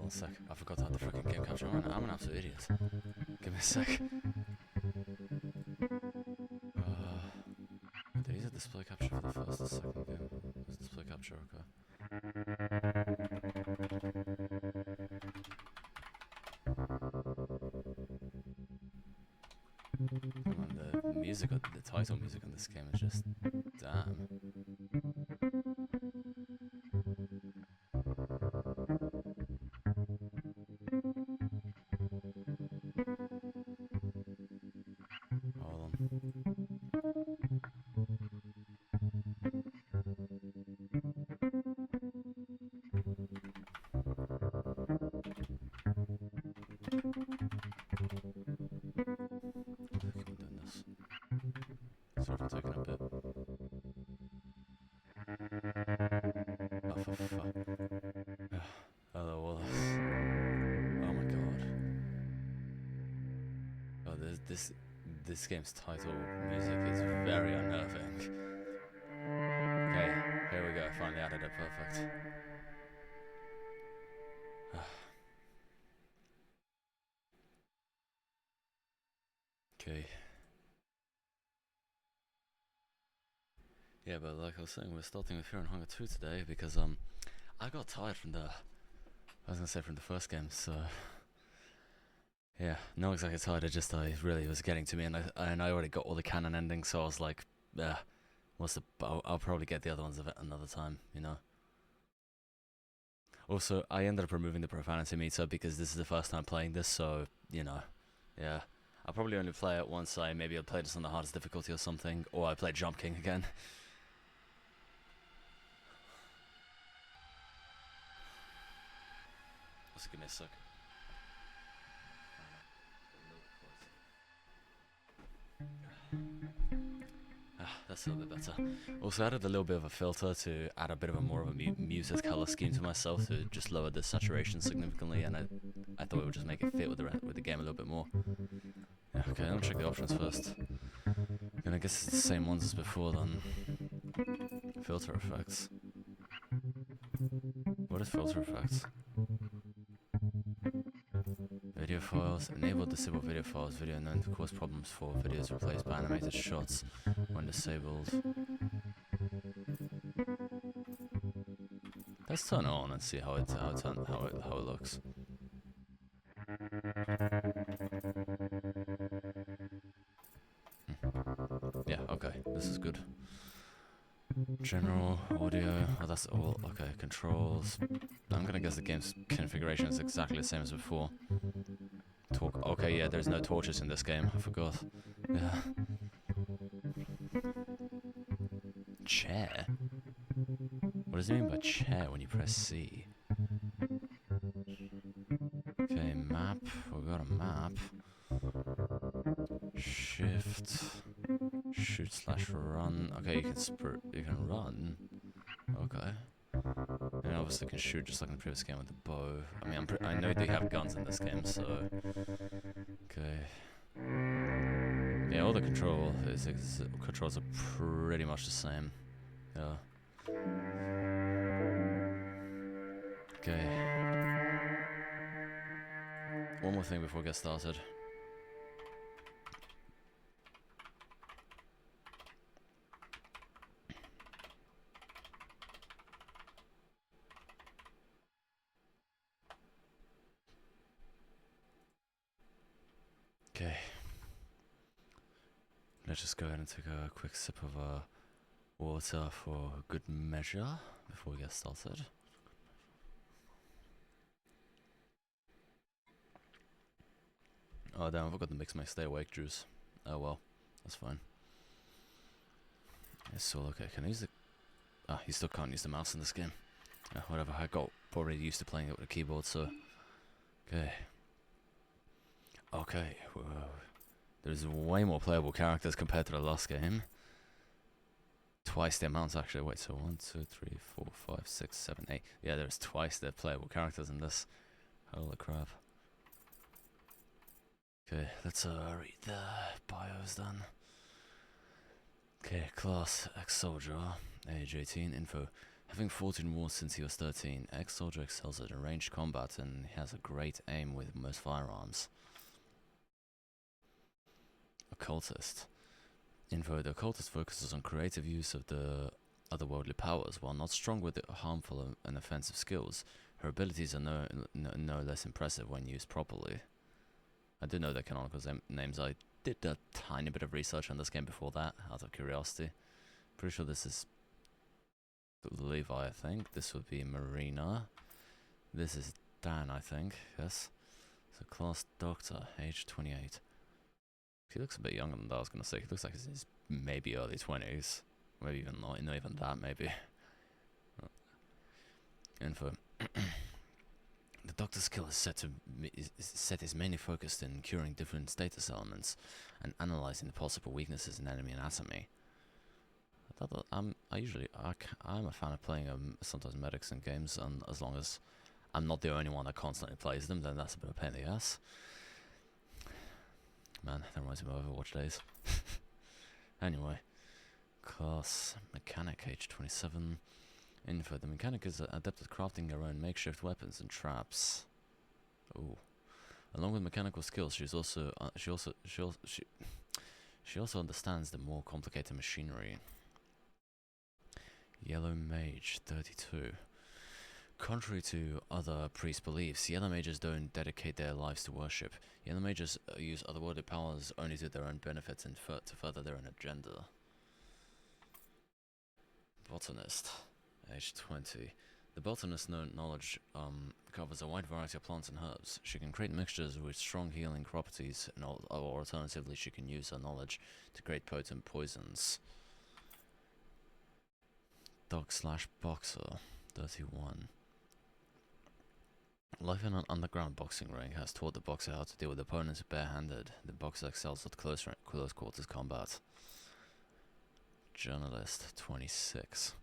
on a sec. I forgot to have the freaking game capture on. I'm an absolute idiot. Give me a sec. Did he use a display capture for the first or second game? It was display capture, okay. Come on, the music, the title music in this game is just damn. Hold on. Keep on doing this. Sorry for taking a bit. Oh, for fuck. Hello, Wallace. Oh my god. Oh, this game's title music is very unnerving. Okay, here we go. Finally added it. Perfect. Okay. Yeah, but like I was saying, we're starting with Fear and Hunger 2 today because I got tired from the first game, so yeah, not exactly tired. I really was getting to me, and I already got all the canon endings, so I was like, yeah, I'll probably get the other ones another time, you know. Also, I ended up removing the profanity meter because this is the first time playing this, so you know, yeah. I'll probably only play it once maybe I'll play this on the hardest difficulty or something, or I play Jump King again. Just give me a sec. That's a little bit better. Also added a little bit of a filter to add a bit of a more of a muted color scheme to myself to just lower the saturation significantly, and I thought it would just make it fit with the game a little bit more. Yeah, okay, let me check the options first. And I guess it's the same ones as before then. Filter effects. What is filter effects? Video files. Enable disable video files. Video known to cause problems for videos replaced by animated shots when disabled. Let's turn it on and see how it looks. Yeah, okay, this is good. General audio, oh that's all, okay, controls. I'm gonna guess the game's configuration is exactly the same as before. Okay, yeah, there's no torches in this game, I forgot. Yeah. Chair? What does it mean by chair when you press C? Okay, map, we got a map. Shift. Shoot slash run. Okay, you can run. Okay. And obviously can shoot just like in the previous game with the bow. I mean, I know they have guns in this game, so okay. Yeah, all the controls are pretty much the same. Yeah. Okay. One more thing before we get started. Okay. Let's just go ahead and take a quick sip of water for good measure before we get started. Oh damn, I forgot to mix my stay awake juice. Oh well, that's fine. It's all okay. Can I use the... Ah, you still can't use the mouse in this game. Whatever, I got probably used to playing it with a keyboard, so... Okay. Okay, whoa. There's way more playable characters compared to the last game. Twice the amounts actually. Wait, so 1, 2, 3, 4, 5, 6, 7, 8. Yeah, there's twice the playable characters in this. Holy crap. Okay, let's read the bios then. Okay, class, ex-soldier, age 18, info. Having fought in wars since he was 13, ex-soldier excels at ranged combat and has a great aim with most firearms. Occultist. Info: the occultist focuses on creative use of the otherworldly powers. While not strong with harmful and offensive skills, her abilities are no less impressive when used properly. I did know their canonical names. I did a tiny bit of research on this game before that, out of curiosity. Pretty sure this is Levi, I think. This would be Marina. This is Dan, I think. Yes. So class doctor, age 28. He looks a bit younger than that, I was going to say. He looks like he's in his maybe early 20s. Maybe even not even that, maybe. Info. The doctor's skill is is mainly focused in curing different status elements and analyzing the possible weaknesses in enemy anatomy. I'm a fan of playing sometimes medics in games, and as long as I'm not the only one that constantly plays them, then that's a bit of a pain in the ass. Man, that reminds me of Overwatch days. Anyway, class mechanic, age 27. Info: the mechanic is adept at crafting her own makeshift weapons and traps. Ooh. Along with mechanical skills, she also understands the more complicated machinery. Yellow Mage, 32. Contrary to other priest beliefs, Yellow Mages don't dedicate their lives to worship. Yellow Mages use otherworldly powers only to their own benefit and to further their own agenda. Botanist, age 20. The botanist's knowledge covers a wide variety of plants and herbs. She can create mixtures with strong healing properties, or alternatively she can use her knowledge to create potent poisons. Dog/boxer, 31. Life in an underground boxing ring has taught the boxer how to deal with opponents barehanded. The boxer excels at close quarters combat. Journalist, 26.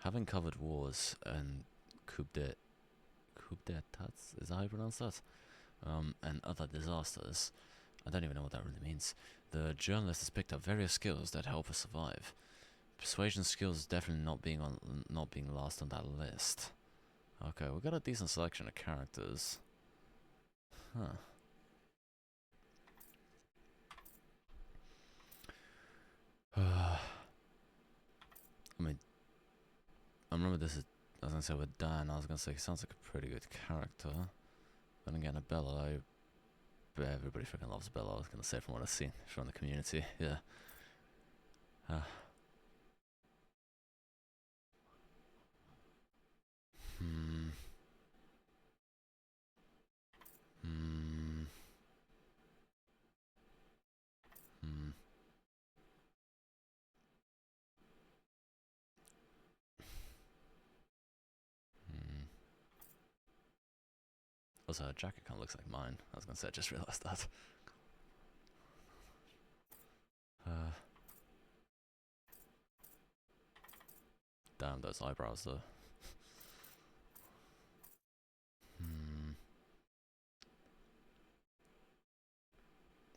Having covered wars and coup d'etats, is that how you pronounce that? And other disasters, I don't even know what that really means. The journalist has picked up various skills that help her survive. Persuasion skills definitely not being last on that list. Okay, we got a decent selection of characters. Huh. I mean, I remember this is. I was gonna say with Dan. I was gonna say he sounds like a pretty good character. Then again, Bella. Everybody freaking loves Bella. I was gonna say from what I've seen from the community. Yeah. Also, her jacket kind of looks like mine. I was gonna say, I just realized that. Damn those eyebrows, though.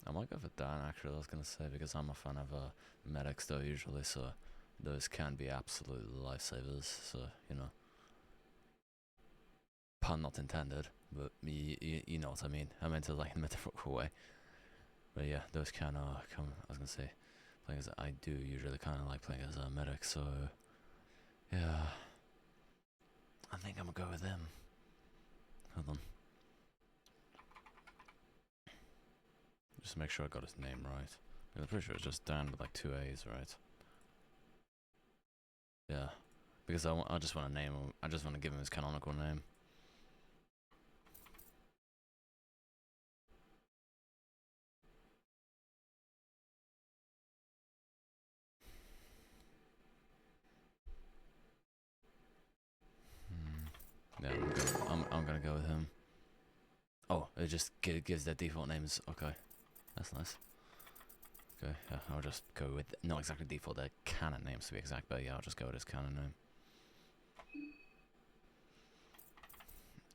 I might go for Dan, actually, I was gonna say, because I'm a fan of medics, though, usually, so those can be absolute lifesavers, so, you know. Pun not intended, but you know what I mean. I meant it like in a metaphorical way. But yeah, those can come. I was gonna say, playing as I do usually kind of like playing as a medic, so yeah, I think I'm gonna go with them. Hold on, just make sure I got his name right. I'm pretty sure it's just Dan with like 2 A's, right? Yeah, because I just want to name him. I just want to give him his canonical name. Yeah, I'm gonna go with him. Oh, it just gives their default names. Okay, that's nice. Okay, yeah, I'll just go with not exactly default, their canon names to be exact, but yeah, I'll just go with his canon name.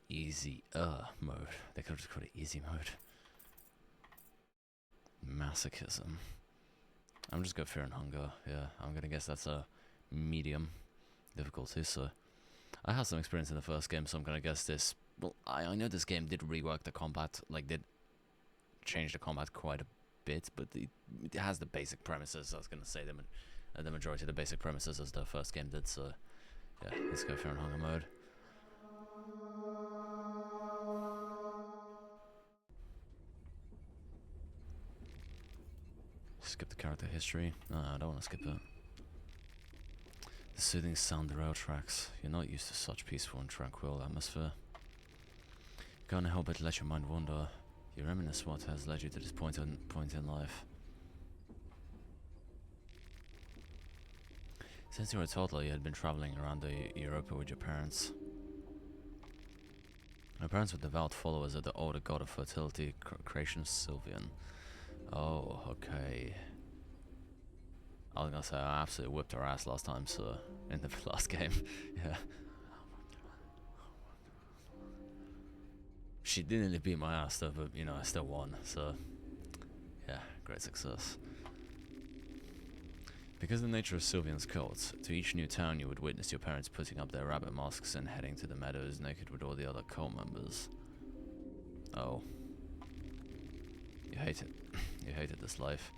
Easy mode. They could have just called it easy mode. Masochism. I'm just going fear and hunger. Yeah, I'm gonna guess that's a medium difficulty. So I had some experience in the first game, so I'm gonna guess this. Well, I know this game did rework the combat, like did change the combat quite a bit, but it has the basic premises. I was gonna say the majority of the basic premises as the first game did. So yeah, let's go Fear and Hunger mode. Skip the character history. No, I don't want to skip it. The soothing sound of the rail tracks. You're not used to such peaceful and tranquil atmosphere. Can't help but let your mind wander. You reminisce what has led you to this point in life. Since you were a toddler, you had been traveling around Europa with your parents. My parents were devout followers of the older god of fertility, creation Sylvian. Oh, okay. I was gonna say I absolutely whipped her ass last time, so in the last game, yeah. She didn't beat my ass though, but you know I still won. So yeah, great success. Because of the nature of Sylvian's cult, to each new town you would witness your parents putting up their rabbit masks and heading to the meadows naked with all the other cult members. Oh. You hated this life.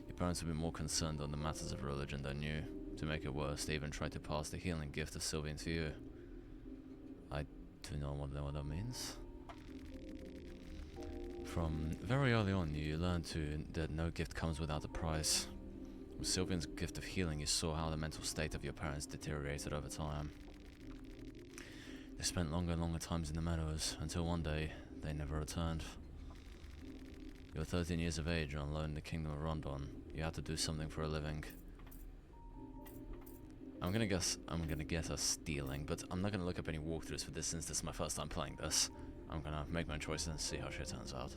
Your parents would be more concerned on the matters of religion than you. To make it worse, they even tried to pass the healing gift of Sylvian to you. I do not know what that means. From very early on, you learned that no gift comes without a price. With Sylvian's gift of healing, you saw how the mental state of your parents deteriorated over time. They spent longer and longer times in the meadows, until one day, they never returned. You were 13 years of age and alone in the kingdom of Rondon. You had to do something for a living. I'm gonna guess us stealing, but I'm not gonna look up any walkthroughs for this since this is my first time playing this. I'm gonna make my choices and see how shit turns out.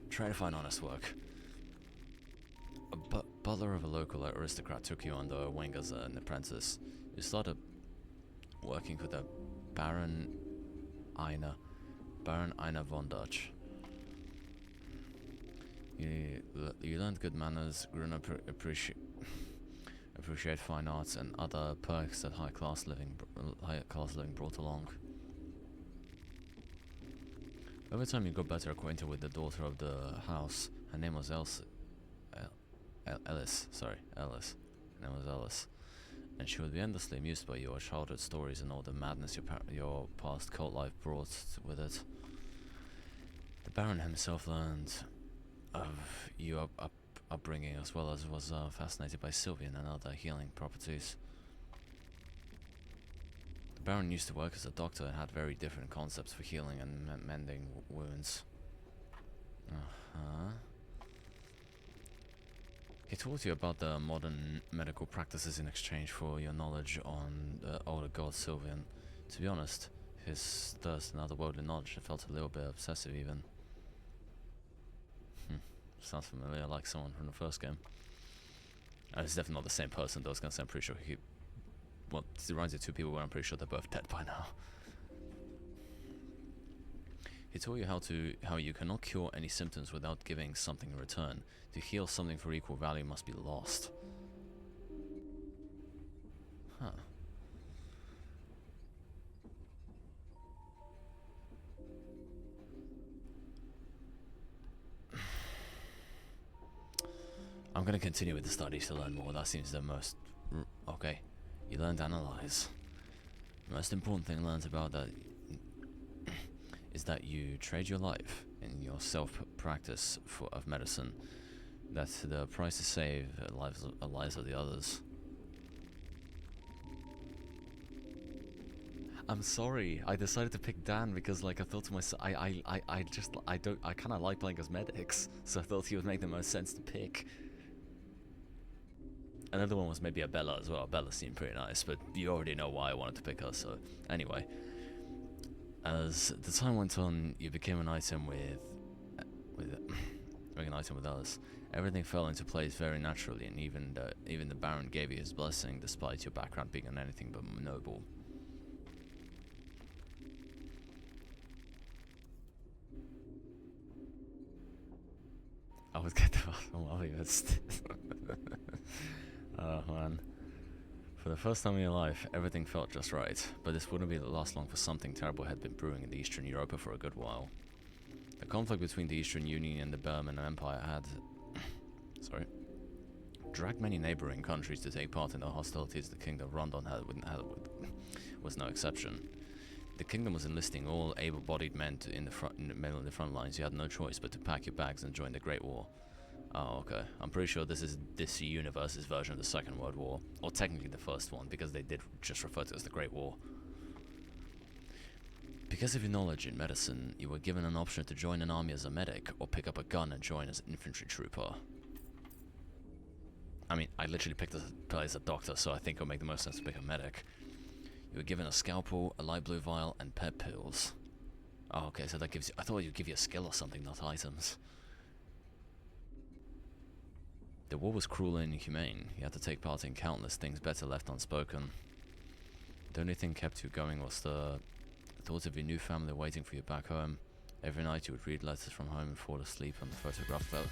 Try to find honest work. A butler of a local aristocrat took you under a wing as an apprentice. You started working for the Baron Einar von Dutch. You learned good manners, grew to appreciate fine arts and other perks that high class living brought along. Over time, you got better acquainted with the daughter of the house. Her name was Ellis. Her name was Ellis, and she would be endlessly amused by your childhood stories and all the madness your past cult life brought with it. The Baron himself learned of your upbringing as well as was fascinated by Sylvian and other healing properties. The Baron used to work as a doctor and had very different concepts for healing and mending wounds. He taught you about the modern medical practices in exchange for your knowledge on the older god Sylvian. To be honest, his thirst and otherworldly knowledge felt a little bit obsessive even. Sounds familiar, like someone from the first game. It's definitely not the same person though, I was gonna say I'm pretty sure well, it reminds me of two people where I'm pretty sure they're both dead by now. He taught you how you cannot cure any symptoms without giving something in return. To heal something for equal value must be lost. Huh. I'm gonna continue with the studies to learn more. That seems the most... Okay. You learned to analyze. The most important thing learned about that is that you trade your life in your self-practice of medicine. That the price to save lives of the others. I'm sorry. I decided to pick Dan because, like, I thought to myself, I kind of like playing as medics, so I thought he would make the most sense to pick. Another one was maybe a Bella as well. Bella seemed pretty nice, but you already know why I wanted to pick her, so... Anyway. As the time went on, you became an item with Alice. Everything fell into place very naturally, and even the Baron gave you his blessing, despite your background being anything but noble. I would get the bottom of it. Oh man. For the first time in your life, everything felt just right, but this wouldn't be the last long for something terrible had been brewing in the Eastern Europa for a good while. The conflict between the Eastern Union and the Burman Empire had dragged many neighboring countries to take part in the hostilities. The kingdom of Rondon was no exception. The kingdom was enlisting all able-bodied men in the front lines. You had no choice but to pack your bags and join the Great War. Oh, okay. I'm pretty sure this is this universe's version of the Second World War, or technically the first one, because they did just refer to it as the Great War. Because of your knowledge in medicine, you were given an option to join an army as a medic, or pick up a gun and join as an infantry trooper. I mean, I literally picked a play as a doctor, so I think it'll make the most sense to pick a medic. You were given a scalpel, a light blue vial, and pep pills. Oh, okay, so that gives you... I thought it would give you a skill or something, not items. The war was cruel and inhumane. You had to take part in countless things better left unspoken. The only thing kept you going was the thought of your new family waiting for you back home. Every night you would read letters from home and fall asleep on the photograph though.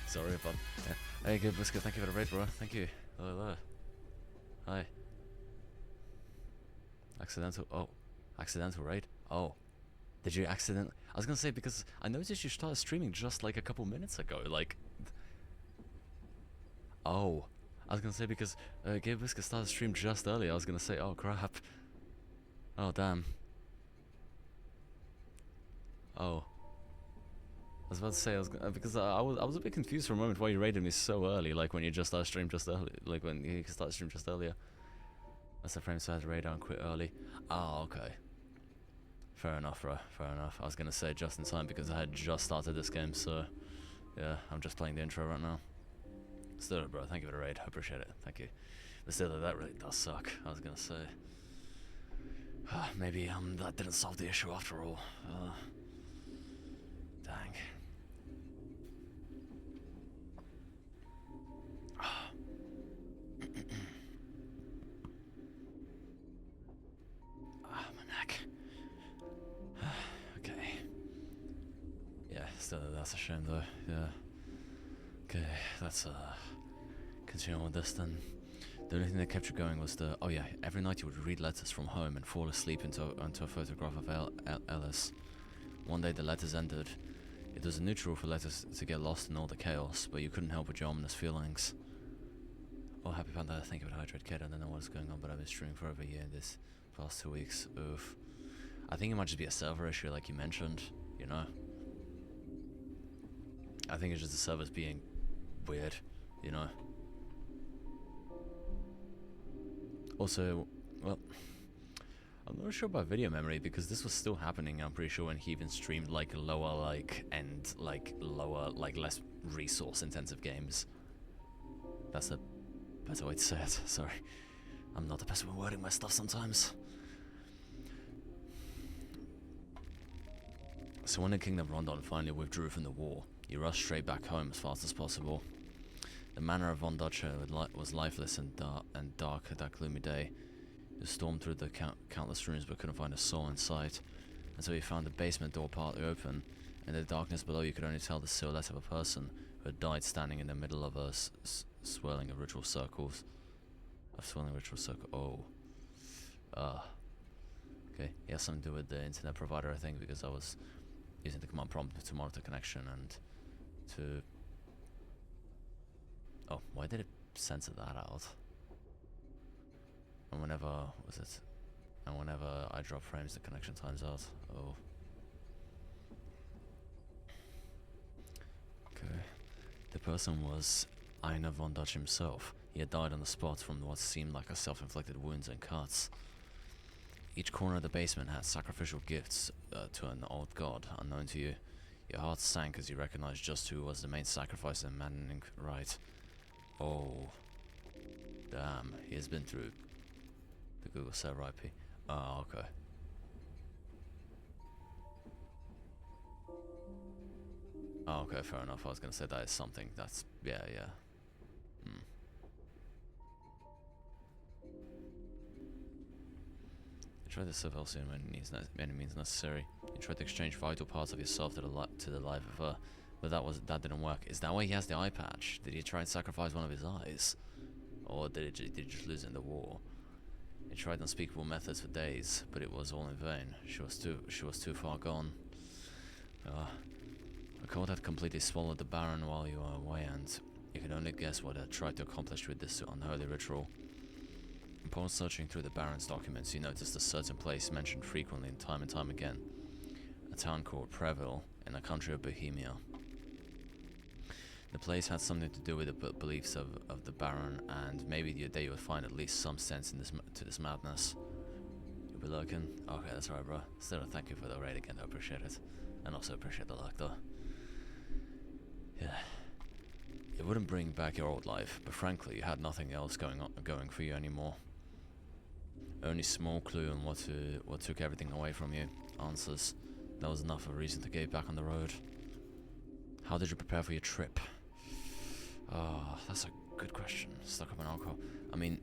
Sorry about... Yeah. Hey, good biscuit, thank you for the raid, bro. Thank you. Hello. Hi. Accidental raid? Oh. Did you accident... I was gonna say, because I noticed you started streaming just like a couple minutes ago, like... Oh. I was gonna say, because Gabe Biscuit started stream just earlier, I was gonna say, oh crap. Oh, damn. Oh. I was about to say, because I was a bit confused for a moment why you raided me so early, like when you just started stream just early, like when you started stream just earlier. That's the frame size radar and quit early. Oh, okay. Fair enough, bro. Fair enough. I was gonna say just in time because I had just started this game, so yeah, I'm just playing the intro right now. Still, bro, thank you for the raid. I appreciate it. Thank you. But still, that really does suck. I was gonna say. Maybe that didn't solve the issue after all. Dang. My neck. Okay. Yeah, still, that's a shame though. Yeah. Okay, let's continue with this then. The only thing that kept you going was the... Oh yeah, every night you would read letters from home and fall asleep into a photograph of Ellis. One day the letters ended. It was a neutral for letters to get lost in all the chaos, but you couldn't help with your ominous feelings. Oh, Happy Panda, thank you for the hydrate kid. I don't know what's going on, but I've been streaming for over a year this past 2 weeks. Oof. I think it might just be a server issue like you mentioned, you know? I think it's just the servers being weird, you know? Also, well, I'm not sure about video memory because this was still happening, I'm pretty sure, when he even streamed like lower, less resource intensive games. That's a better way to say it, sorry. I'm not the best with wording my stuff sometimes. So when the Kingdom of Rondon finally withdrew from the war, you rushed straight back home as fast as possible. The manor of Von Dutcher was lifeless and dark that gloomy day. You stormed through the countless rooms but couldn't find a soul in sight, until you found the basement door partly open. In the darkness below you could only tell the silhouette of a person who had died standing in the middle of a swirling of ritual circles. Oh. Okay, it has something to do with the internet provider, I think, because I was using the command prompt to monitor connection and to... Oh, why did it censor that out? And whenever I drop frames, the connection times out. Oh. Okay. The person was Einar von Dutch himself. He had died on the spot from what seemed like a self-inflicted wounds and cuts. Each corner of the basement had sacrificial gifts to an old god unknown to you. Your heart sank as you recognized just who was the main sacrifice in maddening rite. Oh. Damn, he has been through the Google server IP. Oh, okay. Oh, okay, fair enough. I was gonna say that is something. That's... yeah. You try to serve Elsie by any means necessary. You try to exchange vital parts of yourself to the life of her, But that didn't work. Is that why he has the eye patch? Did he try and sacrifice one of his eyes? Or did he just lose in the war? He tried unspeakable methods for days, but it was all in vain. She was too far gone. The cold had completely swallowed the Baron while you were away, and you could only guess what it tried to accomplish with this unholy ritual. Upon searching through the Baron's documents, you noticed a certain place mentioned frequently and time again. A town called Preville, in the country of Bohemia. The place had something to do with the beliefs of the Baron, and maybe you would find at least some sense in this madness. You'll be looking? Okay, that's right, bro. Still, thank you for the raid again, I appreciate it. And also appreciate the luck, though. Yeah. It wouldn't bring back your old life, but frankly, you had nothing else going for you anymore. Only small clue on what took everything away from you. Answers. That was enough of a reason to get back on the road. How did you prepare for your trip? Oh, that's a good question. Stuck up on alcohol. I mean,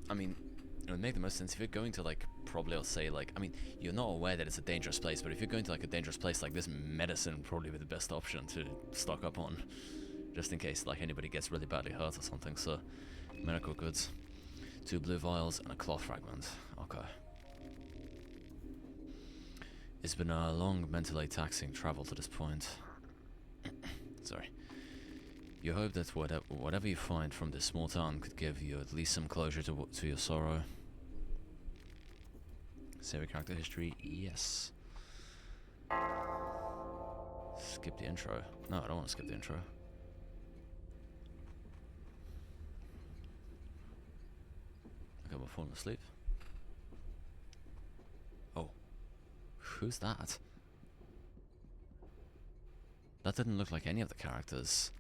it would make the most sense if you're going to, like, probably I'll say, like, I mean, you're not aware that it's a dangerous place, but if you're going to, like, a dangerous place like this, medicine would probably be the best option to stock up on. Just in case, like, anybody gets really badly hurt or something, so... Medical goods. 2 blue vials and a cloth fragment. Okay. It's been a long, mentally taxing travel to this point. Sorry. You hope that whatever you find from this small town could give you at least some closure to your sorrow. Save your character history? Yes. Skip the intro. No, I don't want to skip the intro. Okay, we're falling asleep. Oh. Who's that? That didn't look like any of the characters.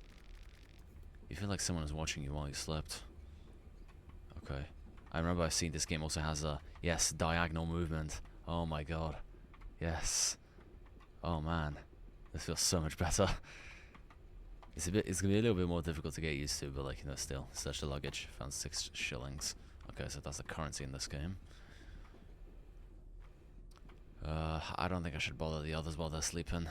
You feel like someone was watching you while you slept. Okay. I remember I've seen this game also has a, yes, diagonal movement. Oh my god. Yes. Oh man. This feels so much better. It's gonna be a little bit more difficult to get used to, but like, you know, still. Search the luggage. Found 6 shillings. Okay, so that's the currency in this game. I don't think I should bother the others while they're sleeping.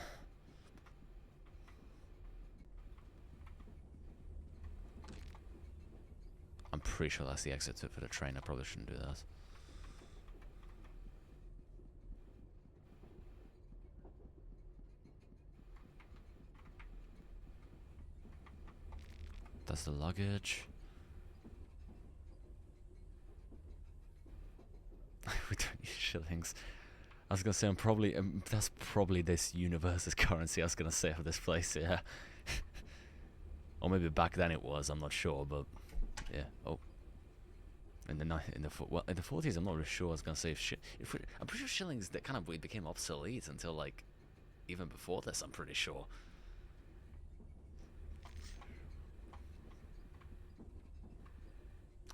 I'm pretty sure that's the exit for the train. I probably shouldn't do that. That's the luggage. We don't use shillings. I was gonna say that's probably this universe's currency. I was gonna say of this place, yeah. Or maybe back then it was. I'm not sure, but yeah. Oh. In the 40s, I'm not really sure. I was gonna say I'm pretty sure shillings that kind of became obsolete until like even before this. I'm pretty sure.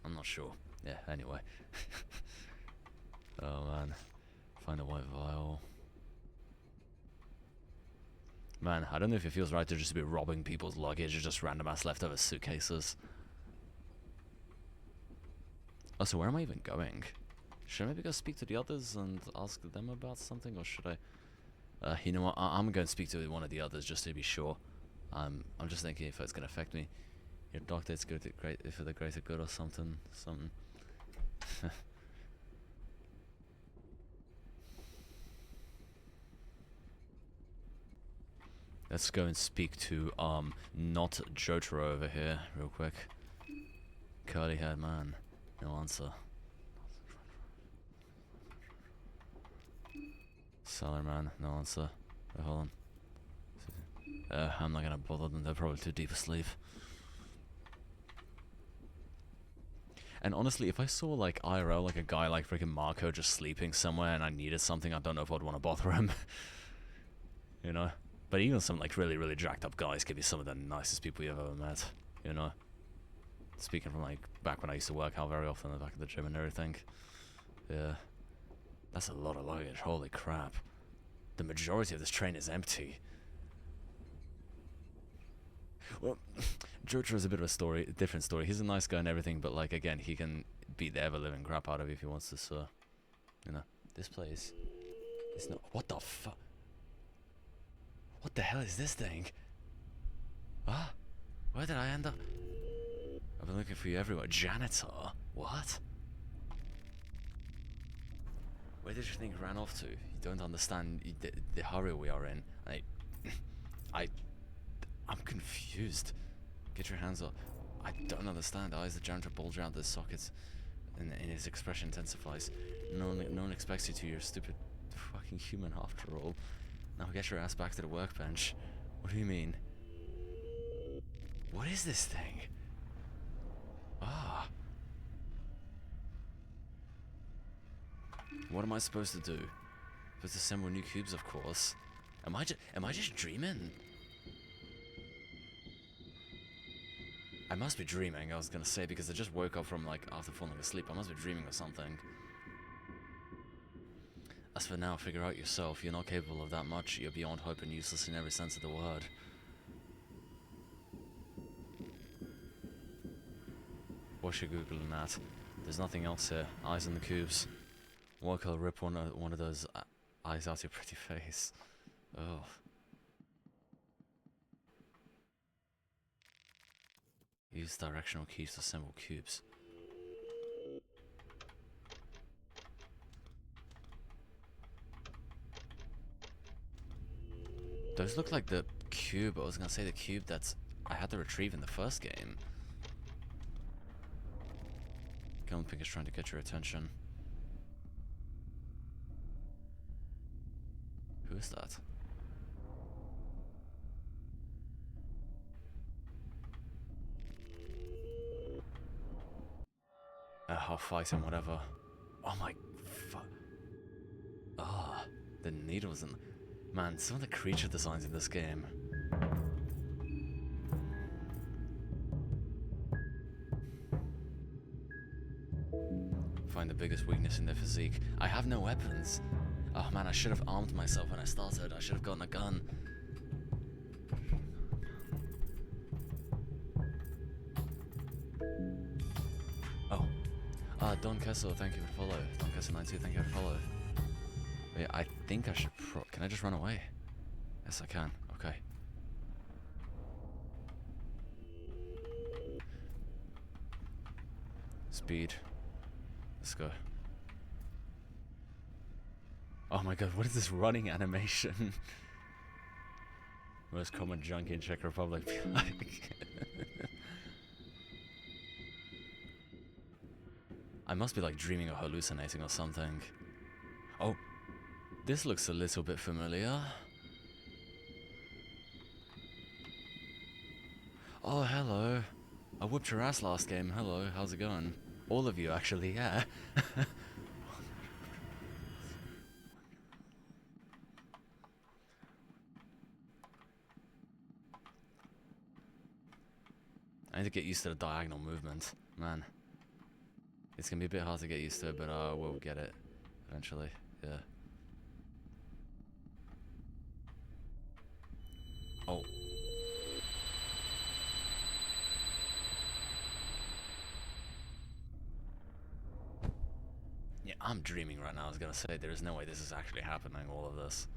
I'm not sure. Yeah. Anyway. Oh man, find a white vial. Man, I don't know if it feels right to just be robbing people's luggage or just random ass leftover suitcases. Oh, so where am I even going? Should I maybe go speak to the others and ask them about something, or should I? You know what? I'm going to speak to one of the others just to be sure. I'm just thinking if it's going to affect me. Your doctor is good, for the greater good or something. Let's go and speak to, not Jotaro over here, real quick. Curly-haired man. No answer. Sailor man, no answer. Wait, hold on. I'm not gonna bother them, they're probably too deep asleep. And honestly, if I saw, like, IRL, like a guy like freaking Marco just sleeping somewhere and I needed something, I don't know if I'd want to bother him. You know? But even some, like, really, really jacked up guys could be some of the nicest people you've ever met, you know? Speaking from, like, back when I used to work out very often in the back of the gym and everything. Yeah. That's a lot of luggage, holy crap. The majority of this train is empty. Well, Jotaro's a bit of a different story. He's a nice guy and everything, but, like, again, he can beat the ever-living crap out of you if he wants to, so... You know, this place is not... What the fuck? What the hell is this thing? Ah, where did I end up? I've been looking for you everywhere. Janitor? What? Where did you think you ran off to? You don't understand the hurry we are in. I'm confused. Get your hands up. I don't understand. Eyes the janitor bulge out the sockets, and his expression intensifies. No one expects you to. You're a stupid fucking human after all. Now get your ass back to the workbench. What do you mean? What is this thing? Ah. What am I supposed to do? Supposed to assemble new cubes, of course. Am I just dreaming? I must be dreaming, I was gonna say, because I just woke up from, like, after falling asleep. I must be dreaming or something. As for now, figure out yourself. You're not capable of that much. You're beyond hope and useless in every sense of the word. What's you googling at? There's nothing else here. Eyes on the cubes. What will rip one of those eyes out your pretty face? Oh. Use directional keys to assemble cubes. Those look like the cube. I was gonna say the cube that's I had to retrieve in the first game. Gunpig is trying to get your attention. Who is that? I'll fight him, whatever. Oh my fuck. Ah, the needles and... Man, some of the creature designs in this game. Find the biggest weakness in their physique. I have no weapons. Oh man, I should have armed myself when I started. I should have gotten a gun. Oh. Don Kessel, thank you for the follow. Don Kessel 92, thank you for the follow. Wait, I think I should can I just run away? Yes, I can. Okay. Speed. Let's go. Oh my god, what is this running animation? Most common junkie in Czech Republic be like. I must be like dreaming or hallucinating or something. Oh, this looks a little bit familiar. Oh, hello. I whooped your ass last game. Hello, how's it going? All of you, actually, yeah. I need to get used to the diagonal movement. Man. It's gonna be a bit hard to get used to it, but we'll get it eventually. Yeah. Oh. Yeah, I'm dreaming right now. I was gonna say, there is no way this is actually happening, all of this.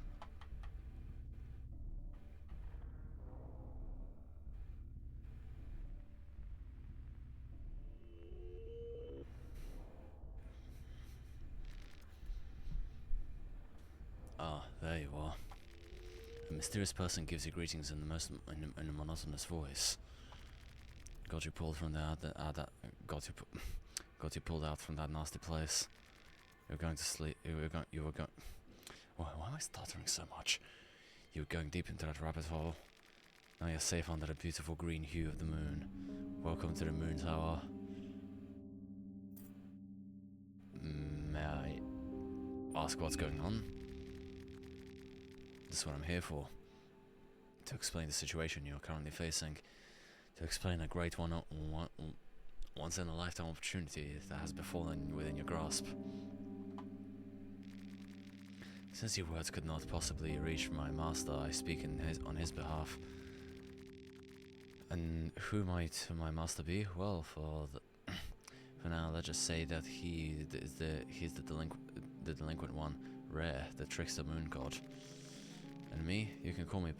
Ah, there you are. A mysterious person gives you greetings in the most in a monotonous voice. Got you pulled from got you pulled out from that nasty place. You were going to sleep. You were going. Why am I stuttering so much? You were going deep into that rabbit hole. Now you're safe under the beautiful green hue of the moon. Welcome to the moon tower. May I ask what's going on? This is what I'm here for. To explain the situation you're currently facing. To explain a great once-in-a-lifetime opportunity that has befallen within your grasp. Since your words could not possibly reach my master, I speak on his behalf. And who might my master be? Well, for now, let's just say that he's the delinquent one, Rare, the trickster moon god. And me, you can call me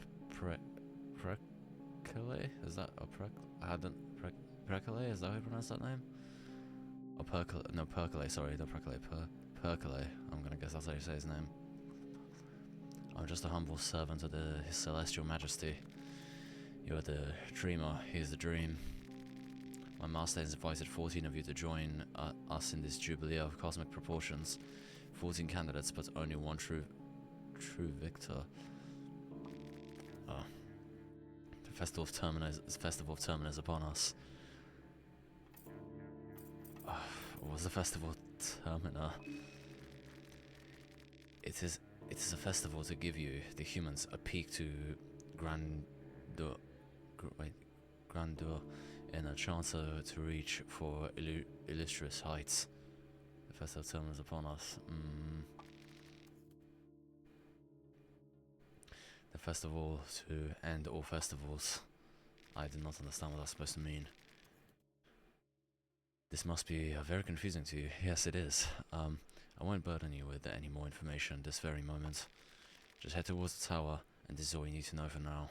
Perkele? Is that a Perkele? Is that how you pronounce that name? Or Perkele? No, Perkele, sorry, not Perkele. Perkele. I'm gonna guess that's how you say his name. I'm just a humble servant of His Celestial Majesty. You are the dreamer, he is the dream. My master has invited 14 of you to join us in this jubilee of cosmic proportions. 14 candidates, but only one true victor. Oh. The Festival of Termina is upon us. What was the Festival of Termina? It is a festival to give you, the humans, a peek to grandeur and a chance to reach for illustrious heights. The Festival of Termina is upon us. The festival to end all festivals. I do not understand what that's supposed to mean. This must be very confusing to you. Yes, it is. I won't burden you with any more information this very moment. Just head towards the tower, and this is all you need to know for now.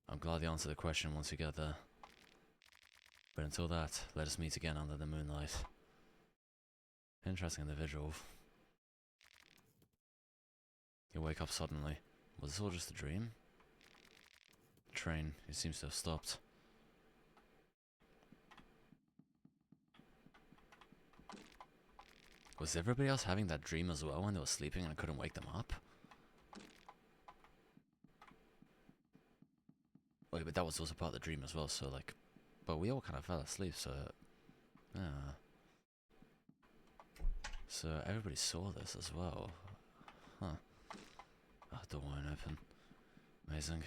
I'm glad you answered the question once you get there. But until that, let us meet again under the moonlight. Interesting individual. You wake up suddenly. Was this all just a dream? The train, it seems to have stopped. Was everybody else having that dream as well when they were sleeping and I couldn't wake them up? Wait, but that was also part of the dream as well, so like... But we all kind of fell asleep, so... Yeah. So everybody saw this as well. Huh. Oh, door won't open. Amazing.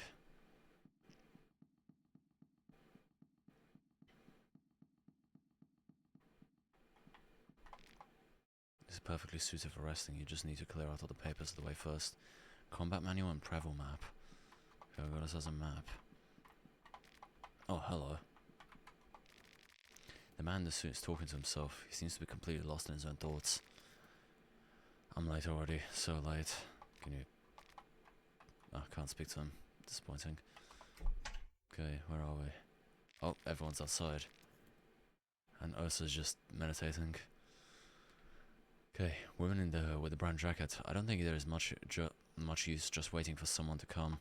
This is perfectly suited for resting. You just need to clear out all the papers of the way first. Combat manual and Prevel map. Okay, got us as a map. Oh, hello. The man in the suit is talking to himself. He seems to be completely lost in his own thoughts. I'm late already. So late. Can you... Oh, I can't speak to him. Disappointing. Okay, where are we? Oh, everyone's outside. And Ursa's just meditating. Okay, women in with the brown jacket. I don't think there is much use just waiting for someone to come.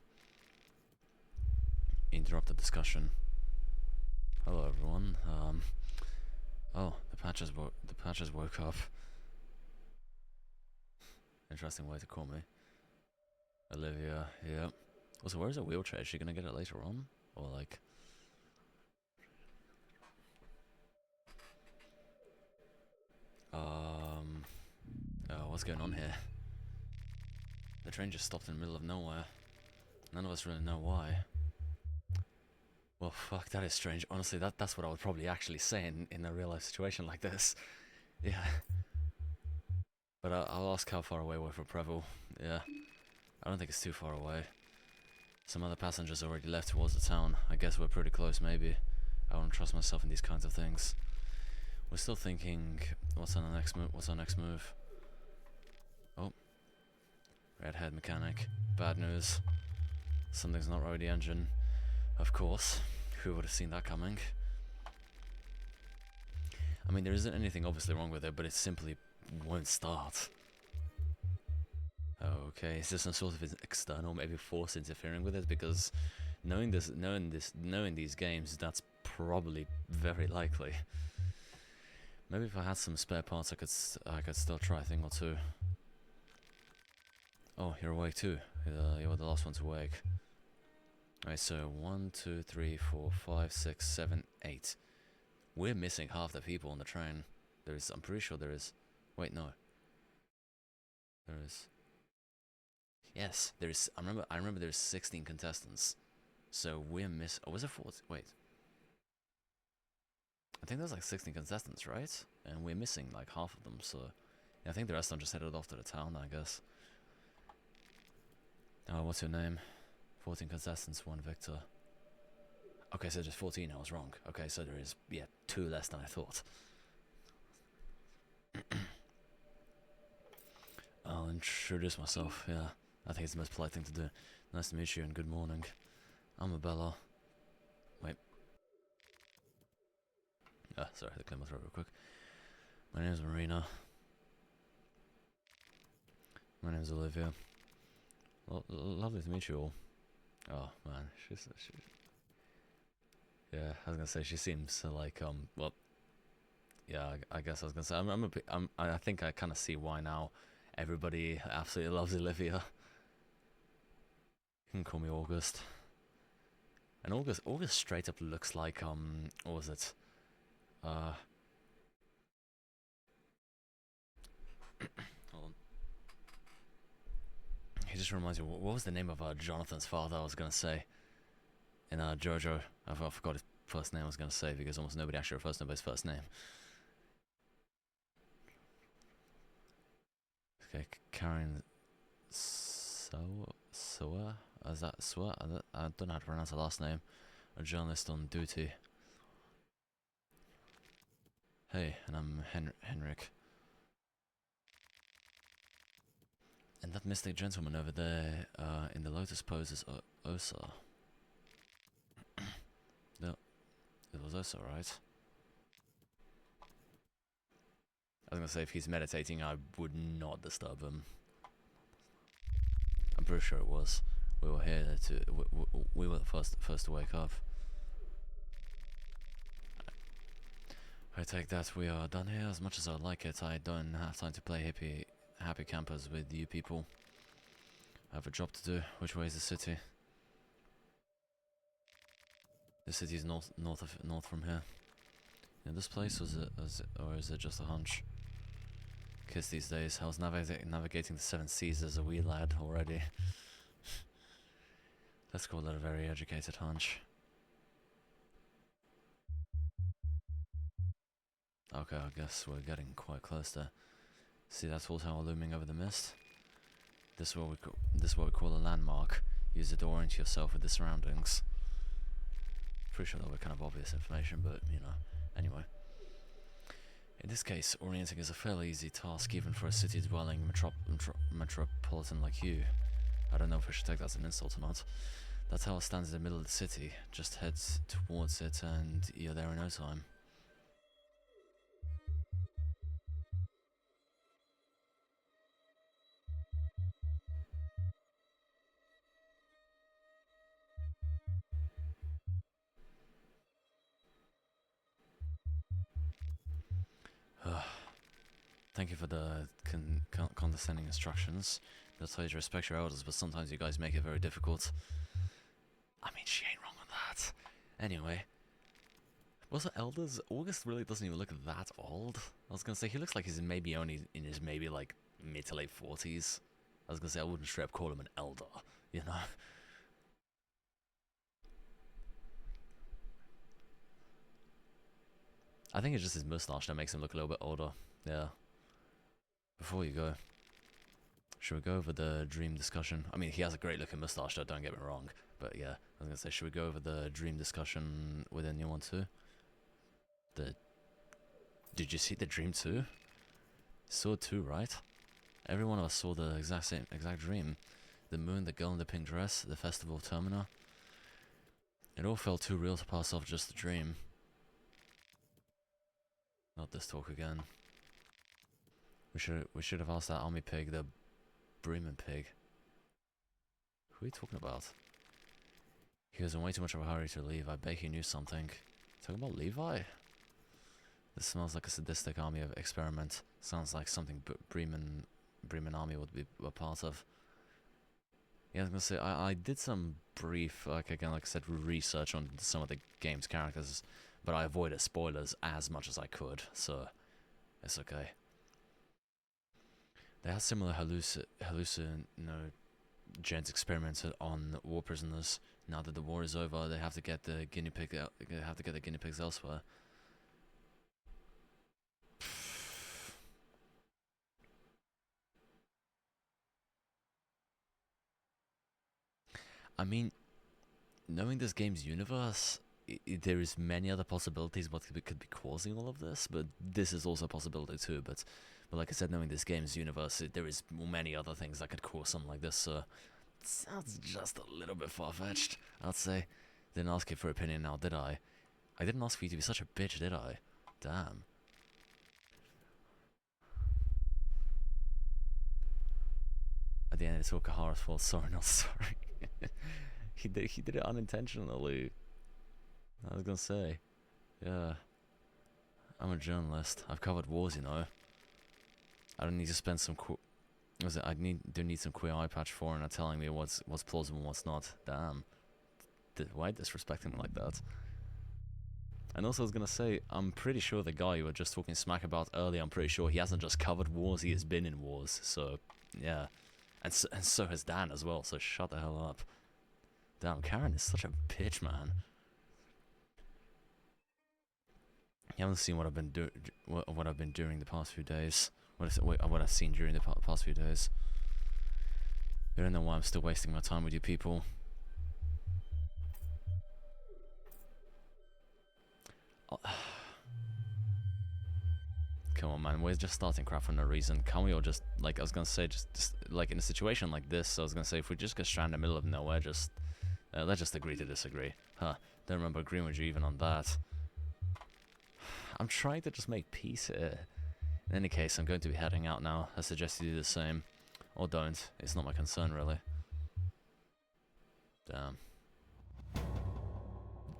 Interrupt the discussion. Hello, everyone. Oh, the patches woke up. Interesting way to call me. Olivia, yeah. Also, where's her wheelchair? Is she gonna get it later on? Or like... what's going on here? The train just stopped in the middle of nowhere. None of us really know why. Well, fuck, that is strange. Honestly, that's what I would probably actually say in a real-life situation like this. Yeah. But I'll ask how far away we're from Prevel. Yeah. I don't think it's too far away. Some other passengers already left towards the town. I guess we're pretty close, maybe. I won't trust myself in these kinds of things. We're still thinking, what's our next move? Oh. Redhead mechanic. Bad news. Something's not right with the engine. Of course. Who would have seen that coming? I mean, there isn't anything obviously wrong with it, but it simply won't start. Okay, is there some sort of external, maybe force interfering with it? Because knowing these games, that's probably very likely. Maybe if I had some spare parts, I could still try a thing or two. Oh, you're awake too. You were the last one to wake. Alright, so 1, 2, 3, 4, 5, 6, 7, 8. We're missing half the people on the train. I'm pretty sure there is. Wait, no. There is. Yes, there's. I remember there's 16 contestants. So we're oh, was it 40? Wait. I think there's like 16 contestants, right? And we're missing like half of them, so... Yeah, I think the rest of them just headed off to the town, I guess. Oh, what's your name? 14 contestants, 1 victor. Okay, so there's 14, I was wrong. Okay, so there is, yeah, 2 less than I thought. I'll introduce myself, yeah. I think it's the most polite thing to do. Nice to meet you and good morning. I'm Abella. Wait. Sorry, I had to clear my throat real quick. My name's Marina. My name's Olivia. Lovely to meet you all. Oh man, yeah, I was gonna say she seems like well, yeah, I guess I was gonna say I think I kind of see why now everybody absolutely loves Olivia. You can call me August. And August straight up looks like what was it? Hold on. He just reminds me. What was the name of Jonathan's father? I was gonna say in JoJo. I forgot his first name. I was gonna say because almost nobody actually refers to him by his first name. Okay, Karen Soa? Is that Soa? I don't know how to pronounce the last name. A journalist on duty. Hey, and I'm Henrik. And that mystic gentleman over there in the lotus pose is Osa. No, it was Osa, right? I was gonna say if he's meditating, I would not disturb him. I'm pretty sure it was. We were here to. We were the first to wake up. I take that we are done here. As much as I'd like it, I don't have time to play happy campers with you people. I have a job to do. Which way is the city? The city is north from here. In this place, or is it just a hunch? Kids these days. I was navigating the seven seas as a wee lad already. Let's call it a very educated hunch. Okay, I guess we're getting quite close there. See that tall tower looming over the mist? This is what we call a landmark. Use it to orient yourself with the surroundings. Pretty sure that were kind of obvious information, but you know. Anyway. In this case, orienting is a fairly easy task even for a city-dwelling metropolitan like you. I don't know if I should take that as an insult or not. That tower stands in the middle of the city. Just head towards it and you're there in no time. Thank you for the condescending instructions. They'll tell you to respect your elders, but sometimes you guys make it very difficult. I mean, she ain't wrong on that. Anyway, was it elders? August really doesn't even look that old. I was gonna say he looks like he's maybe only in his maybe like mid to late 40s. I was gonna say I wouldn't straight up call him an elder, you know. I think it's just his mustache that makes him look a little bit older. Yeah. Before you go, should we go over the dream discussion? I mean, he has a great looking mustache, though, don't get me wrong. But yeah, I was gonna say, should we go over the dream discussion with anyone too? Did you see the dream too? Saw it too, right? Every one of us saw the exact dream. The moon, the girl in the pink dress, the festival of Termina. It all felt too real to pass off just a dream. Not this talk again. We should have asked that army pig, the Bremen pig. Who are you talking about? He was in way too much of a hurry to leave. I bet he knew something. Talking about Levi? This smells like a sadistic army of experiment. Sounds like something Bremen army would be a part of. Yeah, I was gonna say, I did some brief, like I said, research on some of the game's characters, but I avoided spoilers as much as I could, so it's okay. They had similar hallucinogens experimented on war prisoners. Now that the war is over, they have to get the guinea pigs elsewhere. I mean, knowing this game's universe, there is many other possibilities what could be causing all of this, but this is also a possibility too. But like I said, knowing this game's universe, there is many other things that could cause something like this. sounds just a little bit far-fetched, I'd say. Didn't ask you for opinion now, did I? I didn't ask for you to be such a bitch, did I? Damn. At the end, it's all Kahara's fault. Sorry, not sorry. He did it unintentionally. I was gonna say. Yeah. I'm a journalist. I've covered wars, you know. I don't need to spend some do need some queer eye patch for and telling me what's plausible and what's not. Damn. Why disrespecting me like that? And also I was gonna say, I'm pretty sure the guy you were just talking smack about earlier, I'm pretty sure he hasn't just covered wars, he has been in wars. So, yeah. And so has Dan as well, so shut the hell up. Damn, Karen is such a bitch, man. You haven't seen what I've been doing the past few days. What I've seen during the past few days. You don't know why I'm still wasting my time with you people. Come on, man. We're just starting crap for no reason. Can't we all just, like, I was gonna say, just like in a situation like this, I was gonna say, if we just get stranded in the middle of nowhere, just let's just agree to disagree. Huh? Don't remember agreeing with you even on that. I'm trying to just make peace here. In any case, I'm going to be heading out now. I suggest you do the same. Or don't. It's not my concern, really. Damn.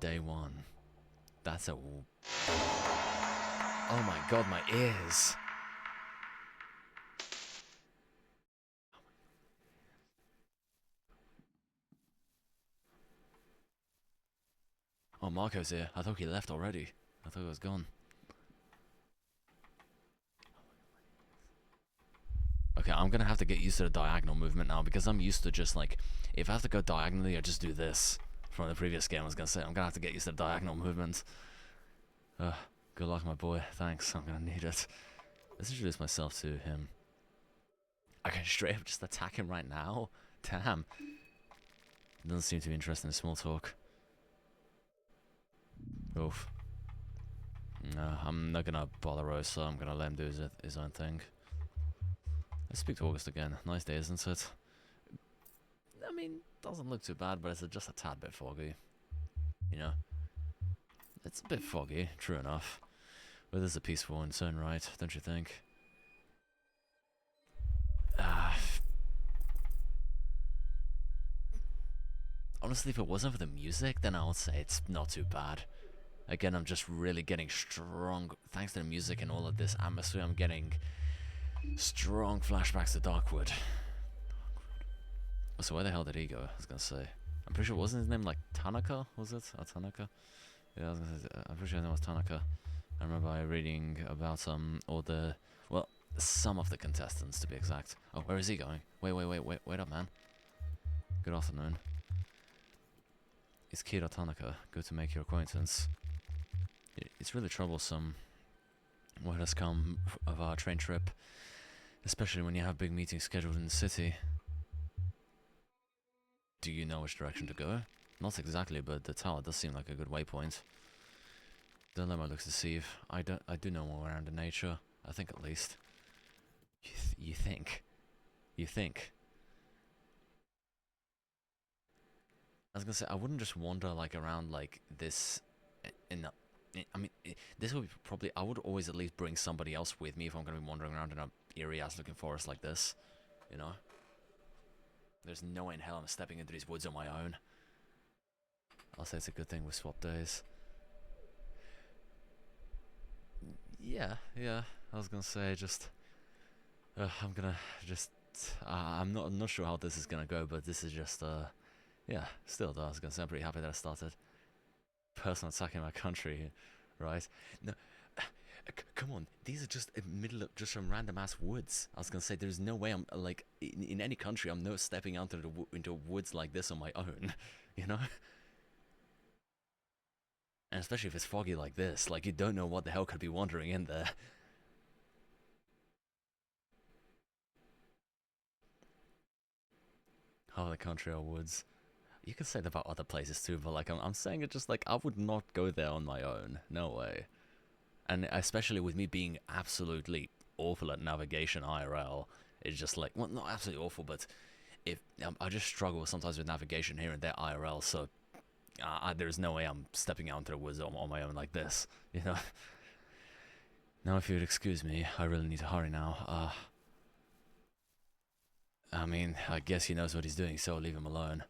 Day 1. That's a... Oh my god, my ears! Oh, Marco's here. I thought he left already. I thought he was gone. Okay, I'm gonna have to get used to the diagonal movement now, because I'm used to just, like, if I have to go diagonally, I just do this. From the previous game, I was gonna say, I'm gonna have to get used to the diagonal movement. Good luck, my boy. Thanks, I'm gonna need it. Let's introduce myself to him. I can straight up just attack him right now? Damn. Doesn't seem to be interested in small talk. Oof. No, I'm not gonna bother Rose, so I'm gonna let him do his own thing. Let's speak to August again. Nice day, isn't it? I mean, doesn't look too bad, but it's just a tad bit foggy. You know? It's a bit foggy, true enough. But it's a peaceful in its own right, don't you think? Honestly, if it wasn't for the music, then I would say it's not too bad. Again, I'm just really getting strong, thanks to the music and all of this atmosphere, I'm getting strong flashbacks to Darkwood. So where the hell did he go? I was gonna say. I'm pretty sure, wasn't his name like Tanaka? Was it? Tanaka? Yeah, I was gonna say, I'm pretty sure his name was Tanaka. I remember reading about some of the contestants to be exact. Oh, where is he going? Wait up, man. Good afternoon. It's Kira Tanaka. Good to make your acquaintance. It's really troublesome what has come of our train trip, especially when you have big meetings scheduled in the city. Do you know which direction to go? Not exactly, but the tower does seem like a good waypoint. Don't let my looks deceive. I do know more around in nature. I think at least. You think? You think? I was gonna say, I wouldn't just wander like around like this I mean, this would be probably, I would always at least bring somebody else with me if I'm gonna be wandering around in a eerie ass looking forest like this. You know? There's no way in hell I'm stepping into these woods on my own. I'll say it's a good thing we swap days. Yeah, I was gonna say, just... I'm gonna just... I'm not sure how this is gonna go, but this is just, yeah, still though, I was gonna say, I'm pretty happy that I started personal attack in my country, right? No, come on, these are just in the middle of just some random ass woods. I was gonna say, there's no way I'm, like, in any country, I'm not stepping out into woods like this on my own, you know? And especially if it's foggy like this, like, you don't know what the hell could be wandering in there. Half the country are woods. You could say that about other places too, but like I'm saying it just like I would not go there on my own. No way. And especially with me being absolutely awful at navigation IRL, it's just like, well, not absolutely awful, but if I just struggle sometimes with navigation here and there IRL, so there's no way I'm stepping out into the woods on my own like this, you know. Now, if you'd excuse me, I really need to hurry now. I mean, I guess he knows what he's doing, so I'll leave him alone.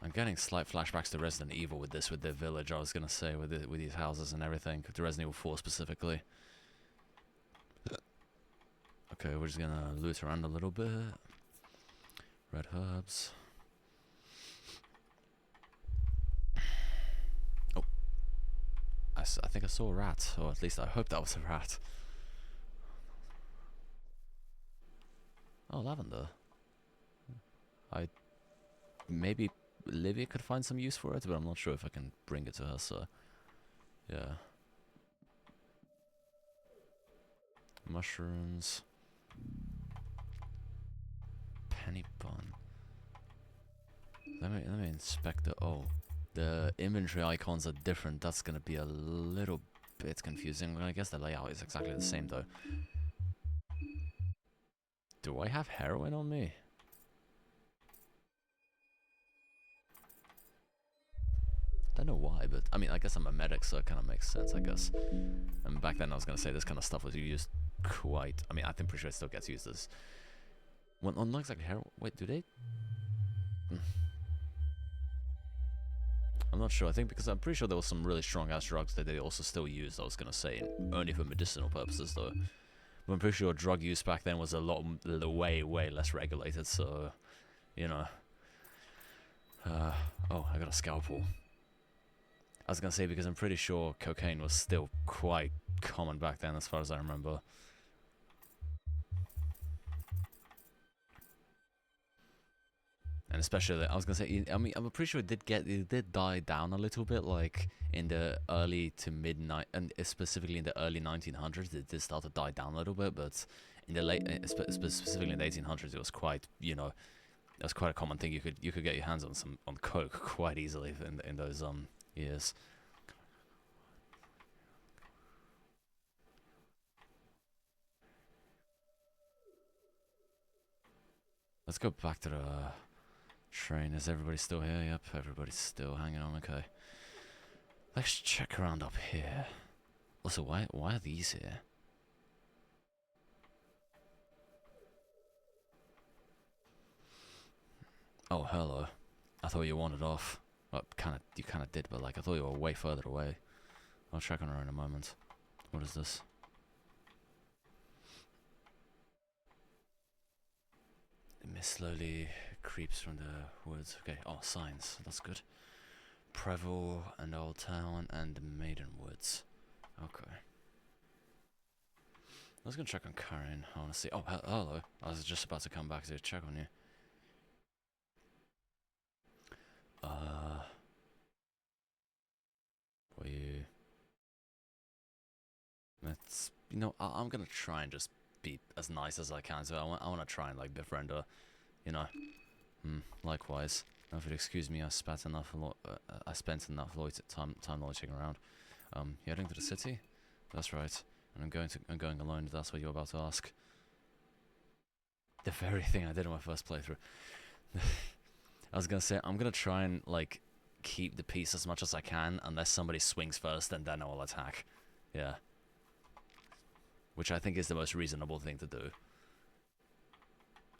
I'm getting slight flashbacks to Resident Evil with this, with the village, I was gonna say, with these houses and everything, to Resident Evil 4 specifically. Okay, we're just gonna loot around a little bit. Red herbs. Oh. I think I saw a rat, or at least I hope that was a rat. Oh, lavender. Maybe Livia could find some use for it, but I'm not sure if I can bring it to her, so... Yeah. Mushrooms. Penny bun. Let me inspect the... Oh. The inventory icons are different. That's gonna be a little bit confusing. I guess the layout is exactly the same, though. Do I have heroin on me? Don't know why, but I mean, I guess I'm a medic, so it kind of makes sense, I guess. And back then, I was gonna say this kind of stuff was used quite. I mean, I'm pretty sure it still gets used as. Well, not exactly heroin. Wait, do they? I'm not sure. I think because I'm pretty sure there was some really strong ass drugs that they also still used. I was gonna say, only for medicinal purposes, though. But I'm pretty sure drug use back then was a lot, way less regulated. So, you know. Oh, I got a scalpel. I was gonna say because I'm pretty sure cocaine was still quite common back then, as far as I remember. And especially, I was gonna say, I mean, I'm pretty sure it did die down a little bit, like in the early to and specifically in the early 1900s, it did start to die down a little bit. But in the late, specifically in the 1800s, it was quite, you know, it was quite a common thing. You could get your hands on coke quite easily in those years. Let's go back to the train. Is everybody still here? Yep, everybody's still hanging on. Okay. Let's check around up here. Also, why are these here? Oh, hello. I thought you wandered off. Well, you kind of did, but like I thought you were way further away. I'll check on her in a moment. What is this? The mist slowly creeps from the woods. Okay, oh, signs. That's good. Preval and Old Town and Maiden Woods. Okay. I was gonna check on Karen. I wanna see. Oh, hello. I was just about to come back to check on you. Were you... Let's... You know, I'm gonna try and just be as nice as I can, so I wanna try and, like, befriend her. You know? Likewise. Now, if you'd excuse me, I spent enough time loitering around. You heading to the city? That's right. And I'm going alone, if that's what you're about to ask. The very thing I did in my first playthrough. I was gonna say, I'm gonna try and, like, keep the peace as much as I can, unless somebody swings first, and then I'll attack. Yeah. Which I think is the most reasonable thing to do.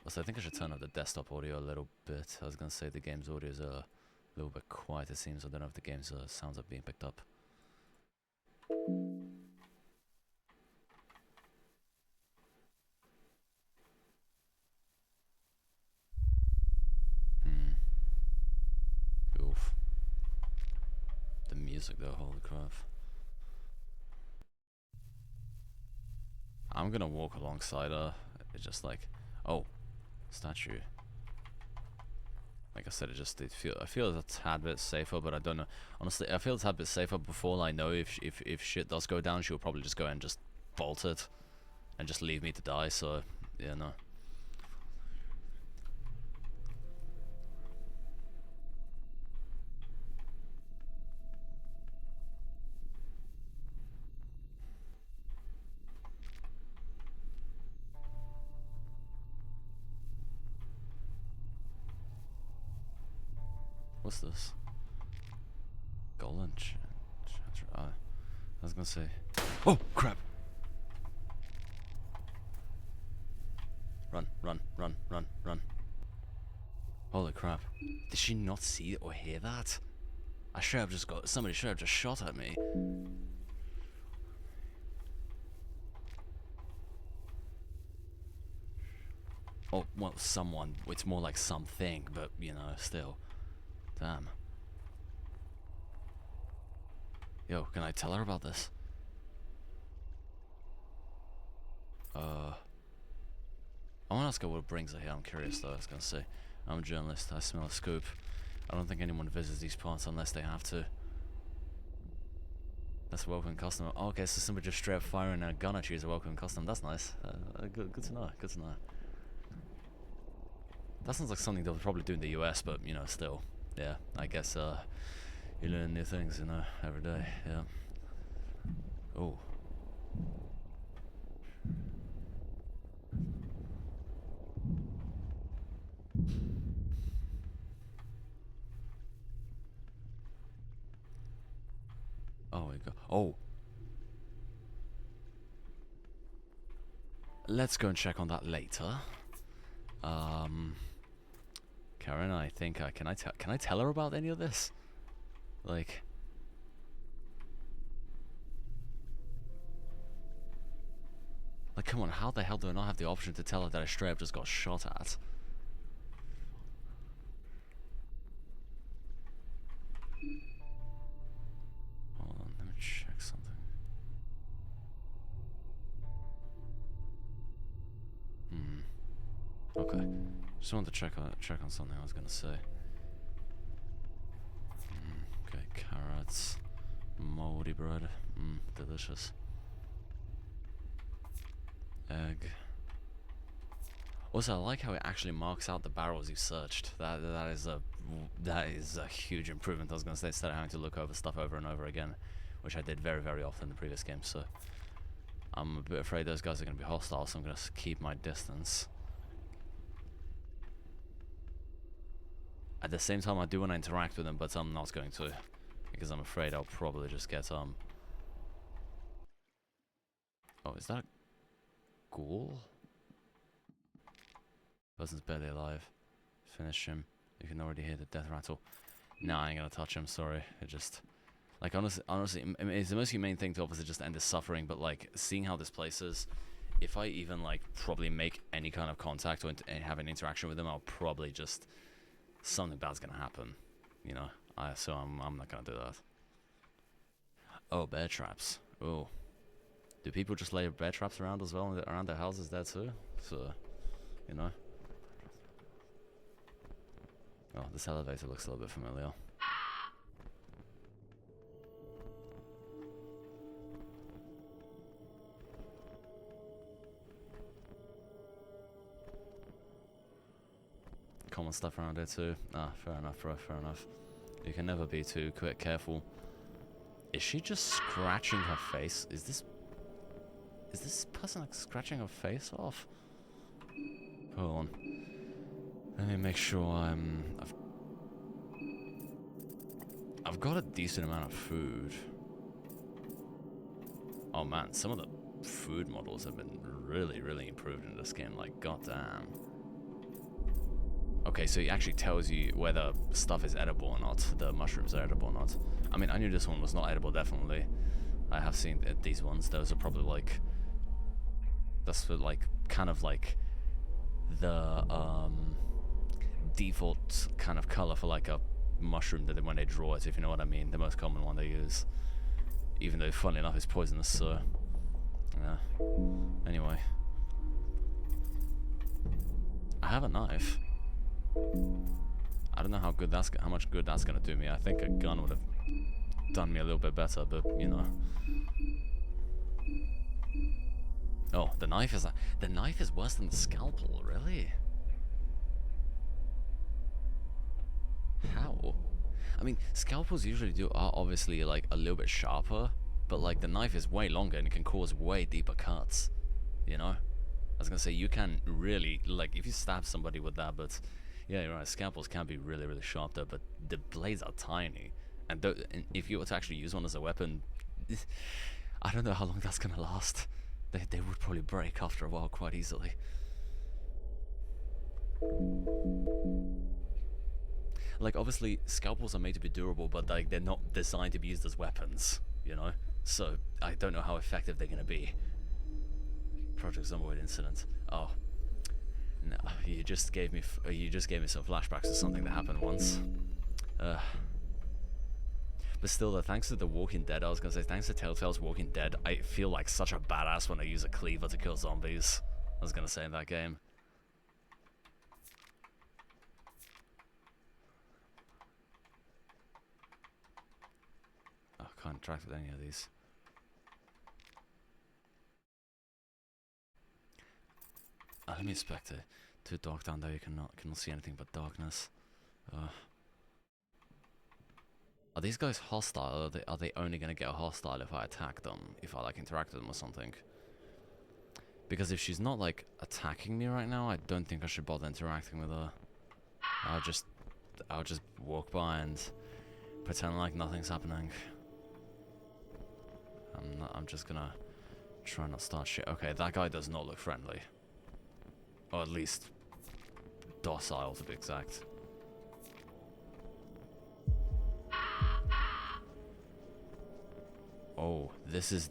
Also, I think I should turn up the desktop audio a little bit. I was gonna say the game's audio is a little bit quiet, it seems. I don't know if the game's sounds are being picked up. Oof. The music though, holy crap. I'm gonna walk alongside her. It's just like, oh, statue. Like I said, I feel a tad bit safer, but I don't know. Honestly, I feel a tad bit safer before I know if shit does go down, she'll probably just go and just bolt it and just leave me to die. So yeah, no. What's this? Golden I was gonna say. Oh crap! Run, run, run, run, run. Holy crap. Did she not see or hear that? I should have just got. Somebody should have just shot at me. Oh, well, someone. It's more like something, but, you know, still. Damn. Yo, can I tell her about this? I want to ask her what brings her here. I'm curious, though. I was going to say. I'm a journalist. I smell a scoop. I don't think anyone visits these parts unless they have to. That's a welcome customer. Oh, okay, so somebody just straight up firing a gun at you is a welcome customer. That's nice. Good to know. Good to know. That sounds like something they'll probably do in the US, but, you know, still. Yeah, I guess, you learn new things, you know, every day. Yeah. Oh. Oh, we go. Oh. Let's go and check on that later. Karen, I think can I tell her about any of this? Like, come on, how the hell do I not have the option to tell her that I straight up just got shot at? Hold on, let me check something. Okay. Just wanted to check on something I was gonna say. Okay, carrots, moldy bread, delicious. Egg. Also, I like how it actually marks out the barrels you searched. That is a huge improvement. I was gonna say, instead of having to look over stuff over and over again, which I did very, very often in the previous game. So I'm a bit afraid those guys are gonna be hostile, so I'm gonna keep my distance. At the same time, I do want to interact with them, but I'm not going to, because I'm afraid I'll probably just get Oh, is that a ghoul? Person's barely alive. Finish him. You can already hear the death rattle. Nah, I ain't gonna touch him. Sorry. It just, like, honestly, it's the most humane thing to obviously just end his suffering. But like, seeing how this place is, if I even like probably make any kind of contact or have an interaction with him, I'll probably just. Something bad's gonna happen, you know. So I'm not gonna do that. Oh, bear traps. Oh, do people just lay bear traps around as well around their houses there too? So, you know. Oh, this elevator looks a little bit familiar. Common stuff around here too. Ah, fair enough, bro, fair enough. You can never be too careful. Is she just scratching her face? Is this person like scratching her face off? Hold on. Let me make sure I've got a decent amount of food. Oh man, some of the food models have been really, really improved in this game, like goddamn. Okay, so it actually tells you whether stuff is edible or not. The mushrooms are edible or not. I mean, I knew this one was not edible, definitely. I have seen these ones. Those are probably like... That's for like, kind of like the default kind of color for like a mushroom that when they draw it, if you know what I mean. The most common one they use. Even though, funnily enough, it's poisonous, so... Yeah. Anyway. I have a knife. I don't know how much good that's gonna do me. I think a gun would have done me a little bit better, but you know. Oh, the knife is worse than the scalpel, really? How? I mean, scalpels usually are obviously like a little bit sharper, but like the knife is way longer and it can cause way deeper cuts. You know? I was gonna say you can really like if you stab somebody with that, but Yeah, you're right. Scalpels can be really, really sharp though, but the blades are tiny. And if you were to actually use one as a weapon, I don't know how long that's gonna last. They would probably break after a while quite easily. Like, obviously, scalpels are made to be durable, but like they're not designed to be used as weapons, you know? So, I don't know how effective they're gonna be. Project Zomboid incident. Oh. No, you just gave me some flashbacks to something that happened once. But still, though, thanks to The Walking Dead, I was gonna say, thanks to Telltale's Walking Dead, I feel like such a badass when I use a cleaver to kill zombies. I was gonna say in that game. Oh, I can't interact with any of these. Let me inspect it. Too dark down there, you cannot see anything but darkness. Are these guys hostile? Are they only gonna get hostile if I attack them? If I like interact with them or something? Because if she's not like attacking me right now, I don't think I should bother interacting with her. I'll just walk by and pretend like nothing's happening. I'm just gonna try not to start shit. Okay, that guy does not look friendly. Or at least docile, to be exact. Oh, is this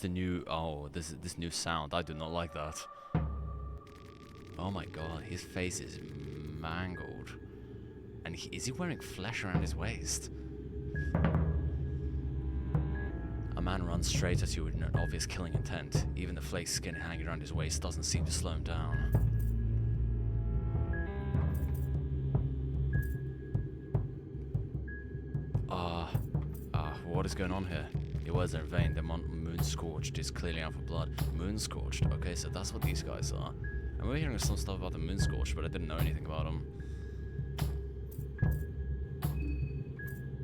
the new, this new sound? I do not like that. Oh my god, his face is mangled. And is he wearing flesh around his waist? A man runs straight at you with an obvious killing intent. Even the flake skin hanging around his waist doesn't seem to slow him down. What is going on here? Your words are in vain. The moon-scorched is clearly out for blood. Moon-scorched? Okay, so that's what these guys are. And we're hearing some stuff about the moon-scorched, but I didn't know anything about them.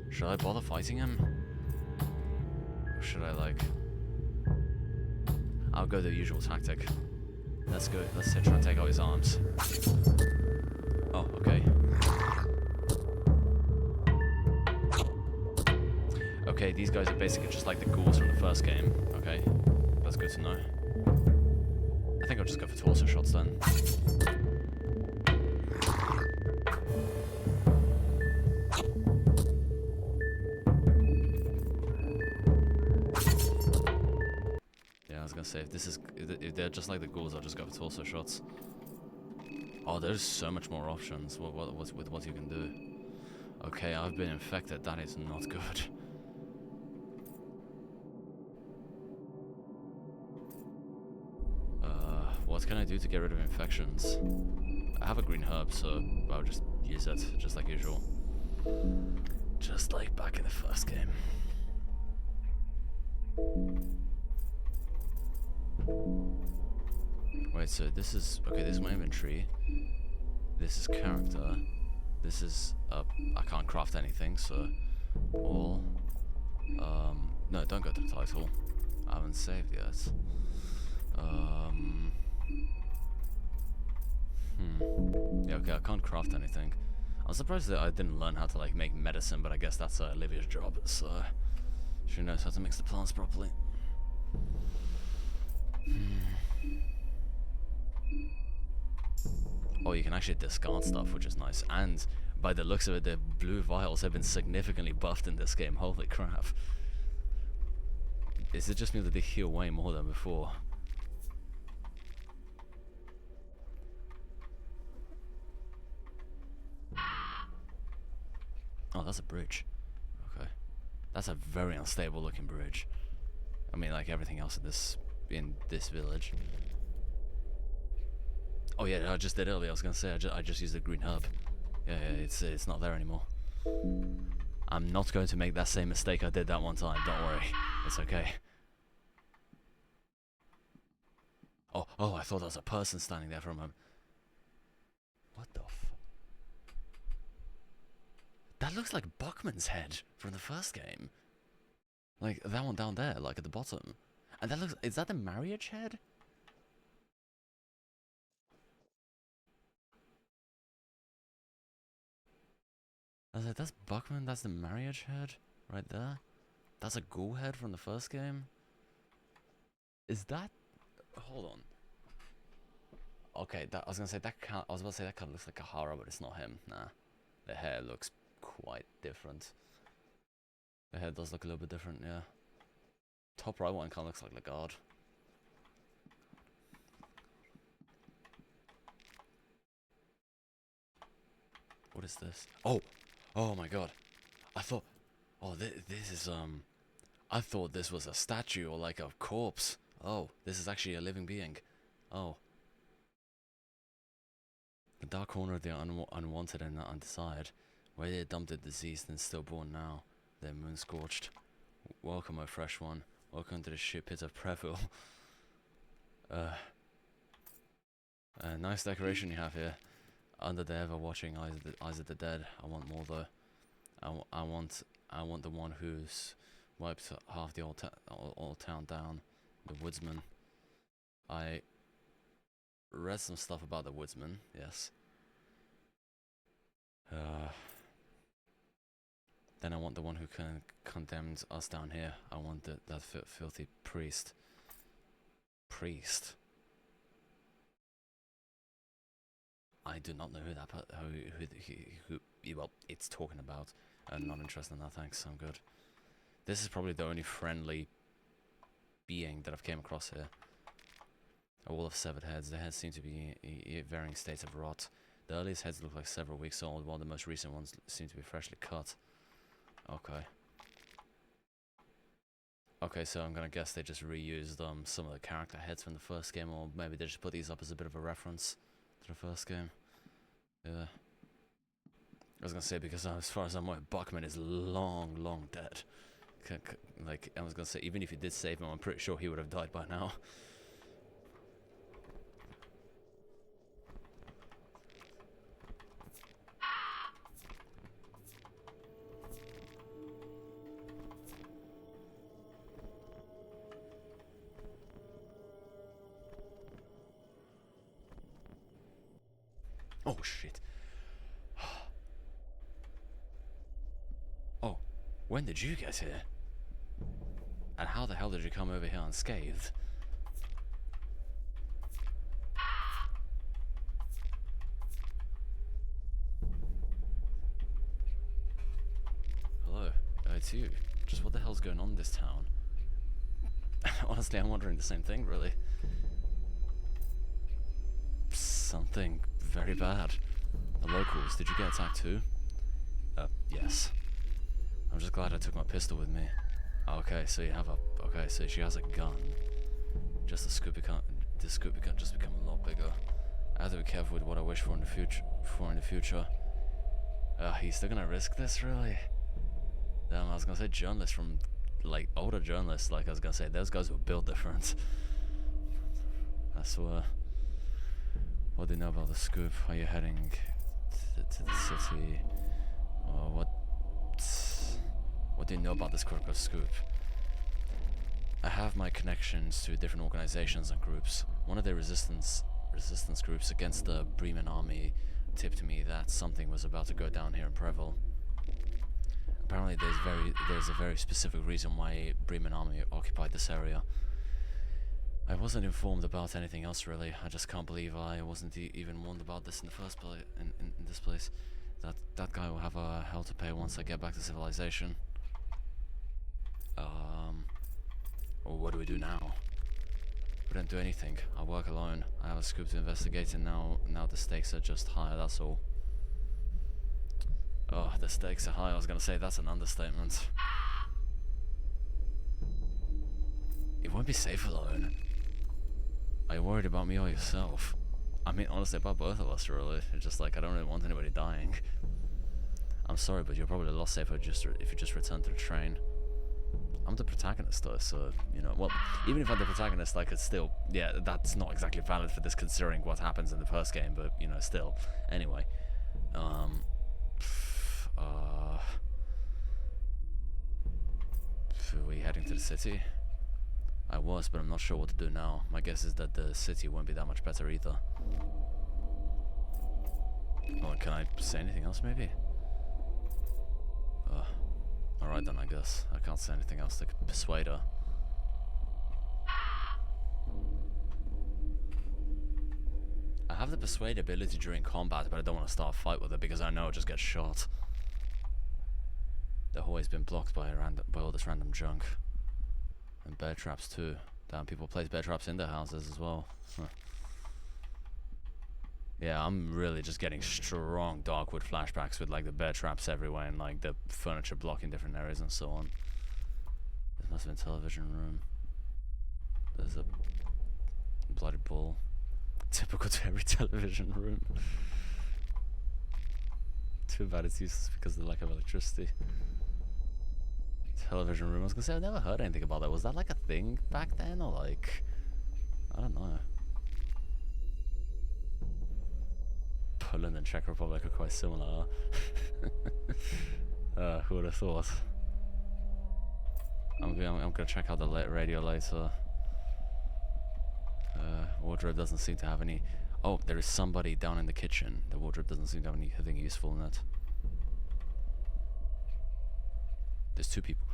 Should I bother fighting him? Or should I, like... I'll go the usual tactic. Let's go. Let's try and take out his arms. Oh, okay. Okay, these guys are basically just like the ghouls from the first game. Okay, that's good to know. I think I'll just go for torso shots then. Yeah, I was gonna say, if they're just like the ghouls, I'll just go for torso shots. Oh, there's so much more options with what you can do. Okay, I've been infected. That is not good. What can I do to get rid of infections? I have a green herb, so I'll just use it, just like usual. Just like back in the first game. Wait, so this is... Okay, this is my inventory. This is character. This is... I can't craft anything, so... All... No, don't go to the title. I haven't saved yet. Yeah, okay, I can't craft anything. I'm surprised that I didn't learn how to, like, make medicine, but I guess that's Olivia's job, so... She knows how to mix the plants properly. Oh, you can actually discard stuff, which is nice. And, by the looks of it, the blue vials have been significantly buffed in this game. Holy crap. Is it just me that they heal way more than before? Oh, that's a bridge. Okay. That's a very unstable looking bridge. I mean, like everything else in this village. Oh yeah, I just did earlier. I was gonna say I just used the green herb. Yeah, it's not there anymore. I'm not going to make that same mistake I did that one time. Don't worry, it's okay. Oh, I thought there was a person standing there for a moment. What the f... That looks like Buckman's head from the first game. Like, that one down there, like at the bottom. And that looks... Is that the marriage head? I was like, that's Buckman, that's the marriage head right there. That's a ghoul head from the first game. Is that? Hold on. Okay, that I was about to say that kind of looks like Kahara, but it's not him. Nah, the hair looks quite different. The hair does look a little bit different, yeah. Top right one kind of looks like Legard. What is this? Oh, oh my god! I thought, oh, this is I thought this was a statue or like a corpse. Oh, this is actually a living being. Oh. The dark corner of the unwanted and undesired, where they dumped the diseased and stillborn now, their moon scorched. Welcome, O fresh one. Welcome to the shit pit of Preville. Nice decoration you have here. Under the ever-watching eyes of the dead. I want more though. I want the one who's wiped half the old town down. The woodsman. I read some stuff about the woodsman, yes. Then I want the one who condemned us down here. I want that filthy priest. Priest? I do not know who that who well, it's talking about. I'm not interested in that, thanks, I'm good. This is probably the only friendly being that I've came across here. A wall of severed heads. The heads seem to be in varying states of rot. The earliest heads look like several weeks old, while the most recent ones seem to be freshly cut. Okay. Okay, so I'm gonna guess they just reused some of the character heads from the first game, or maybe they just put these up as a bit of a reference to the first game. Yeah. I was gonna say, because as far as I'm aware, Buckman is long dead. Like, I was gonna say, even if you did save him, I'm pretty sure he would have died by now. Oh shit. Oh, when did you get here? And how the hell did you come over here unscathed? Hello, it's you. Just what the hell's going on in this town? Honestly, I'm wondering the same thing, really. Something very bad. The locals, did you get attacked too? Yes. I'm just glad I took my pistol with me. Okay, so you have a... Okay, so she has a gun. Just the scoopy gun just become a lot bigger. I have to be careful with what I wish for in the future. He's still gonna risk this, really? Damn, I was gonna say journalists from... Like, older journalists, like I was gonna say, those guys were built different. I swear. What do you know about the scoop? Are you heading to the city? Or what do you know about this critical scoop? I have my connections to different organizations and groups. One of the resistance groups against the Bremen army tipped me that something was about to go down here in Preville. Apparently there's a very specific reason why Bremen army occupied this area. I wasn't informed about anything else, really. I just can't believe I wasn't even warned about this in the first place. In this place, that guy will have a hell to pay once I get back to civilization. Well, what do we do now? We don't do anything. I work alone. I have a scoop to investigate, and now the stakes are just higher. That's all. Oh, the stakes are high. I was gonna say that's an understatement. It won't be safe alone. Are you worried about me or yourself? I mean, honestly, about both of us, really. It's just like, I don't really want anybody dying. I'm sorry, but you're probably a lot safer if you just return to the train. I'm the protagonist, though, so, you know, well, even if I'm the protagonist, like, it's still, yeah, that's not exactly valid for this, considering what happens in the first game, but, you know, still. Anyway. Are we heading to the city? I was, but I'm not sure what to do now. My guess is that the city won't be that much better either. Oh, can I say anything else, maybe? Alright then, I guess. I can't say anything else that could persuade her. I have the persuade ability during combat, but I don't want to start a fight with her because I know I'll just get shot. The hallway's been blocked by all this random junk. And bear traps too. Damn, people place bear traps in their houses as well. Huh. Yeah, I'm really just getting strong Darkwood flashbacks with like the bear traps everywhere and like the furniture blocking different areas and so on. This must have been a television room. There's a bloody bull. Typical to every television room. Too bad it's useless because of the lack of electricity. Television room. I was gonna say, I've never heard anything about that. Was that like a thing back then, or like, I don't know. Poland and Czech Republic are quite similar. Who would have thought? I'm gonna check out the radio later. Wardrobe doesn't seem to have any. Oh, there is somebody down in the kitchen. The wardrobe doesn't seem to have anything useful in it. There's two people.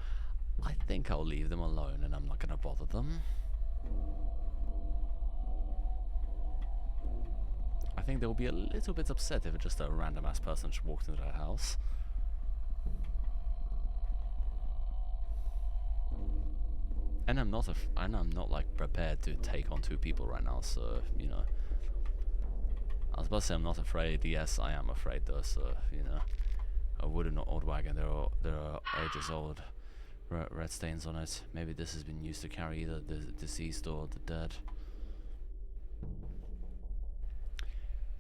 I think I'll leave them alone and I'm not gonna bother them. I think they'll be a little bit upset if just a random ass person just walked into their house. And I'm not like prepared to take on two people right now, so you know. I was about to say I'm not afraid. Yes, I am afraid though. So you know, a wooden old wagon. There are ages old red stains on it. Maybe this has been used to carry either the deceased or the dead.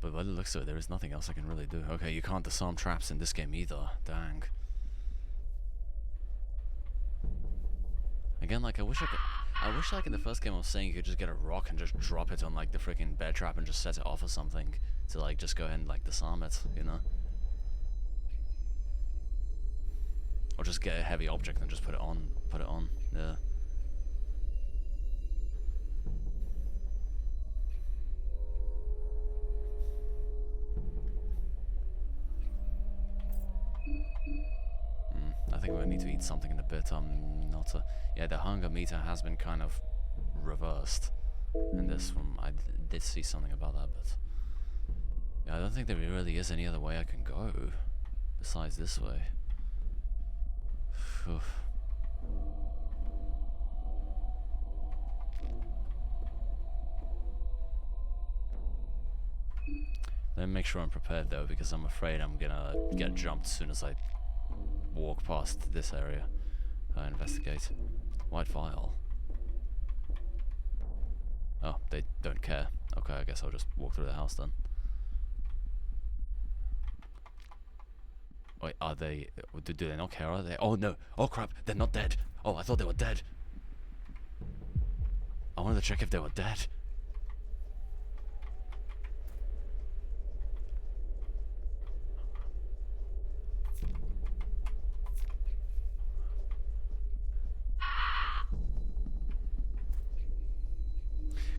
But by the looks of it, there is nothing else I can really do. Okay, you can't disarm traps in this game either. Dang. Again, like I wish like in the first game I was saying you could just get a rock and just drop it on like the freaking bear trap and just set it off or something to like just go ahead and like disarm it, you know? Or just get a heavy object and just put it on, yeah. I think we need to eat something in a bit. Yeah, the hunger meter has been kind of reversed in this one. I did see something about that, but yeah, I don't think there really is any other way I can go besides this way. Oof. Let me make sure I'm prepared though, because I'm afraid I'm gonna get jumped as soon as I walk past this area. Investigate. White vial. Oh, they don't care. Okay, I guess I'll just walk through the house then. Wait, are they... Do they not care, are they? Oh no! Oh crap! They're not dead! Oh, I thought they were dead! I wanted to check if they were dead.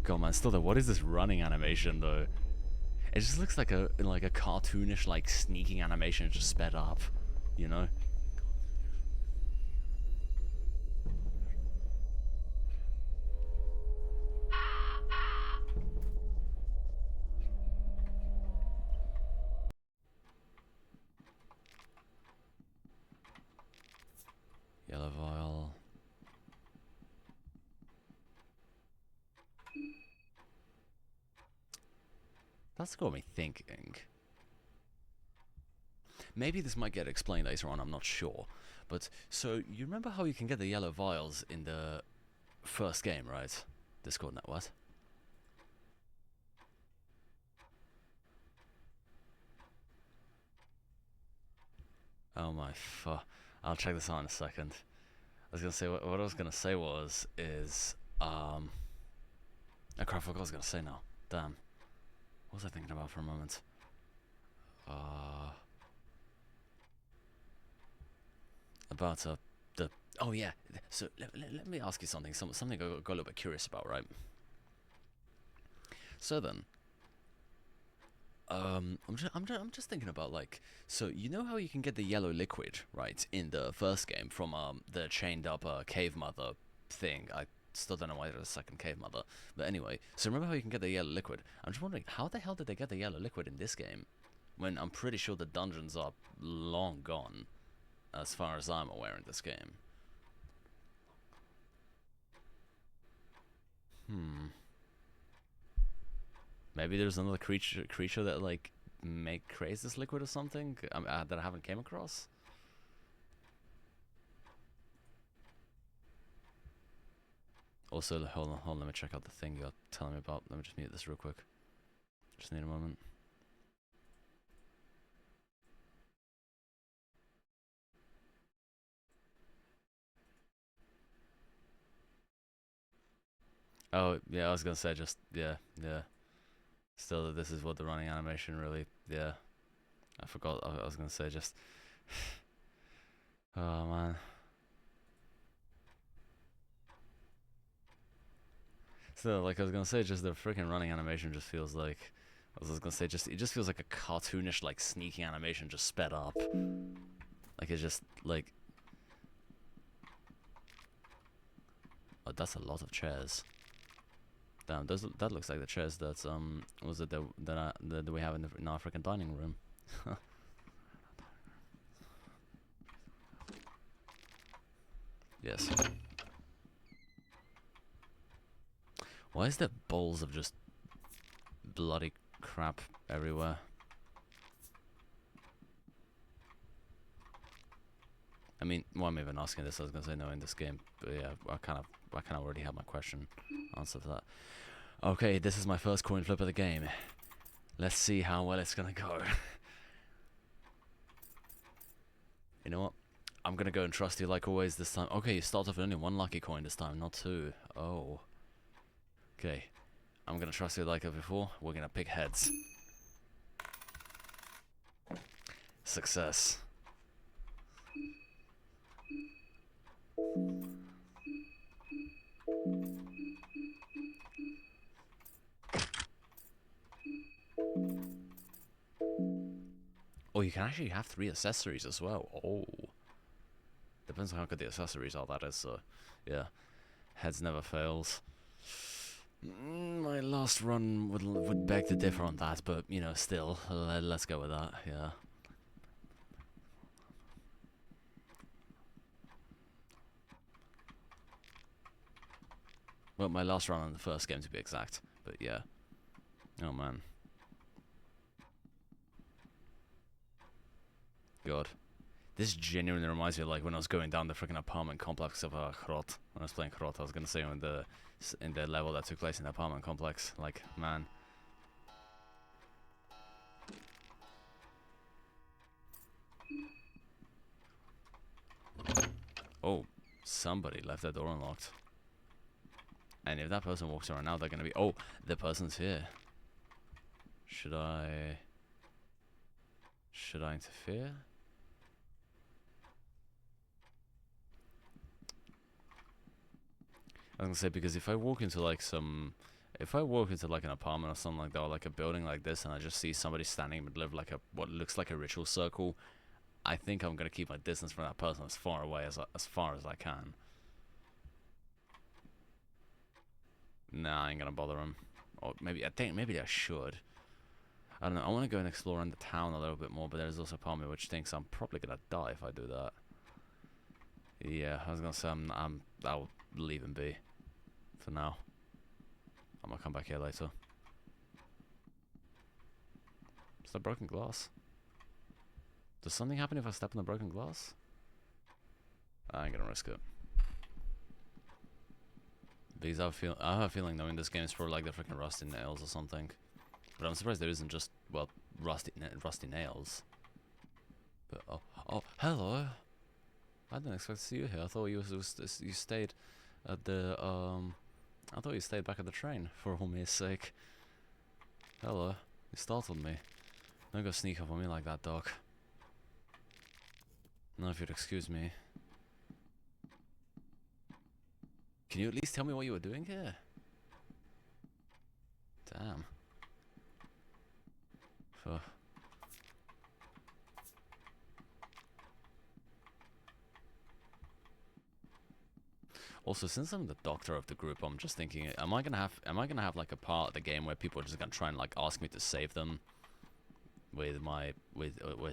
God, man, still though, what is this running animation though? It just looks like a cartoonish like sneaking animation just sped up, you know? Yellow vial. That's got me thinking. Maybe this might get explained later on, I'm not sure. But, so, you remember how you can get the yellow vials in the first game, right? Discord net, what? Oh my I'll check this out in a second. I was gonna say, what I was gonna say is, oh crap, I forgot what I was gonna say now. Damn. What was I thinking about for a moment? About the... Oh yeah, so let me ask you something I got a little bit curious about, right? So then, I'm just thinking about like, so you know how you can get the yellow liquid, right, in the first game from the chained up cave mother thing. I still don't know why there's a second cave mother, but anyway. So remember how you can get the yellow liquid? I'm just wondering how the hell did they get the yellow liquid in this game, when I'm pretty sure the dungeons are long gone, as far as I'm aware in this game. Hmm. Maybe there's another creature that like creates this liquid or something that I haven't came across. Also, hold on, let me check out the thing you're telling me about. Let me just mute this real quick. Just need a moment. Oh, yeah, I was gonna say just, yeah, yeah. Still, this is what the running animation really, yeah. I forgot, I was gonna say just, oh man. So, like I was gonna say, just the freaking running animation just feels like, I was gonna say, just it just feels like a cartoonish, like, sneaking animation just sped up. Like, it's just, like, oh, that's a lot of chairs. Damn, that looks like the chairs that's, was it that we have in our freaking dining room. Yes. Why is there bowls of just bloody crap everywhere? I mean, why am I even asking this? I was gonna say no in this game, but yeah, I kind of already have my question answered to that. Okay, this is my first coin flip of the game. Let's see how well it's gonna go. You know what? I'm gonna go and trust you like always this time. Okay, you start off with only one lucky coin this time, not two. Oh. Okay. I'm gonna trust you like before. We're gonna pick heads. Success. Oh, you can actually have 3 accessories as well. Oh. Depends on how good the accessories are, that is, so... Yeah. Heads never fails. My last run would beg to differ on that, but, you know, still, let's go with that, yeah. Well, my last run on the first game to be exact, but yeah. Oh man. God. This genuinely reminds me of like when I was going down the freaking apartment complex of Hrot. When I was playing Hrot, I was gonna say in the level that took place in the apartment complex. Like, man. Oh, somebody left their door unlocked. And if that person walks around now, they're gonna be... Oh, the person's here. Should I interfere? I was gonna say, because if I walk into like if I walk into like an apartment or something like that, or like a building like this, and I just see somebody standing in the middle of like what looks like a ritual circle, I think I'm gonna keep my distance from that person as far away as far as I can. Nah, I ain't gonna bother him. Or maybe maybe I should. I don't know. I want to go and explore around the town a little bit more, but there's also a part of me which thinks I'm probably gonna die if I do that. Yeah, I was gonna say I'll leave him be for now. I'm gonna come back here later. Is that broken glass? Does something happen if I step on the broken glass? I ain't gonna risk it. Because I have a feeling knowing this game is probably like the freaking rusty nails or something. But I'm surprised there isn't just, well, rusty nails. But oh, hello. I didn't expect to see you here. I thought you stayed at the I thought you stayed back at the train for all me's sake. Hello. You startled me. Don't go sneak up on me like that, dog. Not if you'd excuse me. Can you at least tell me what you were doing here? Damn. Ugh. Also, since I'm the doctor of the group, I'm just thinking, am I gonna have like a part of the game where people are just gonna try and like ask me to save them with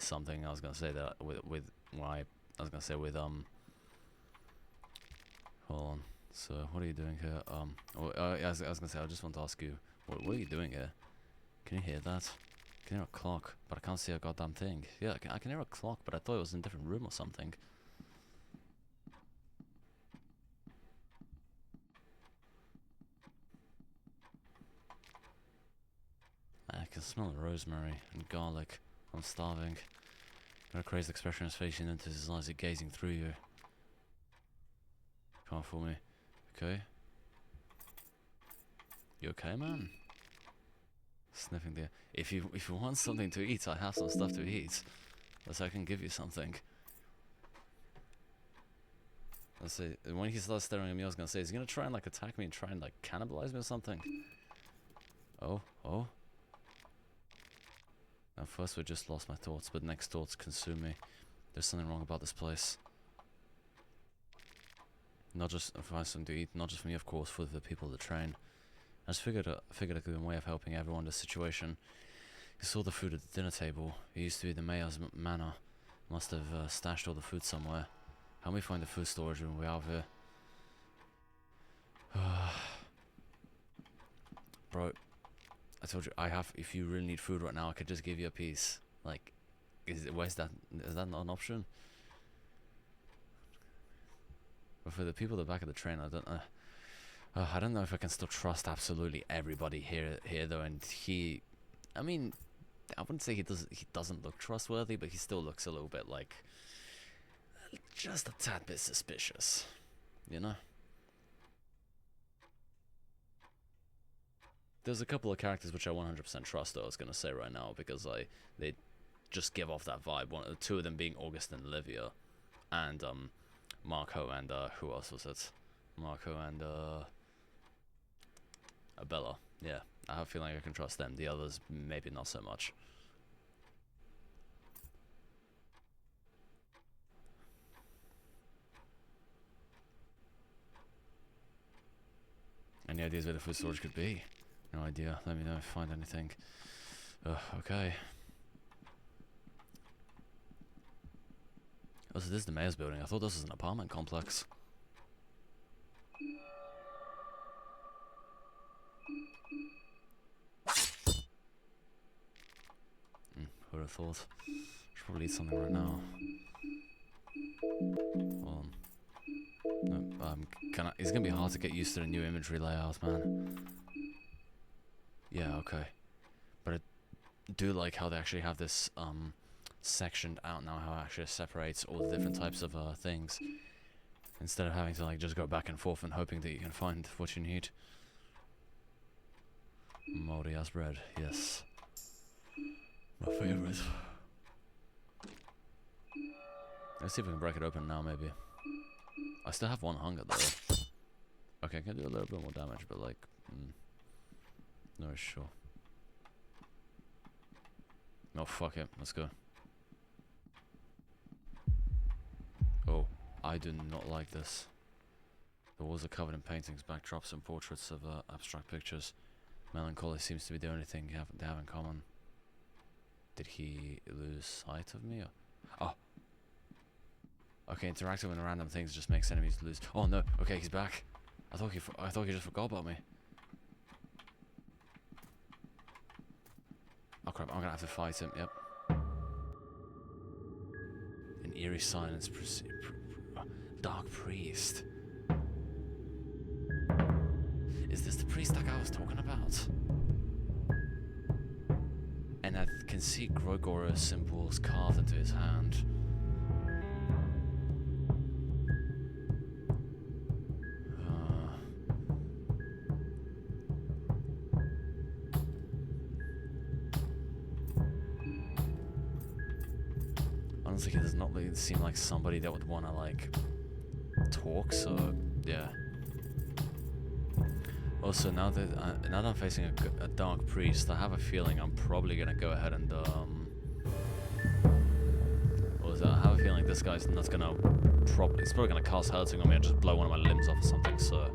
something? I was gonna say that with hold on. So what are you doing here? I was gonna say, I just want to ask you, what are you doing here? Can you hear that? I can hear a clock, but I can't see a goddamn thing. Yeah, I can hear a clock, but I thought it was in a different room or something. I can smell rosemary and garlic. I'm starving. Got a crazed expression on his face, and into his eyes are gazing through you. Can't fool me. Okay. You okay, man? Sniffing the. If you want something to eat, I have some stuff to eat. Unless I can give you something. Let's see. When he starts staring at me, I was gonna say, is he gonna try and like attack me and try and like cannibalize me or something? Oh. At first, we just lost my thoughts, but next thoughts consume me. There's something wrong about this place. Not just find something to eat, not just for me, of course, for the people of the train. I just figured a good way of helping everyone in this situation. He saw the food at the dinner table. It used to be the mayor's manor. Must have stashed all the food somewhere. Help me find the food storage when we're out of here. Bro, I told you, if you really need food right now, I could just give you a piece. Like, is that not an option? But for the people at the back of the train, I don't know if I can still trust absolutely everybody here though. And I mean, I wouldn't say he doesn't look trustworthy, but he still looks a little bit like, just a tad bit suspicious, you know? There's a couple of characters which I 100% trust, though, I was going to say right now, because they just give off that vibe. Two of them being August and Olivia, and Marco and who else was it? Marco and Abella. Yeah, I have a feeling I can trust them. The others, maybe not so much. Any ideas where the food storage could be? No idea. Let me know if you find anything. Okay. Oh, so this is the mayor's building. I thought this was an apartment complex. Who'd have thought? Should probably eat something right now. Hold on. No, it's gonna be hard to get used to the new imagery layout, man. Yeah, okay. But I do like how they actually have this sectioned out now, how it actually separates all the different types of things, instead of having to like just go back and forth and hoping that you can find what you need. Moldy ass bread, yes. My favorite. Let's see if we can break it open now, maybe. I still have one hunger though. Okay, I can do a little bit more damage, but like, no, sure. No, fuck it. Let's go. Oh, I do not like this. The walls are covered in paintings, backdrops, and portraits of abstract pictures. Melancholy seems to be the only thing they have in common. Did he lose sight of me? Or? Oh. Okay, interacting with random things just makes enemies lose. Oh no. Okay, he's back. I thought he just forgot about me. Oh crap! I'm gonna have to fight him. Yep. An eerie silence. Dark priest. Is this the priest that I was talking about? And I can see Gregorius symbols carved into his hand. Honestly, he does not really seem like somebody that would want to like talk, so yeah. Also, now that I'm facing a dark priest, I have a feeling I'm probably gonna go ahead and what was that? I have a feeling this guy's not gonna he's probably gonna cast hurting on me and just blow one of my limbs off or something. So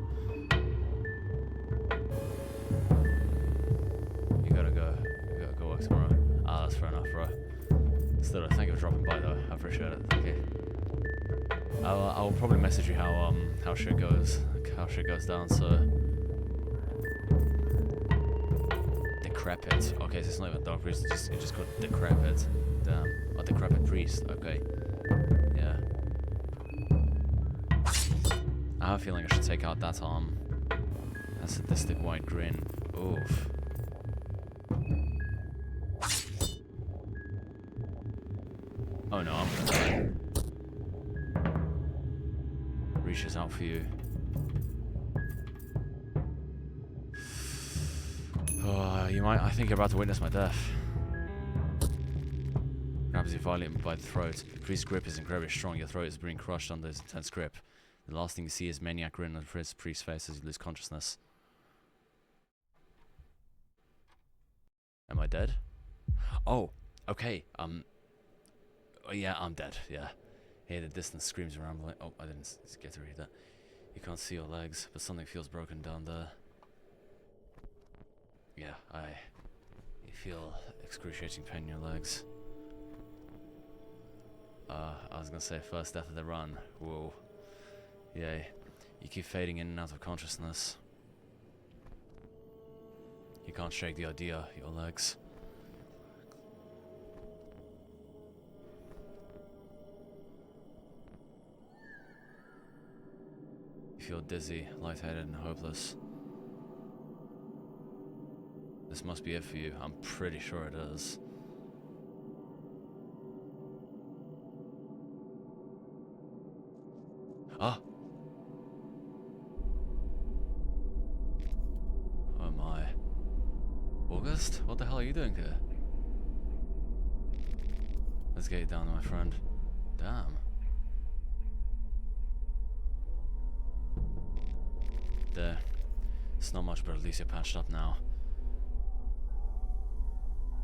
you gotta go work tomorrow. Ah, that's fair enough, bro. Still, thank you for dropping by though. I appreciate it. Thank you. I'll probably message you how shit goes down. So. Decrepit. Okay, so it's not even dark priest, it's just called decrepit. Damn. Oh, decrepit priest. Okay. Yeah. I have a feeling I should take out that arm. That sadistic white grin. Oof. Oh no, I'm gonna die. Reaches out for you. I think you're about to witness my death. Grabs you violently by the throat. The priest's grip is incredibly strong. Your throat is being crushed under his intense grip. The last thing you see is maniac grin on the priest's face as you lose consciousness. Am I dead? Oh, okay. Oh, yeah, I'm dead. Yeah. Here, the distant screams around. Oh, I didn't get to read that. You can't see your legs, but something feels broken down there. Yeah, you feel excruciating pain in your legs. I was gonna say first death of the run. Whoa. Yeah, you keep fading in and out of consciousness. You can't shake the idea, your legs. You feel dizzy, lightheaded, and hopeless. This must be it for you. I'm pretty sure it is. Ah! Oh my. August? What the hell are you doing here? Let's get you down, my friend. Damn. There. It's not much, but at least you're patched up now.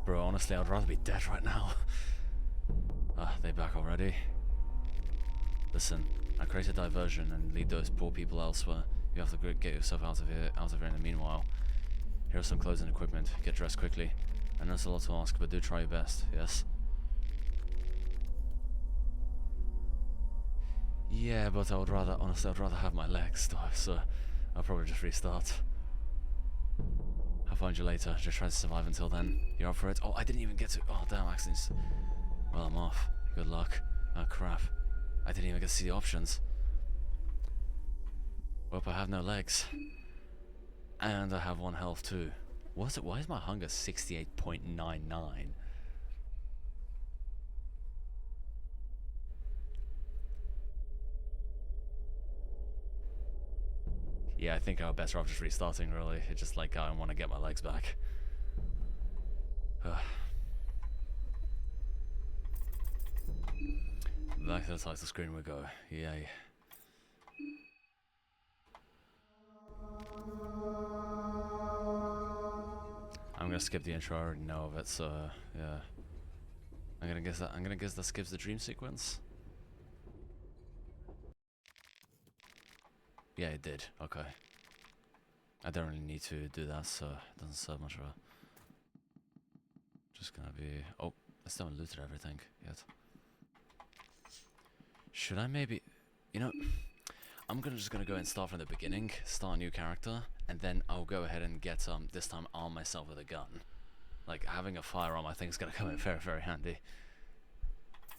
Bro, honestly, I'd rather be dead right now. They back already? Listen, I create a diversion and lead those poor people elsewhere. You have to get yourself out of here in the meanwhile. Here are some clothes and equipment. Get dressed quickly. I know it's a lot to ask, but do try your best, yes? Yeah, but honestly, I'd rather have my legs, though, so I'll probably just restart. I'll find you later. Just try to survive until then. You're up for it? Oh, I didn't even get to... Oh, damn, accidents. Well, I'm off. Good luck. Oh, crap. I didn't even get to see the options. Well, I have no legs. And I have 1 health, too. What's it? Why is my hunger 68.99? Yeah, I think I'm better off just restarting, really. It's just like I want to get my legs back. Back to the title screen we go. Yay. I'm gonna skip the intro, I already know of it, so yeah. I'm gonna guess that skips the dream sequence. Yeah, it did. Okay. I don't really need to do that, so it doesn't serve much of a... Just gonna be... Oh, I still haven't looted everything yet. Should I maybe... You know, I'm just gonna go and start from the beginning, start a new character, and then I'll go ahead and get, this time arm myself with a gun. Like, having a firearm I think is gonna come in very, very handy.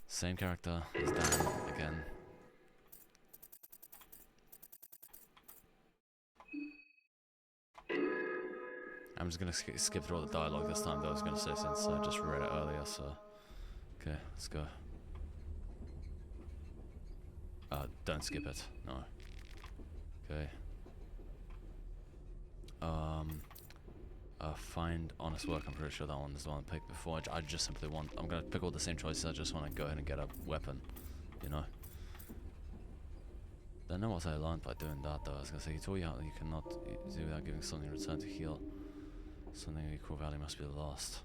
Same character, is down again. I'm just gonna skip through all the dialogue this time, though, I was gonna say, since I just read it earlier, so... Okay, let's go. Don't skip it, no. Okay. Find honest work, I'm pretty sure that one is the one I picked before. I just simply want... I'm gonna pick all the same choices, I just want to go ahead and get a weapon, you know? Don't know what I learned by doing that though. I was gonna say, he told you how you cannot do without giving something in return to heal. Something of equal value must be lost.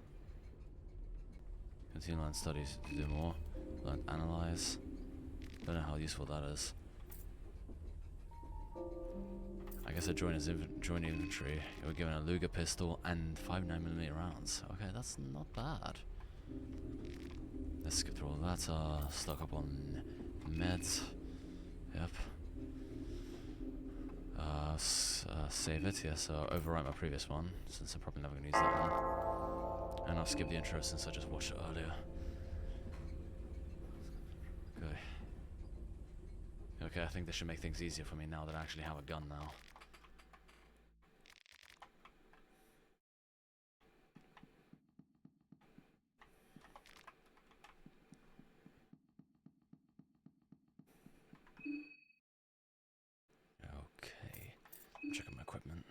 Continue to learn studies to do more. Learn analyze. Don't know how useful that is. I guess I join infantry. You were given a Luger pistol and 5 9mm rounds. Okay, that's not bad. Let's skip through all that. Stock up on meds. Yep. Save it, yes. Overwrite my previous one, since I'm probably never going to use that one. And I'll skip the intro since I just watched it earlier. Okay. Okay, I think this should make things easier for me now that I actually have a gun now. Okay. I'm checking my equipment.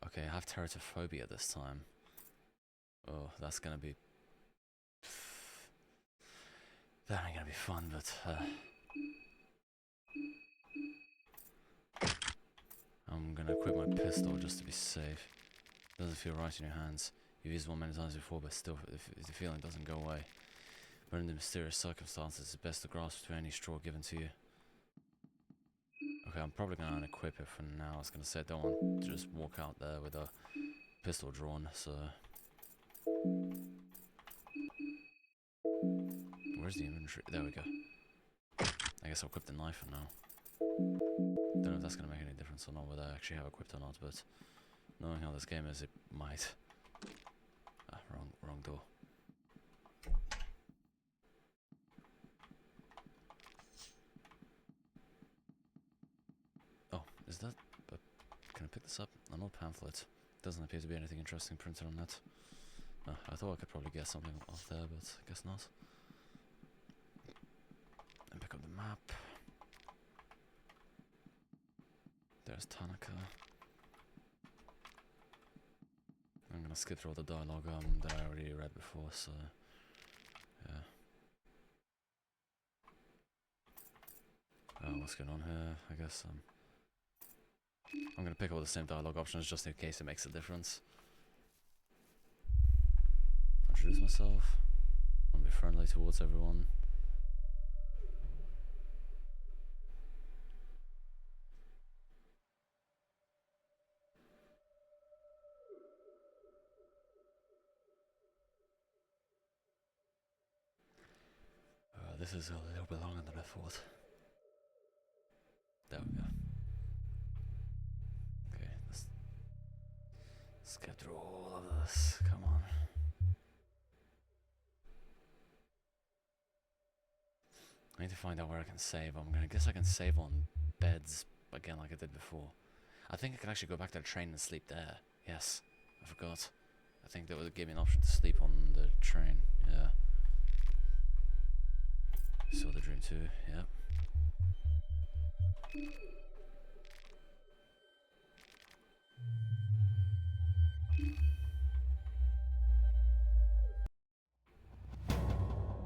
Okay, I have teratophobia this time. Oh, that's gonna be... That ain't gonna be fun, but... I'm gonna equip my pistol just to be safe. Doesn't feel right in your hands. You've used one many times before, but still, if the feeling doesn't go away. But in the mysterious circumstances, it's best to grasp to any straw given to you. Okay, I'm probably gonna unequip it for now. I was gonna say I don't want to just walk out there with a pistol drawn, so... Where's the inventory? There we go. I guess I'll equip the knife for now. Don't know if that's gonna make any difference or not, whether I actually have equipped or not, but... Knowing how this game is, it might. Ah, wrong door. Oh, is that... can I pick this up? An old pamphlet. Doesn't appear to be anything interesting printed on it. Oh, I thought I could probably get something off there, but I guess not. And pick up the map. There's Tanaka. I'm gonna skip through all the dialogue that I already read before, so... Yeah. What's going on here? I guess, I'm gonna pick up all the same dialogue options just in case it makes a difference. Introduce myself. I'm gonna be friendly towards everyone. This is a little bit longer than I thought. There we go. Okay, let's get through all of this. Come on. I need to find out where I can save. I'm gonna guess I can save on beds again like I did before. I think I can actually go back to the train and sleep there. Yes, I forgot. I think that would give me an option to sleep on the train. Yeah. Saw the dream too. Yep.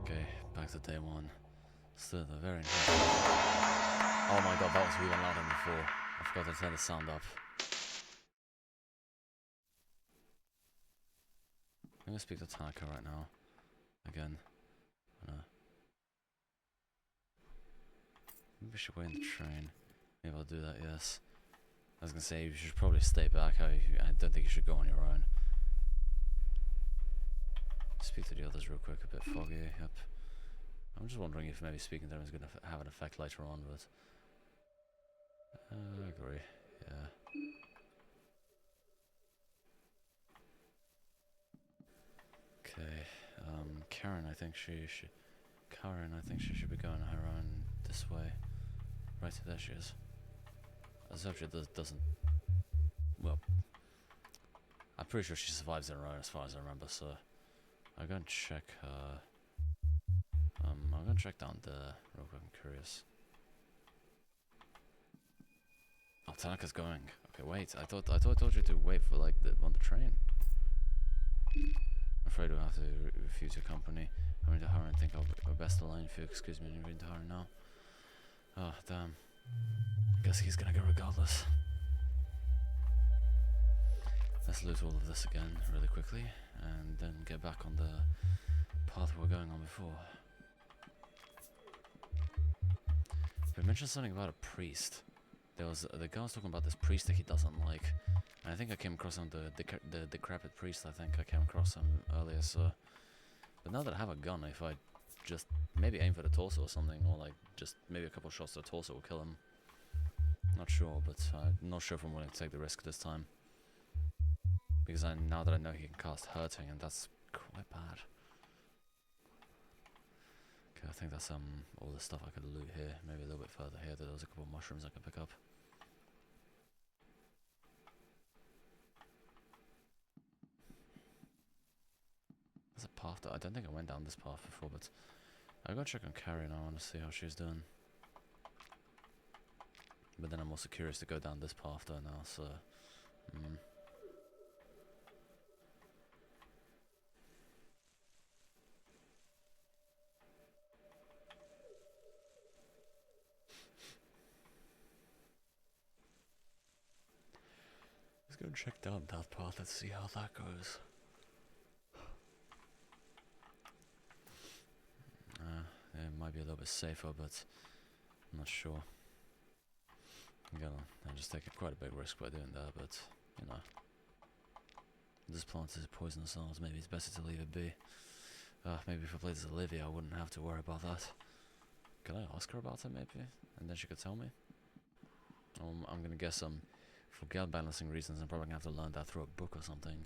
Okay, back to day one. Still the very interesting. Oh my god, that was even louder than before. I forgot to turn the sound up. I'm gonna speak to Tanaka right now. Again. Maybe we should wait in the train. Maybe I'll do that, yes. I was gonna say, you should probably stay back. I don't think you should go on your own. Speak to the others real quick, a bit foggy, yep. I'm just wondering if maybe speaking to them is gonna have an effect later on, but... I agree, yeah. Okay, Karen, I think she should be going her own this way. Right, there she is. As if she doesn't... Well... I'm pretty sure she survives on her own as far as I remember, so... I'll go and check, I'll go and check down there real quick, I'm curious. Oh, Tanaka's going. Okay, wait, I thought I told you to wait for, like, on the train. I'm afraid we'll have to refuse your company. I'm going to hurry and think I'll best align if you excuse me and you're going to hurry now. Oh, damn. Guess he's gonna go regardless. Let's loot all of this again really quickly, and then get back on the path we were going on before. He mentioned something about a priest. There was the guy was talking about this priest that he doesn't like. And I think I came across him, the decrepit priest. I think I came across him earlier. So, but now that I have a gun, if I just maybe aim for the torso or something, or like just maybe a couple shots to the torso will kill him. Not sure, but I'm not sure if I'm willing to take the risk this time. Because now that I know he can cast hurting, and that's quite bad. Okay, I think that's all the stuff I could loot here. Maybe a little bit further here. There's a couple of mushrooms I can pick up. There's a path that I don't think I went down this path before, but I gotta check on Carrie now. I want to see how she's doing. But then I'm also curious to go down this path though now. So, let's go check down that path and see how that goes. It might be a little bit safer, but I'm not sure. I'm just taking quite a big risk by doing that, but you know, this plant is poisonous, so maybe it's better to leave it be. Maybe if I played as Olivia, I wouldn't have to worry about that. Can I ask her about it, maybe, and then she could tell me? I'm gonna guess for guild balancing reasons, I'm probably gonna have to learn that through a book or something.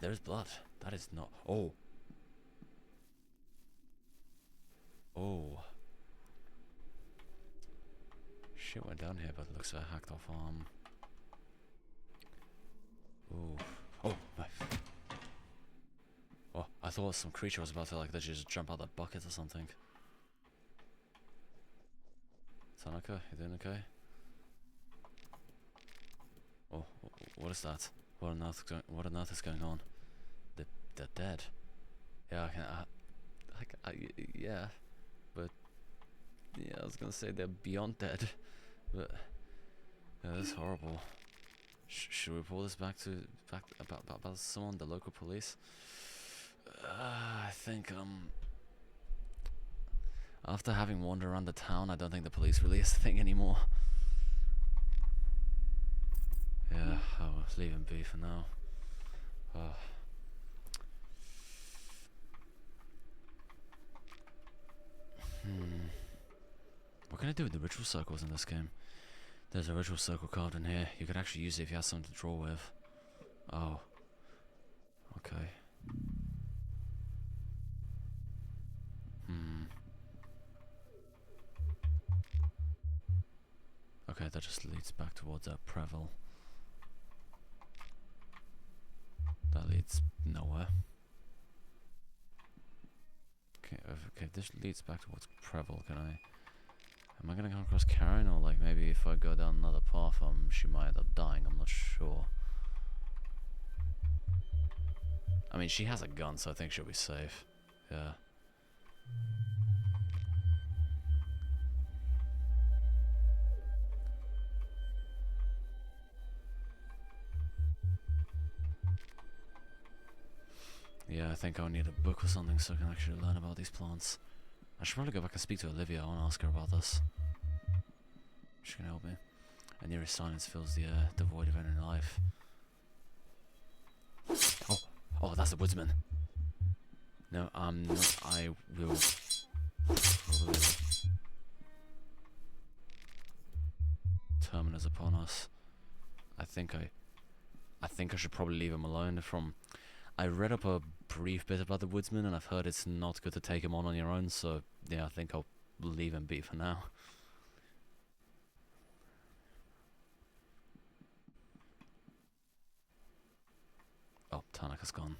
There's blood. That is not. Oh. Oh. Shit went down here, but it looks like a hacked off arm. Ooh. Oh, knife. Oh, I thought some creature was about to like just jump out that bucket or something. Tanaka, you doing okay? Oh, what is that? What on earth is going on? They're dead. Yeah, yeah, but yeah, I was gonna say they're beyond dead, but yeah, that's horrible. Should we pull this back about someone, the local police? I think after having wandered around the town, I don't think the police really is a thing anymore. Yeah, I'll leave him be for now. What can I do with the ritual circles in this game? There's a ritual circle carved in here. You could actually use it if you have something to draw with. Oh. Okay. Okay, that just leads back towards Prevel. That leads nowhere. Okay, this leads back towards Prevel. Am I gonna come across Karen, or like maybe if I go down another path, she might end up dying. I'm not sure. I mean, she has a gun, so I think she'll be safe. Yeah. Yeah, I think I'll need a book or something so I can actually learn about these plants. I should probably go back and speak to Olivia. I want to ask her about this. She can help me. A nearest silence fills the air, devoid of any life. Oh, that's the woodsman. No, I will probably. Termina's upon us. I think I should probably leave him alone. I read up a brief bit about the woodsman, and I've heard it's not good to take him on your own. So yeah, I think I'll leave him be for now. Oh, Tanaka's gone.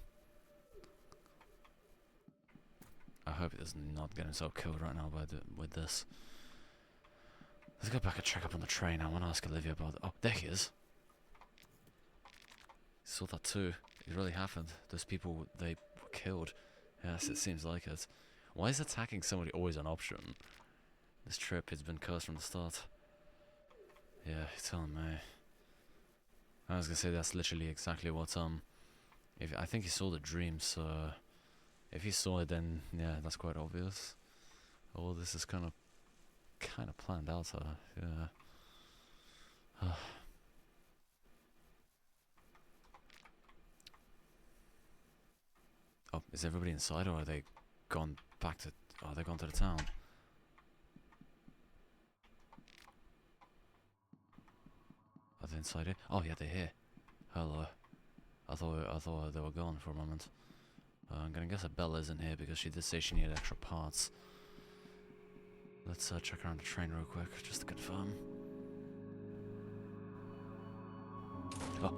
I hope he does not get himself killed right now with this. Let's go back and check up on the train. I want to ask Olivia about it. Oh, there he is. He saw that too. It really happened. Those people, they were killed. Yes, it seems like it. Why is attacking somebody always an option? This trip has been cursed from the start. Yeah, you're telling me. I was gonna say that's literally exactly what if I think he saw the dream, so if he saw it, then yeah, that's quite obvious. All this is kind of planned out. Yeah. Oh, is everybody inside, or are they gone back to? Oh, they're gone to the town. Are they inside here? Oh yeah, they're here. Hello. I thought they were gone for a moment. I'm gonna guess that Bella isn't here because she did say she needed extra parts. Let's check around the train real quick, just to confirm. Oh.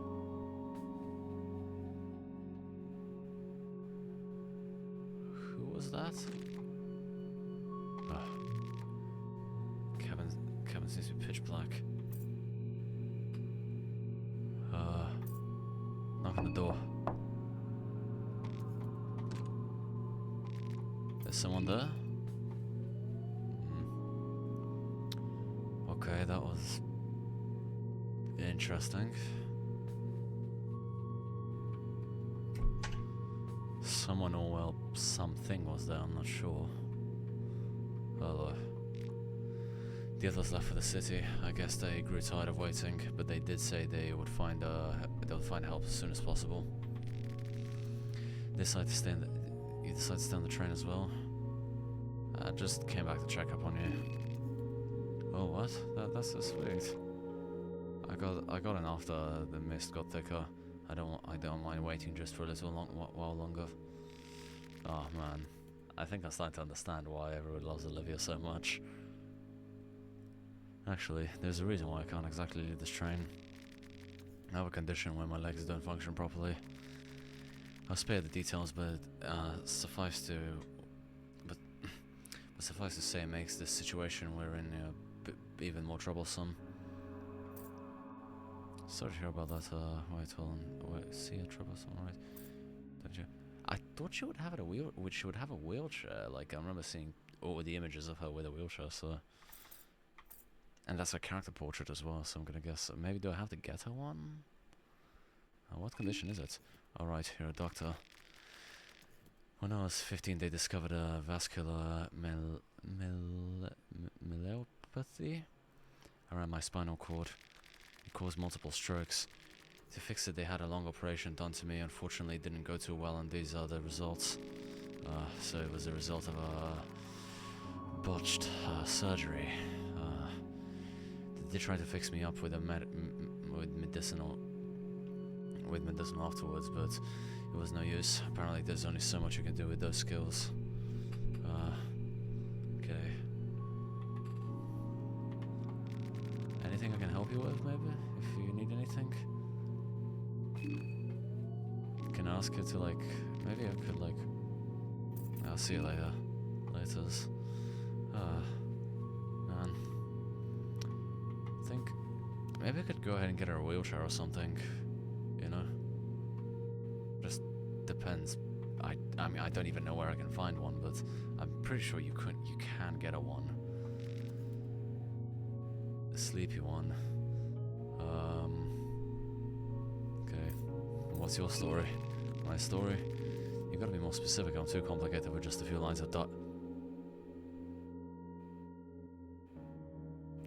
Who was that? Oh. Cabin seems to be pitch black. Knock on the door. There's someone there? Okay, that was interesting. Someone, or well, something was there, I'm not sure. Hello. The others left for the city. I guess they grew tired of waiting, but they did say they would find help as soon as possible. You decided to stay on the train as well? I just came back to check up on you. Oh, what? That's so sweet. I got in after the mist got thicker. I don't mind waiting just for a little while longer. Oh man, I think I'm starting to understand why everyone loves Olivia so much. Actually, there's a reason why I can't exactly leave this train. I have a condition where my legs don't function properly. I'll spare the details, but suffice to say, it makes this situation we're in even more troublesome. Sorry to hear about that. See a troublesome, right? Don't you? I thought she would have she would have a wheelchair. Like I remember seeing all the images of her with a wheelchair. So, and that's a character portrait as well. So I'm gonna guess maybe do I have to get her one? What condition is it? All right, you're a doctor. When I was 15, they discovered a vascular myelopathy around my spinal cord. It caused multiple strokes. To fix it, they had a long operation done to me. Unfortunately, it didn't go too well, and these are the results. So it was the result of a botched surgery. They tried to fix me up with medicinal afterwards, but it was no use. Apparently, there's only so much you can do with those skills. Okay. Anything I can help you with, maybe? If you need anything? Can I ask you to, like... Maybe I could, like... I'll see you later. Laters. Man. I think... Maybe I could go ahead and get her a wheelchair or something. You know? Just depends. I mean, I don't even know where I can find one, but I'm pretty sure you can get a one. A sleepy one. Okay. What's your story? My story? You gotta be more specific. I'm too complicated with just a few lines of dot.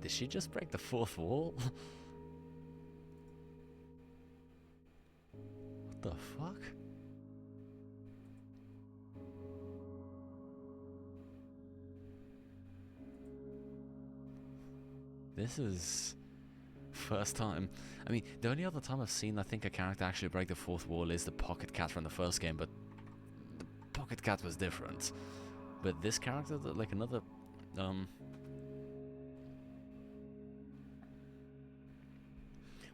Did she just break the fourth wall? What the fuck? This is first time. I mean, the only other time I've seen, I think, a character actually break the fourth wall is the Pocket Cat from the first game, but the Pocket Cat was different. But this character, like another,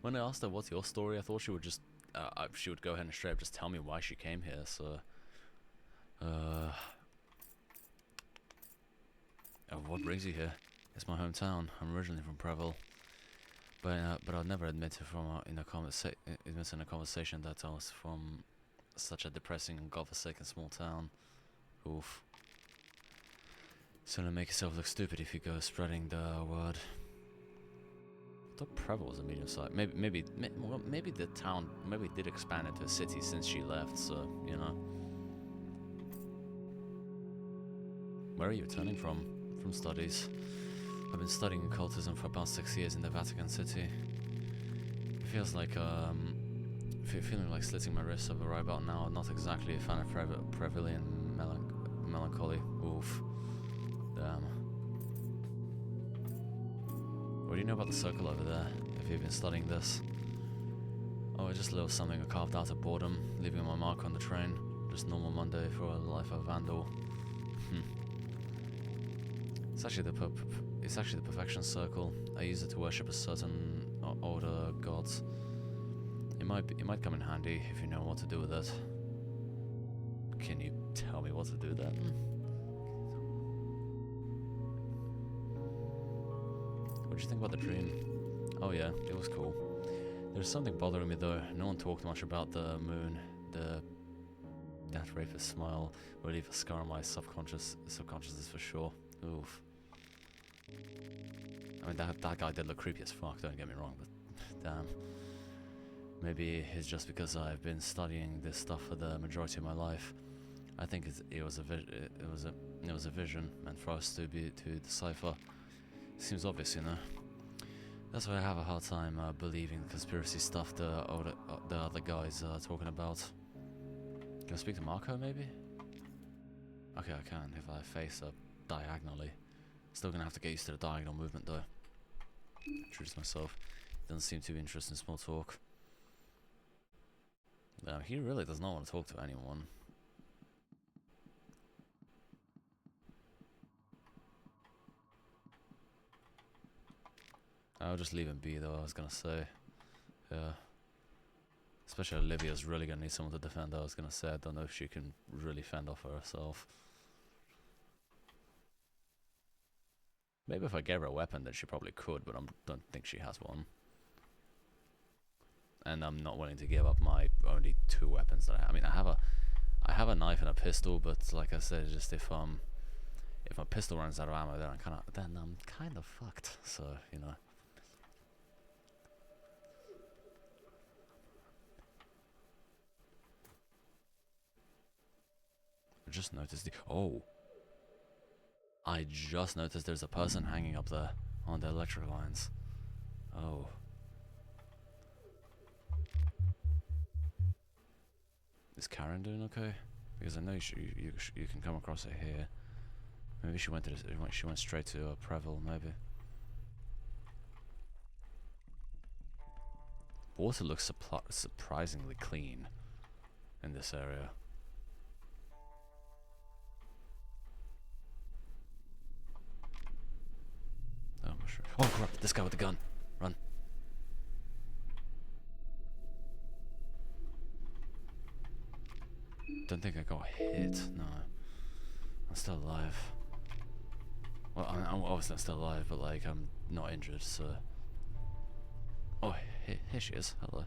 when I asked her what's your story, I thought she would just, she would go ahead and straight up just tell me why she came here. So, what brings you here? It's my hometown. I'm originally from Preval, but I'd never admit it in a conversation that I was from such a depressing and godforsaken small town. Oof. gonna make yourself look stupid if you go spreading the word. I thought Preble was a medium size. Maybe the town maybe did expand into a city since she left. So you know. Where are you returning from? From studies. I've been studying occultism for about 6 years in the Vatican City. It feels like feeling like slitting my wrists over right about now. Not exactly a fan of Previllian melancholy. Oof. Damn. What do you know about the circle over there, if you've been studying this? Oh, just a little something I carved out of boredom, leaving my mark on the train. Just normal Monday for a life of vandal. It's actually the perfection circle. I use it to worship a certain older gods. It might come in handy if you know what to do with it. Can you tell me what to do then? What'd you think about the dream? Oh yeah, it was cool. There's something bothering me though. No one talked much about the moon. That rapist smile will leave a scar on my subconsciousness for sure. Oof. I mean, that guy did look creepy as fuck, don't get me wrong, but damn. Maybe it's just because I've been studying this stuff for the majority of my life. I think it was a vision meant for us to decipher. Seems obvious, you know. That's why I have a hard time believing the conspiracy stuff the other guys are talking about. Can I speak to Marco, maybe? Okay, I can if I face up diagonally. Still gonna have to get used to the diagonal movement though. Introduce myself. Doesn't seem to be interested in small talk. He really does not want to talk to anyone. I'll just leave him be though, I was gonna say. Yeah. Especially Olivia's really gonna need someone to defend her, I was gonna say. I don't know if she can really fend off herself. Maybe if I gave her a weapon then she probably could, but I don't think she has one. And I'm not willing to give up my only 2 weapons that I have. I mean, I have a knife and a pistol, but like I said, just if my pistol runs out of ammo, then I'm kind of fucked. So you know. I just noticed I just noticed there's a person hanging up there on the electric lines. Oh. Is Karen doing okay? Because I know you can come across her here. Maybe she went straight to Prevel, maybe. Water looks surprisingly clean in this area. Oh, sure. Oh crap! This guy with the gun. Run. Don't think I got hit. No. I'm still alive. Well, I'm obviously not still alive, but like I'm not injured, so. Oh, here she is. Hello.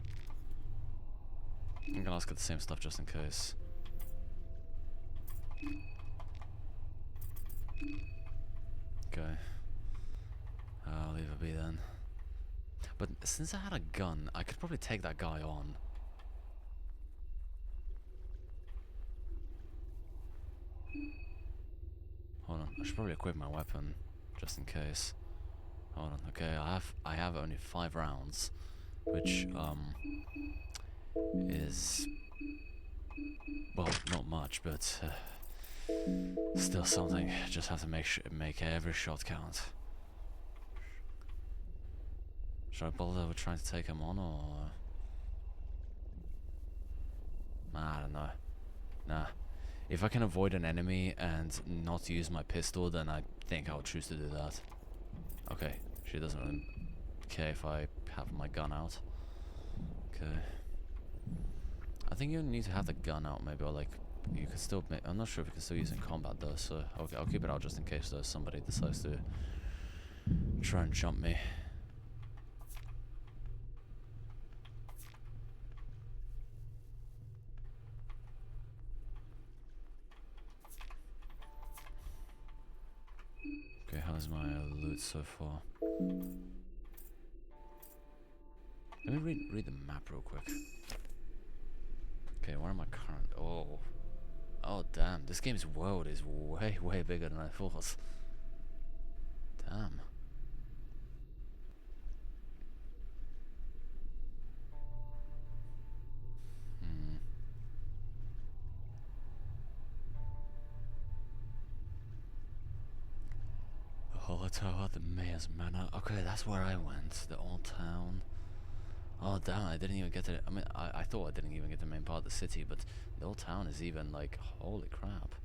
I'm gonna ask her the same stuff just in case. Okay. I'll leave her be then. But since I had a gun, I could probably take that guy on. Hold on, I should probably equip my weapon, just in case. Hold on, okay, I have only 5 rounds, which, is, well, not much, but, still something. Just have to make every shot count. Should I bother with trying to take him on, or? I don't know. Nah. If I can avoid an enemy and not use my pistol, then I think I'll choose to do that. Okay, she doesn't really care if I have my gun out. Okay. I think you need to have the gun out, maybe, or like, you could still I'm not sure if you can still use it in combat though, so okay, I'll keep it out just in case somebody decides to try and jump me. How's my loot so far? Let me read the map real quick. Okay, where am I current? Oh. Oh, damn. This game's world is way, way bigger than I thought. Damn. Hmm. The Hollow Tower, the Mayor's Manor. Okay, that's where I went. The old town. Oh, damn, I didn't even get to... I mean, I thought I didn't even get to the main part of the city, but the old town is even, like, holy crap.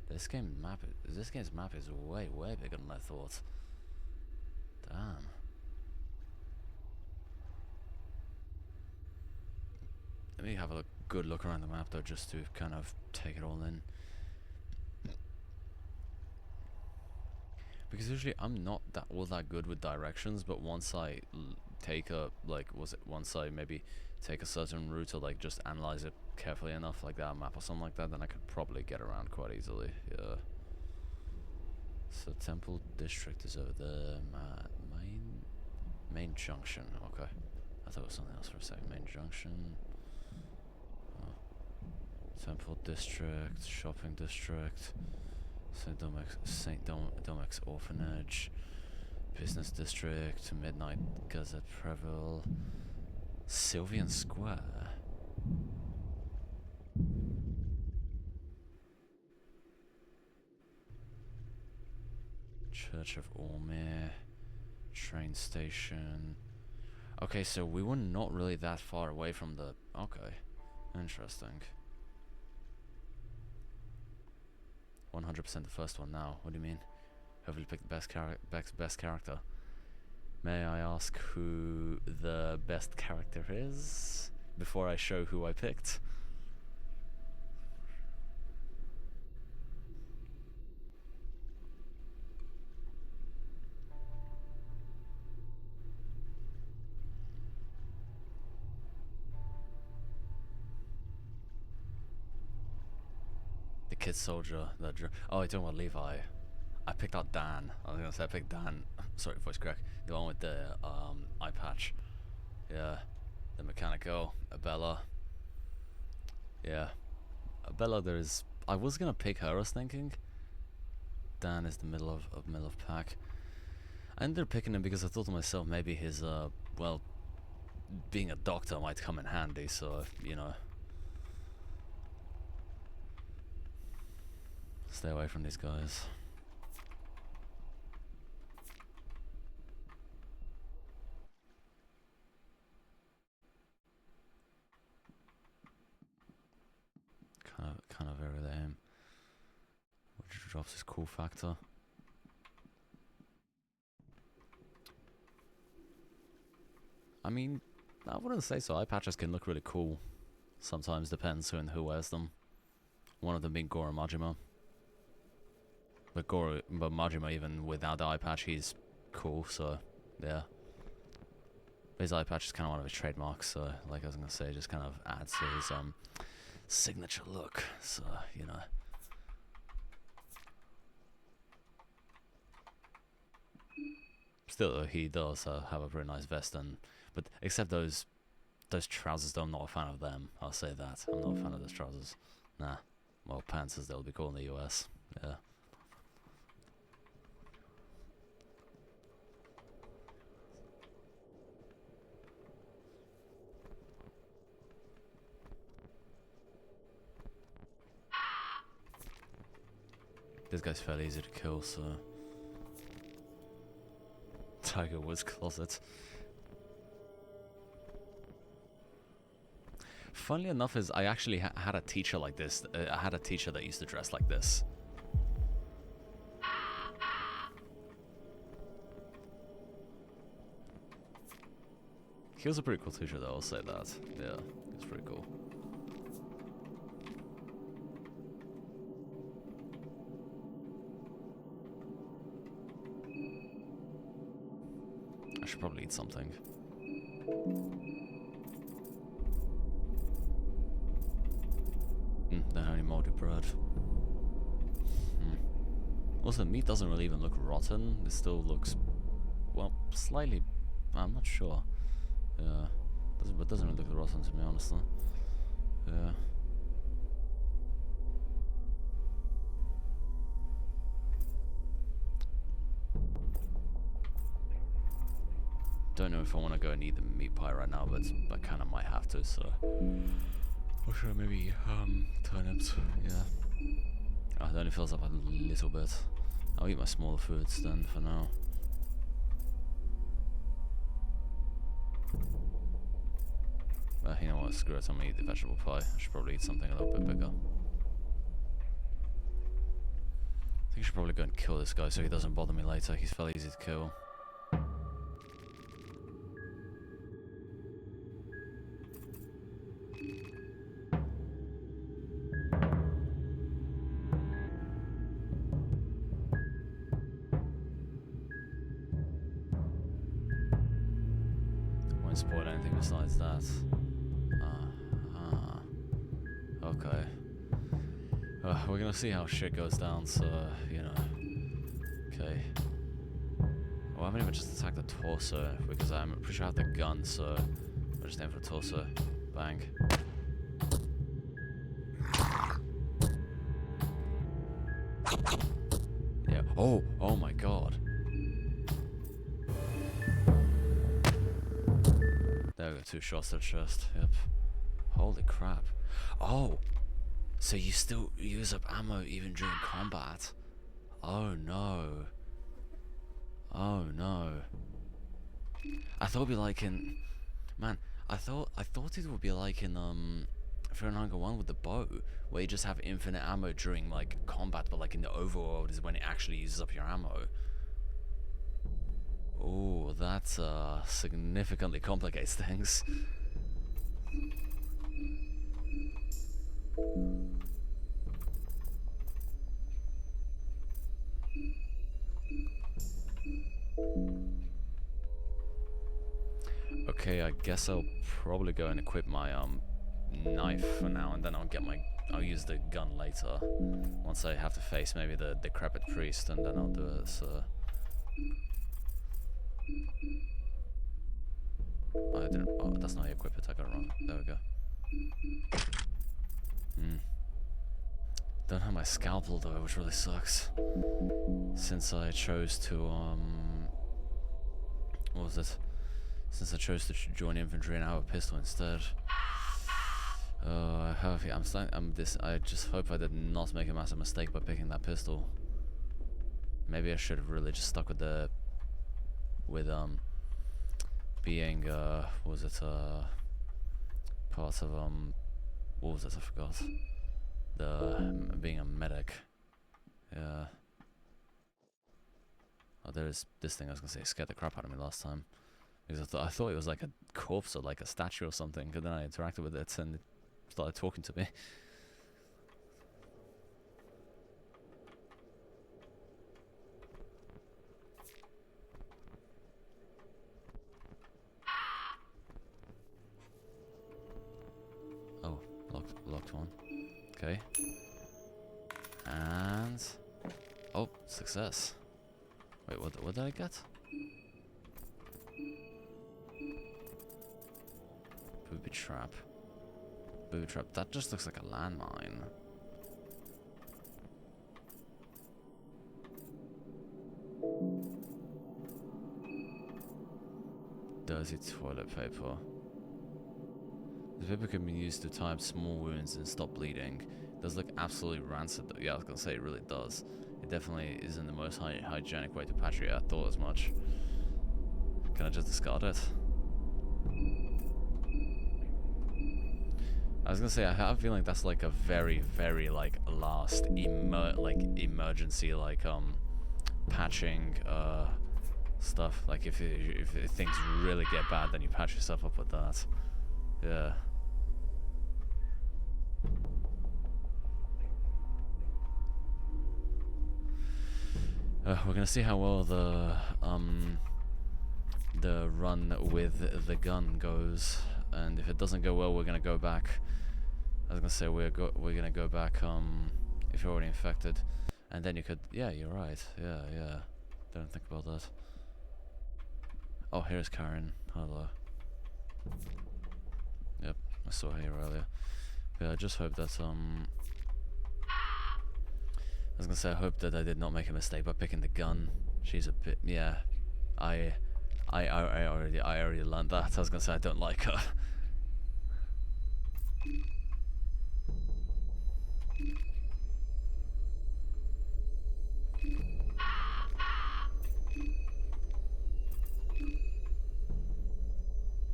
This game's map is way, way bigger than I thought. Damn. Let me have a good look around the map, though, just to kind of take it all in. Because usually I'm not all that good with directions, but once I take a, like, once I maybe take a certain route or, like, just analyze it carefully enough, like that map or something like that, then I could probably get around quite easily, yeah. So Temple District is over there, main junction, okay. I thought it was something else for a second, main junction. Temple District, Shopping District, St. Dominic's Orphanage, Business District, Midnight Gazette Preville, Sylvian Square. Church of Ormir, train station. Okay, so we were not really that far away from the... Okay, interesting. 100% the first one now. What do you mean? Hopefully pick the best character. May I ask who the best character is before I show who I picked? The kid soldier. Oh, you're talking about Levi. I picked out Dan. I was gonna say I picked Dan. Sorry, voice crack. The one with the eye patch. Yeah. The mechanical. Abella. Yeah. Abella, there's... I was gonna pick her, I was thinking. Dan is the middle of pack. I ended up picking him because I thought to myself maybe his, well, being a doctor might come in handy, so, you know. Stay away from these guys. Kind of over the aim. Which drops his cool factor. I mean, I wouldn't say so. Eye patches can look really cool. Sometimes depends who wears them. One of them being Goro Majima. But Majima, even without the eye patch, he's cool, so yeah. His eye patch is kind of one of his trademarks, so like I was gonna say, just kind of adds to his signature look, so you know. Still, he does have a very nice vest, but except those trousers, though, I'm not a fan of them. I'll say that. I'm not a fan of those trousers. Nah. Well, pants as they'll be called in the US. Yeah. This guy's fairly easy to kill, so... Tiger Woods closet. Funnily enough is I actually had a teacher like this. I had a teacher that used to dress like this. He was a pretty cool teacher though, I'll say that. Yeah, he was pretty cool. I should probably eat something. Don't have any moldy bread. Also, the meat doesn't really even look rotten. It still looks, well, slightly. I'm not sure. Yeah, doesn't really look rotten to me, honestly. Yeah. Don't know if I want to go and eat the meat pie right now, but I kind of might have to. So, or should I maybe turnips? Yeah. Oh, it only fills up a little bit. I'll eat my smaller foods then for now. You know what? Screw it. I'm gonna eat the vegetable pie. I should probably eat something a little bit bigger. I think I should probably go and kill this guy so he doesn't bother me later. He's fairly easy to kill. Won't spoil anything besides that. Okay. We're gonna see how shit goes down, so, you know. Okay. Well, I haven't even just attacked the torso, because I'm pretty sure I have the gun, so I'll just aim for the torso. Bang. Yeah. Oh my god. There we go, 2 shots to the chest, yep. Holy crap. Oh! So you still use up ammo even during combat? Oh no. Oh no. I thought it'd be like in... Man, I thought it would be like in Fear and Hunger 1 with the bow, where you just have infinite ammo during like combat, but like in the overworld is when it actually uses up your ammo. Oh, that significantly complicates things. Okay, I guess I'll probably go and equip my knife for now, and then I'll use the gun later once I have to face maybe the decrepit priest, and then I'll do it. So oh, I didn't. Oh, that's not how you equip it. I got it wrong. There we go. Don't have my scalpel though, which really sucks. Since I chose to what was it? Since I chose to join infantry and have a pistol instead. I just hope I did not make a massive mistake by picking that pistol. Maybe I should have really just stuck with being what was it part of what was it? I forgot. Being a medic. Yeah. Oh, there's this thing I was gonna say scared the crap out of me last time. Because I thought it was like a corpse or like a statue or something, and then I interacted with it and it started talking to me. Oh, locked one. Okay. And oh, success. Wait, what did I get? Booby trap. Booby trap. That just looks like a landmine. Dirty toilet paper. The paper can be used to tie up small wounds and stop bleeding. It does look absolutely rancid though. Yeah, I was gonna say it really does. It definitely isn't the most hygienic way to patch it. I thought as much. Can I just discard it? I was gonna say I have a feeling that's like a very, very like last emergency patching stuff. Like if things really get bad, then you patch yourself up with that. Yeah. We're gonna see how well the run with the gun goes, and if it doesn't go well, we're gonna go back. I was gonna say we're gonna go back if you're already infected, And then you could... Yeah, you're right. Yeah, yeah. Didn't think about that. Oh, here's Karen. Hello. Yep, I saw her here earlier. Yeah, I just hope that, I was gonna say, I hope that I did not make a mistake by picking the gun. She's a bit... Yeah. I already learned that. I was gonna say, I don't like her.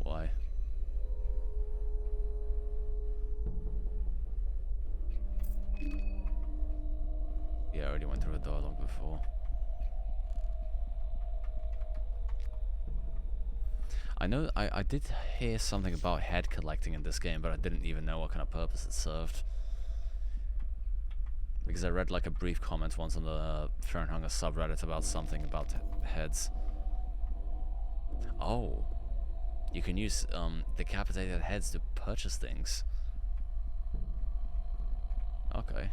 Why? Yeah, I already went through a dialogue before. I know, I did hear something about head collecting in this game, but I didn't even know what kind of purpose it served. Because I read like a brief comment once on the Fair and Hunger subreddit about something about heads. Oh. You can use decapitated heads to purchase things. Okay.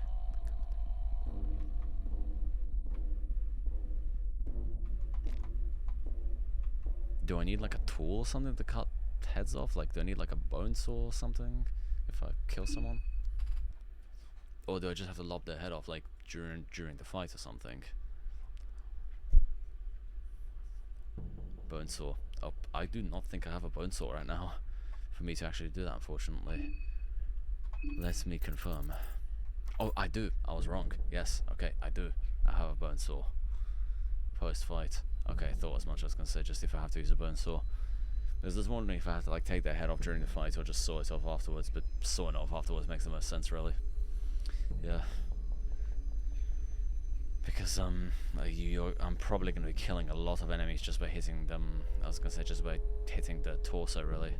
Do I need like a tool or something to cut heads off? Like, do I need like a bone saw or something if I kill someone? Or do I just have to lob their head off like during the fight or something? Bone saw. Oh, I do not think I have a bone saw right now for me to actually do that, unfortunately. Let me confirm. Oh, I do. I was wrong. Yes, okay, I do. I have a bone saw. Post-fight. Okay, I thought as much. I was going to say just if I have to use a bone saw. Because I was wondering if I have to like take their head off during the fight or just saw it off afterwards, but sawing it off afterwards makes the most sense, really. Yeah. Because, I'm probably going to be killing a lot of enemies just by hitting them. I was going to say just by hitting the torso, really.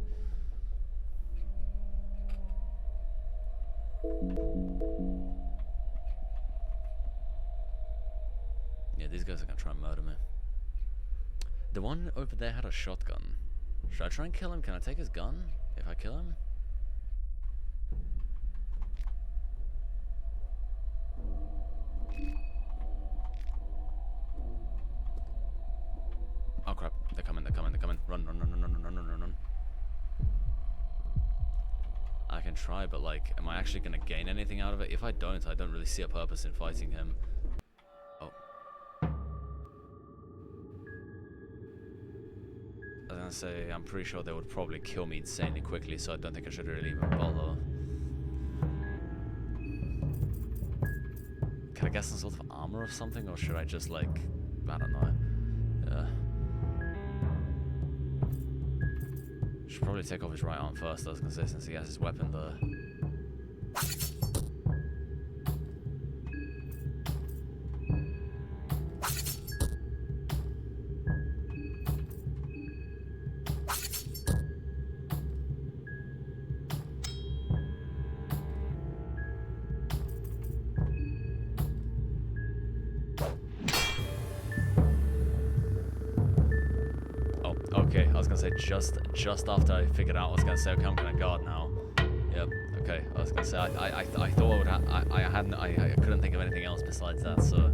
Yeah, these guys are going to try and murder me. The one over there had a shotgun. Should I try and kill him? Can I take his gun if I kill him? Oh crap, they're coming, they're coming, they're coming. Run, run, run, run, run, run, run, run, run. I can try, but like, am I actually going to gain anything out of it? If I don't really see a purpose in fighting him. Oh. I was going to say, I'm pretty sure they would probably kill me insanely quickly, so I don't think I should really even bother. Can I get some sort of armor or something, or should I just like, I don't know. Should probably take off his right arm first, I was gonna say, since he has his weapon there. Okay, I was gonna say just after I figured out, I was gonna say, okay, I'm gonna guard now. Yep. Okay, I was gonna say I thought I would I couldn't think of anything else besides that, so I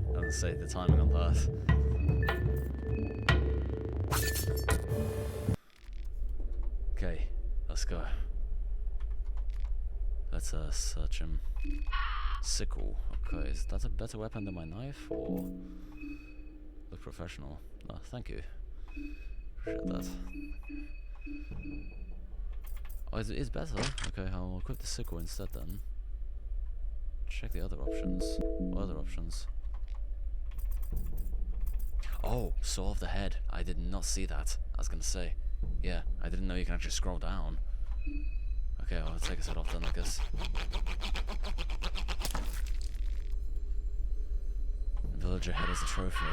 was gonna say the timing on that. Okay, let's go. Let's search him. Sickle. Okay, is that a better weapon than my knife, or look professional? Oh, thank you. Appreciate that. Oh, it is better. Okay, I'll equip the sickle instead then. Check the other options. What other options? Oh, saw of the head. I did not see that. I was gonna say. Yeah, I didn't know you can actually scroll down. Okay, I'll take his head off then, I guess. Villager head as a trophy.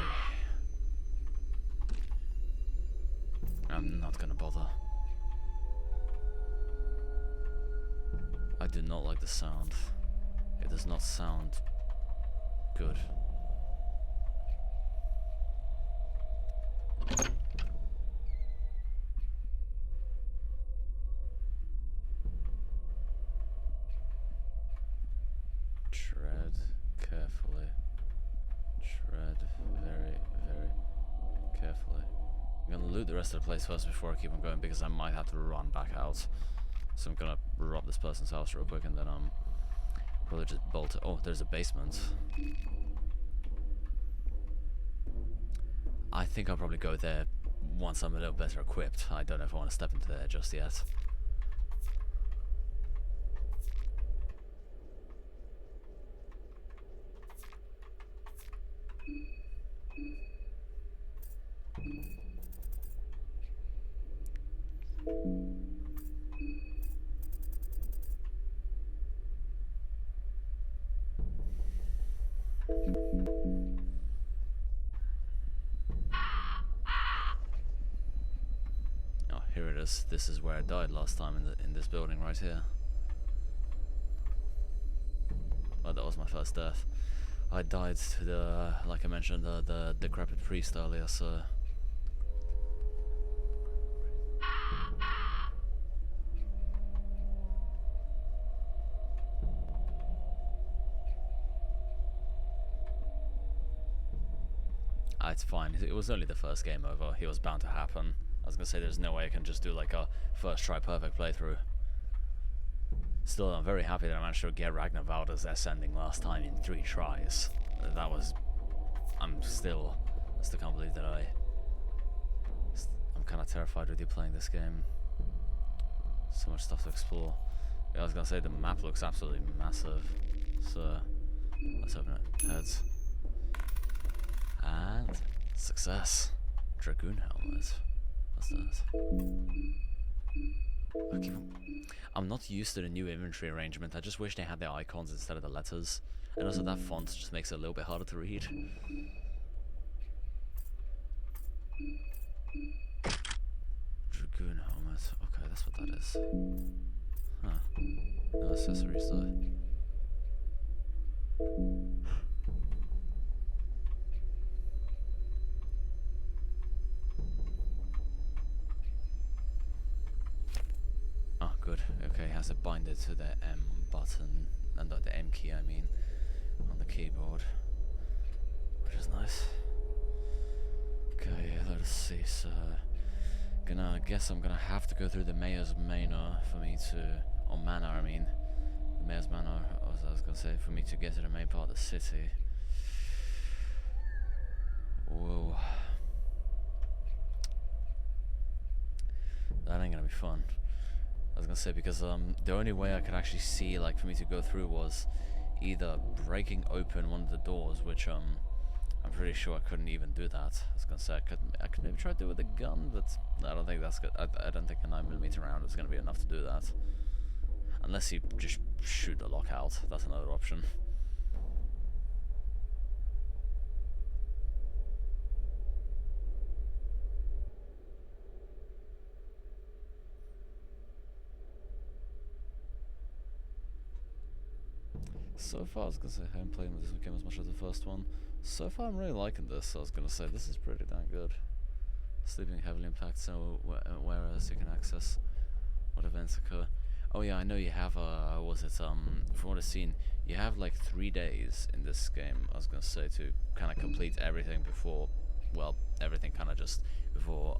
I'm not gonna bother. I do not like the sound. It does not sound good. Tread carefully. tread very, very carefully. I'm gonna loot the rest of the place first before I keep on going because I might have to run back out. So I'm gonna rob this person's house real quick and then probably just bolt it. Oh, there's a basement. I think I'll probably go there once I'm a little better equipped. I don't know if I want to step into there just yet. Oh, here it is. This is where I died last time in this building right here. Oh, that was my first death. I died to the, like I mentioned, the decrepit priest earlier, so... it's fine. It was only the first game over. It was bound to happen. I was gonna say there's no way I can just do like a first try perfect playthrough. Still, I'm very happy that I managed to get Ragnar Valda's ascending last time in 3 tries. That was... I still can't believe that I'm kind of terrified with you playing this game. So much stuff to explore. Yeah, I was gonna say the map looks absolutely massive. So let's open it. Heads. And success. Dragoon helmet. What's that? I'm not used to the new inventory arrangement. I just wish they had their icons instead of the letters. And also that font just makes it a little bit harder to read. Dragoon helmet. Okay, that's what that is. Huh. No accessories though. Oh, good. Okay, it has to bind it to the M button, and the M key, I mean, on the keyboard, which is nice. Okay, let's see. So, guess I'm gonna have to go through the mayor's manor for me to, or manor, I mean, the mayor's manor. I was gonna say for me to get to the main part of the city. Whoa, that ain't gonna be fun. I was gonna say because the only way I could actually see, like, for me to go through was either breaking open one of the doors, which I'm pretty sure I couldn't even do that. I was gonna say I could maybe try to do it with a gun, but I don't think that's good. I don't think a 9mm round is gonna be enough to do that, unless you just shoot the lock out. That's another option. So far, I was gonna say I haven't played this game as much as the first one. So far, I'm really liking this. I was gonna say this is pretty damn good. Sleeping heavily impacts, so whereas you can access what events occur. Oh yeah, I know you have was it from what I've seen, you have like 3 days in this game. I was gonna say to kind of complete everything before, well, everything kind of just before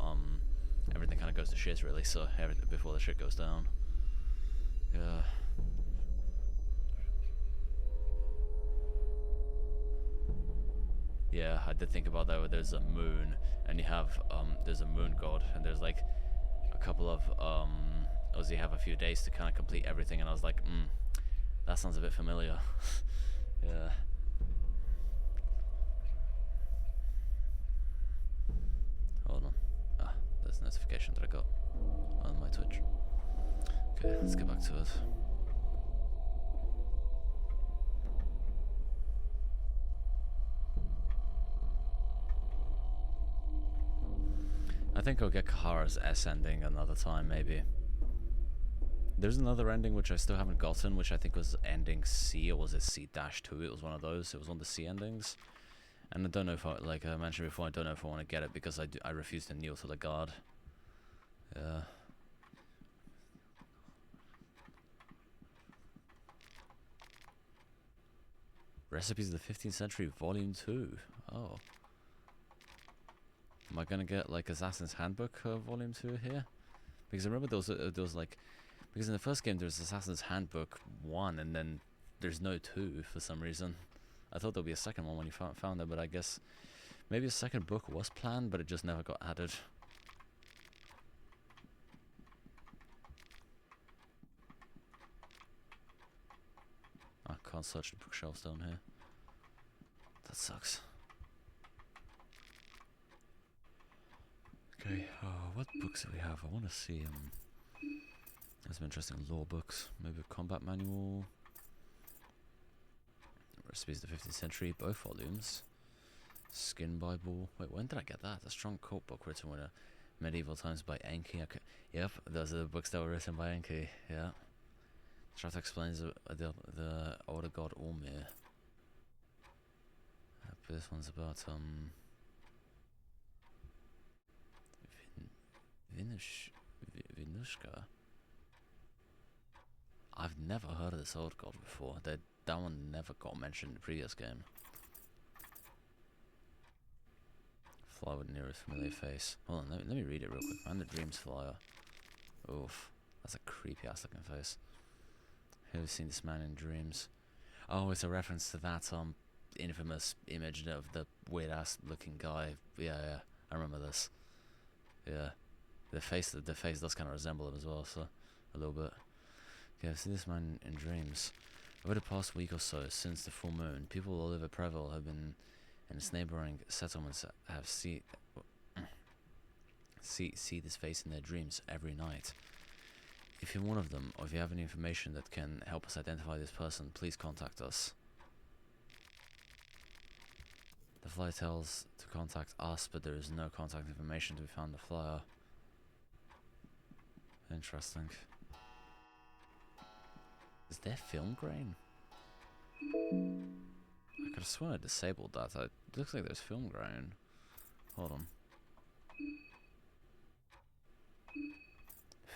everything kind of goes to shit really. So before the shit goes down. Yeah. Yeah, I did think about that where there's a moon and you have there's a moon god and there's like a couple of you have a few days to kind of complete everything, and I was like, that sounds a bit familiar. Yeah. Hold on. Ah, there's a notification that I got on my Twitch. Okay, let's get back to it. I think I'll get Kahara's S ending another time, maybe. There's another ending which I still haven't gotten, which I think was ending C, or was it C-2? It was one of those. It was one of the C endings. And I don't know if I, like I mentioned before, I don't know if I want to get it because I refuse to kneel to the god. Yeah. Recipes of the 15th Century, Volume 2. Oh. Am I gonna get like Assassin's Handbook Volume 2 here? Because I remember there was like, because in the first game there's Assassin's Handbook 1 and then there's no 2 for some reason. I thought there'd be a second one when you found it, but I guess maybe a second book was planned, but it just never got added. I can't search the bookshelves down here. That sucks. Okay, what books do we have? I want to see, there's some interesting law books. Maybe a combat manual. Recipes of the 15th century, both volumes. Skin Bible. Wait, when did I get that? A strong court book written in medieval times by Enki. Okay. Yep, those are the books that were written by Enki. Yeah. Chapter explains the older god Ormir. This one's about Vinushka. I've never heard of this old god before. That one never got mentioned in the previous game. Fly with nearest familiar face. Hold on, let me read it real quick. Man, the Dreams Flyer. Oof, that's a creepy ass looking face. Who has seen this man in dreams? Oh, it's a reference to that infamous image of the weird ass looking guy. Yeah, I remember this. Yeah, the face does kind of resemble him as well, so a little bit. Okay, I've seen this man in dreams. Over the past week or so, since the full moon, people all over Preville have been, and its neighbouring settlements have see this face in their dreams every night. If you're one of them, or if you have any information that can help us identify this person, please contact us. The flyer tells to contact us, but there is no contact information to be found in the flyer. Interesting. Is there film grain? I could have sworn I disabled that. It looks like there's film grain. Hold on.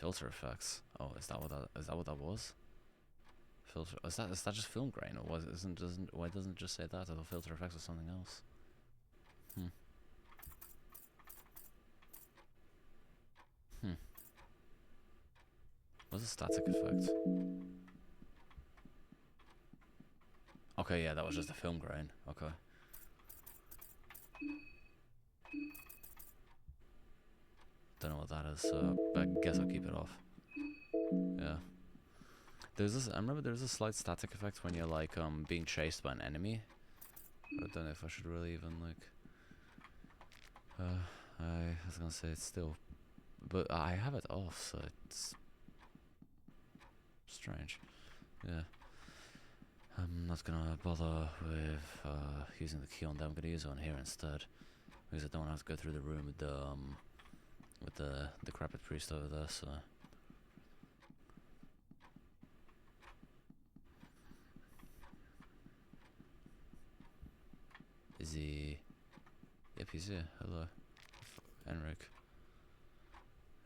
Filter effects. Oh, is that what that was? Filter. Is that just film grain, or why doesn't it just say that? I thought filter effects was something else. Was a static effect? Okay, yeah, that was just a film grain. Okay. Don't know what that is, so I guess I'll keep it off. Yeah. There's this. I remember there's a slight static effect when you're like being chased by an enemy. I don't know if I should really even like. I was gonna say it's still, but I have it off, so it's strange. Yeah. I'm not gonna bother with using the key on that. I'm gonna use it on here instead, because I don't have to go through the room with the decrepit priest over there. So. Is he? Yep, he's here. Hello, Enric.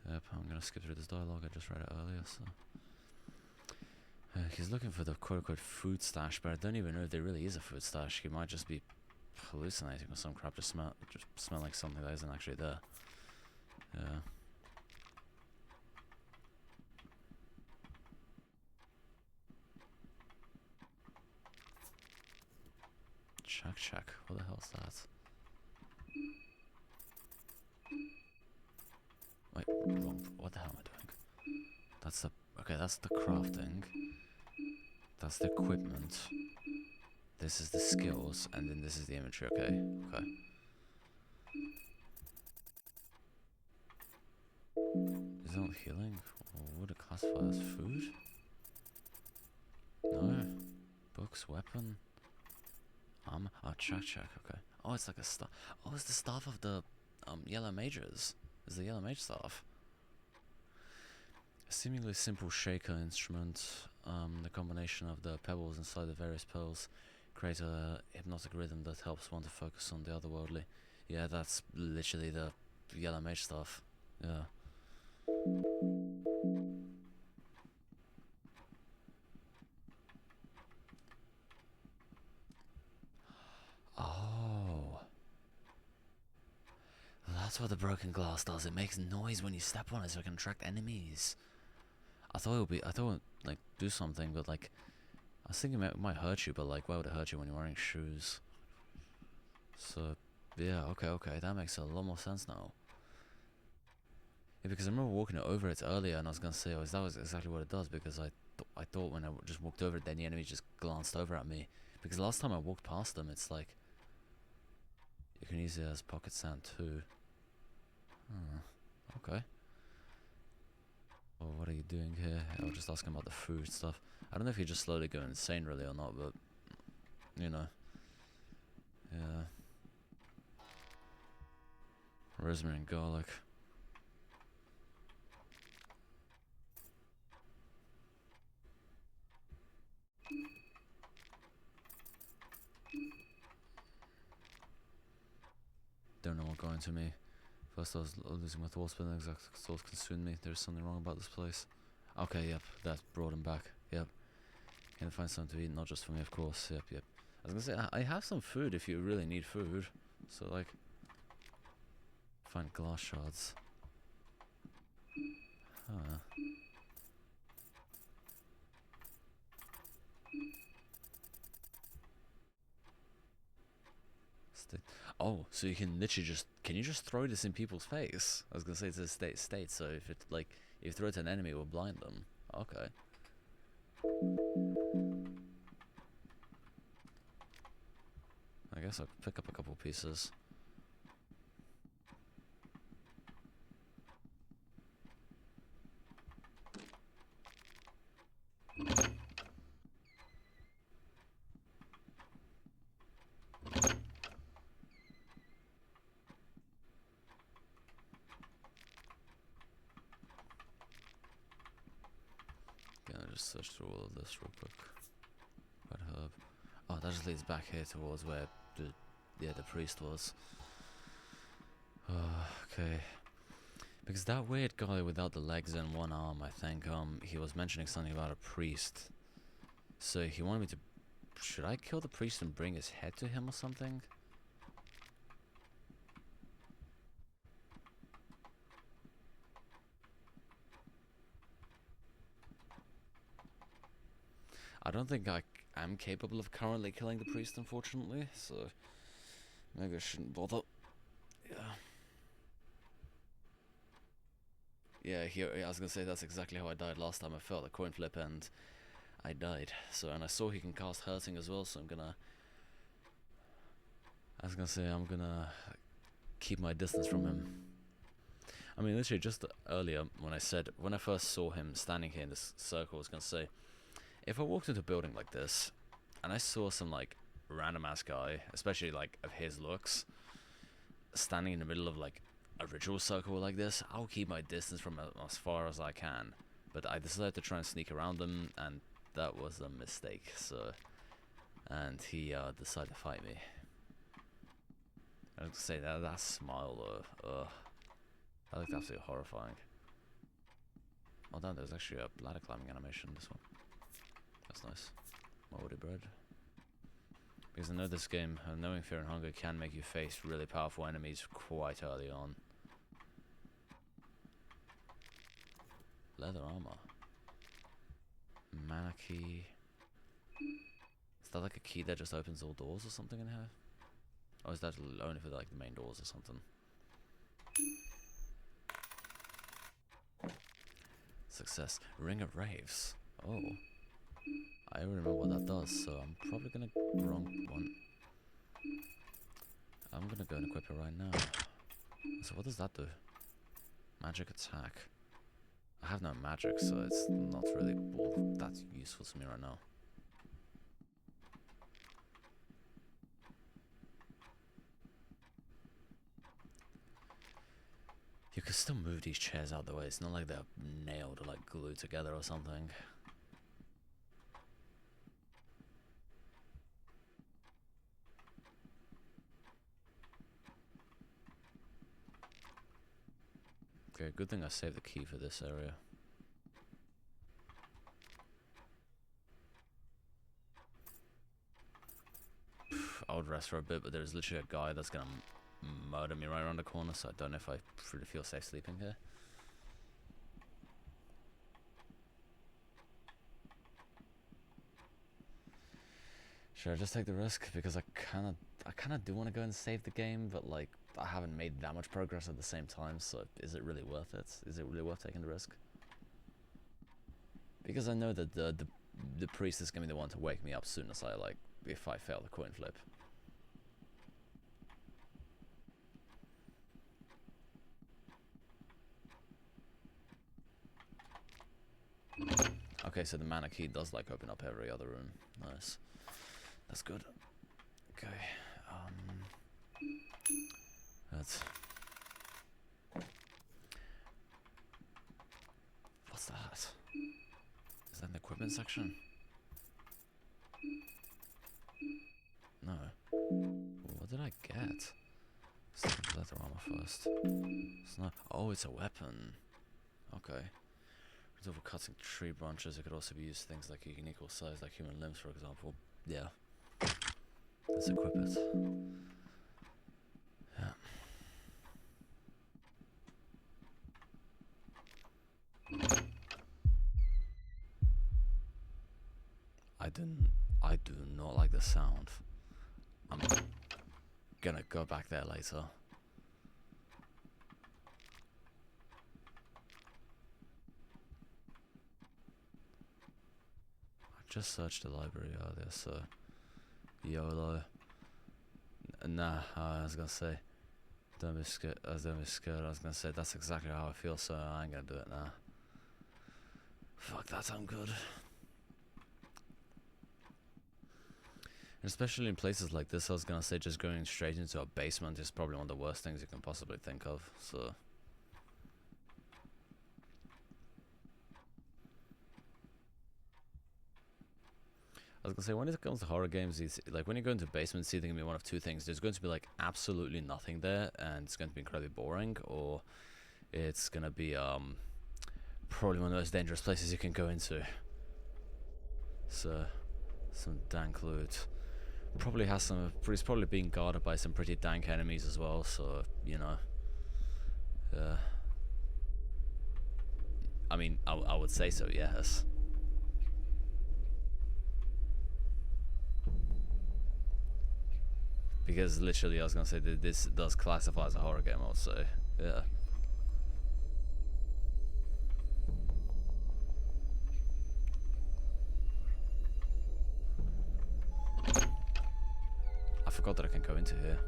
Yep, I'm gonna skip through this dialogue. I just read it earlier, so. He's looking for the quote-unquote food stash, but I don't even know if there really is a food stash. He might just be hallucinating or some crap, just smell like something that isn't actually there. Yeah. Check. What the hell's that? Wait, wrong. What the hell am I doing? That's the... Okay, that's the crafting. That's the equipment. This is the skills, and then this is the imagery. Okay. Is it not healing? Or would it classify as food? No. Books, weapon. Oh, check. Okay. Oh, it's like a staff. Oh, it's the staff of the yellow mages. It's the yellow mage staff. A seemingly simple shaker instrument. The combination of the pebbles inside the various pearls create a hypnotic rhythm that helps one to focus on the otherworldly. Yeah, that's literally the yellow mage staff. Yeah. Oh. That's what the broken glass does. It makes noise when you step on it, so it can attract enemies. I thought it would like do something, but like, I was thinking it might hurt you, but like, why would it hurt you when you're wearing shoes? So, yeah, okay, that makes a lot more sense now. Yeah, because I remember walking over it earlier, and I was gonna say, oh, that was exactly what it does, because I thought when I just walked over it, then the enemy just glanced over at me. Because last time I walked past them, it's like, you can use it as pocket sand too. Okay. Well, what are you doing here? I was just asking about the food stuff. I don't know if you just slowly go insane really or not, but, you know. Yeah. Rosemary and garlic. Don't know what got into me. First I was losing my thoughts, but then exact thoughts consumed me. There's something wrong about this place. Okay, yep, that brought him back. Yep. Can find something to eat, not just for me, of course. Yep. I was gonna say, I have some food if you really need food. So, like, find glass shards. Huh. Oh, so you can literally can you just throw this in people's face? I was gonna say it's a state, so if it, like, if you throw it to an enemy, it will blind them. Okay. I guess I'll pick up a couple pieces. Gonna just search through all of this real quick. Red herb. Oh, that just leads back here towards where the priest was. Okay. Because that weird guy without the legs and one arm, I think, he was mentioning something about a priest. So he wanted me to... Should I kill the priest and bring his head to him or something? I don't think I am capable of currently killing the priest, unfortunately, so maybe I shouldn't bother. Yeah, I was gonna say that's exactly how I died last time. I felt a coin flip and I died. So, and I saw he can cast hurting as well, so I'm gonna keep my distance from him. I mean, literally just earlier when I first saw him standing here in this circle, I was gonna say, if I walked into a building like this, and I saw some, like, random ass guy, especially, like, of his looks, standing in the middle of, like, a ritual circle like this, I'll keep my distance from him as far as I can. But I decided to try and sneak around him, and that was a mistake, so... And he, decided to fight me. I was gonna say, that smile, though, ugh. That looked absolutely horrifying. Oh damn, there's actually a ladder climbing animation in this one. That's nice. More woody bread. Because I know this game, knowing fear and hunger can make you face really powerful enemies quite early on. Leather armor. Mana key. Is that like a key that just opens all doors or something in here? Or is that only for like the main doors or something? Success. Ring of Raves. Oh. I don't remember what that does, so I'm probably gonna... Wrong one. I'm gonna go and equip it right now. So what does that do? Magic attack. I have no magic, so it's not really all that useful to me right now. You can still move these chairs out of the way. It's not like they're nailed or like glued together or something. Okay, good thing I saved the key for this area. I would rest for a bit, but there's literally a guy that's gonna murder me right around the corner, so I don't know if I really feel safe sleeping here. Should I just take the risk? Because I kind of do want to go and save the game, but like I haven't made that much progress at the same time. So is it really worth it? Is it really worth taking the risk? Because I know that the priest is gonna be the one to wake me up soon as if I fail the coin flip. Okay, so the mana key does like open up every other room. Nice. That's good. Okay. That's... What's that? Is that an equipment section? No. What did I get? Let's look at leather armor first. It's not... Oh, it's a weapon. Okay. For cutting tree branches, it could also be used for things like you can equal size, like human limbs, for example. Yeah. Let's equip it. Yeah. I do not like the sound. I'm gonna go back there later. I just searched the library earlier, so YOLO. Nah, I was gonna say, don't be scared. I was gonna say that's exactly how I feel, so I ain't gonna do it now. Fuck that, I'm good. And especially in places like this, I was gonna say just going straight into a basement is probably one of the worst things you can possibly think of, so. I was gonna say, when it comes to horror games, it's like when you go into basements, it's either gonna be one of two things. There's going to be like absolutely nothing there, and it's going to be incredibly boring, or it's gonna be probably one of the most dangerous places you can go into. So, some dank loot. Probably has some. It's probably being guarded by some pretty dank enemies as well. So you know. I mean, I would say so. Yes. Because literally, I was gonna say that this does classify as a horror game. I would say, yeah. I forgot that I can go into here.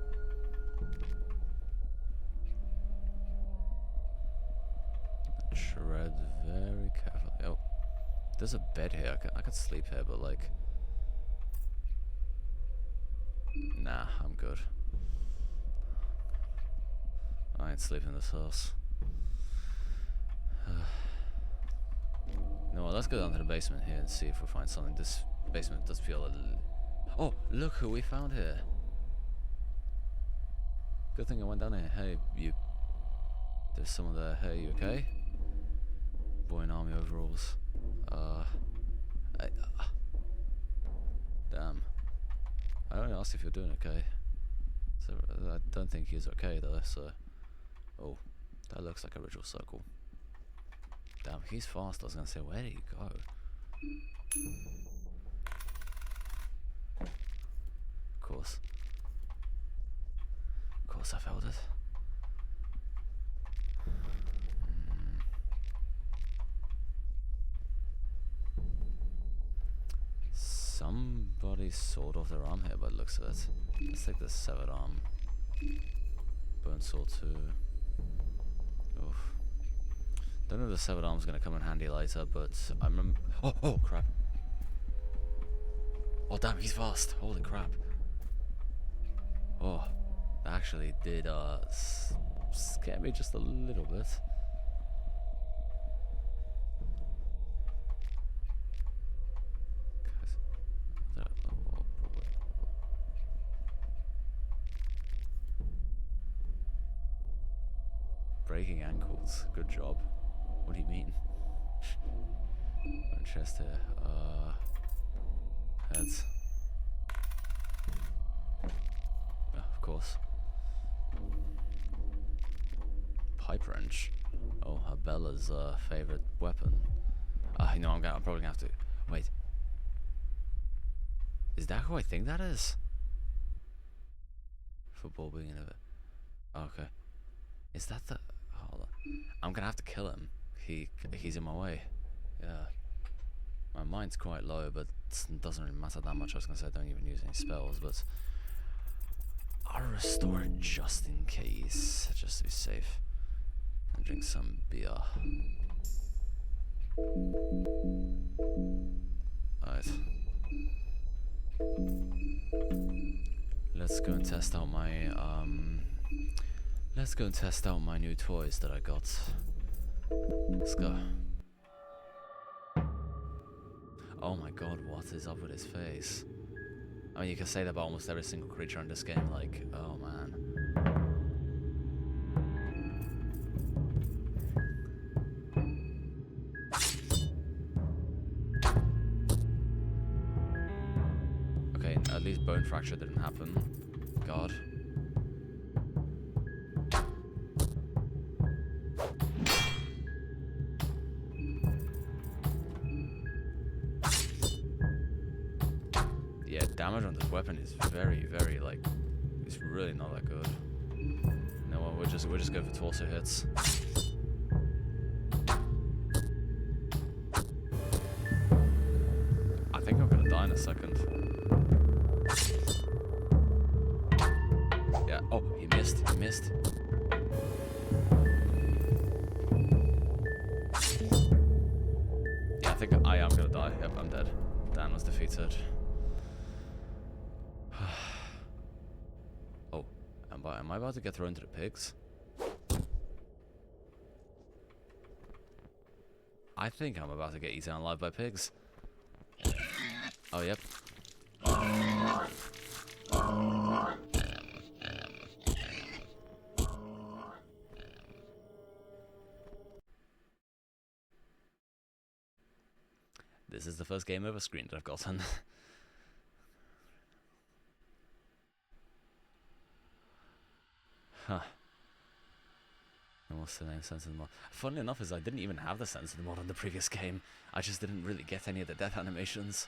Tread very carefully. Oh, there's a bed here. I could sleep here, but like, nah, I'm good. I ain't sleeping in this house. No, well, let's go down to the basement here and see if we find something. This basement does feel a little... Oh, look who we found here. Good thing I went down here. Hey, you... There's someone there. Hey, you okay? Boy in army overalls. Damn. I only asked if you're doing okay. So, I don't think he's okay though, so... Oh, that looks like a ritual circle. Damn, he's fast. I was gonna say, where did he go? Of course. Of course I felt it. Somebody sawed off their arm here by the looks of it. Let's take the severed arm. Bone saw too. Oof. Don't know if the severed arm's gonna come in handy later, but I remember... Oh, crap. Oh, damn, he's fast. Holy crap. Oh, that actually did, scare me just a little bit. Breaking ankles. Good job. What do you mean? Chest here. Heads. Oh, of course. pipe wrench. Oh, Bella's favorite weapon. You know, I'm probably gonna have to wait. Is that who I think that is? Football being in it. Okay. Is that the? Hold on. I'm gonna have to kill him. He's in my way. Yeah. My mind's quite low, but it doesn't really matter that much. I was gonna say I don't even use any spells, but I'll restore it just in case, just to be safe. And drink some beer. Alright. Let's go and test out my new toys that I got. Let's go. Oh my god, what is up with his face? I mean, you can say that about almost every single creature in this game, like, oh man. Okay, at least bone fracture didn't happen. God. Yeah, damage on this weapon is very, very, like, it's really not that good. You know what, we're just going for torso hits. I think I'm gonna die in a second. Yeah, oh, he missed. Yeah, I think I am gonna die. Yep, I'm dead. Dan was defeated. Oh, am I about to get thrown to the pigs? I think I'm about to get eaten alive by pigs. Oh, yep. This is the first game over screen that I've gotten. Huh. And what's the name? Sensitive mod. Funnily enough is I didn't even have the sensitive mod on the previous game. I just didn't really get any of the death animations.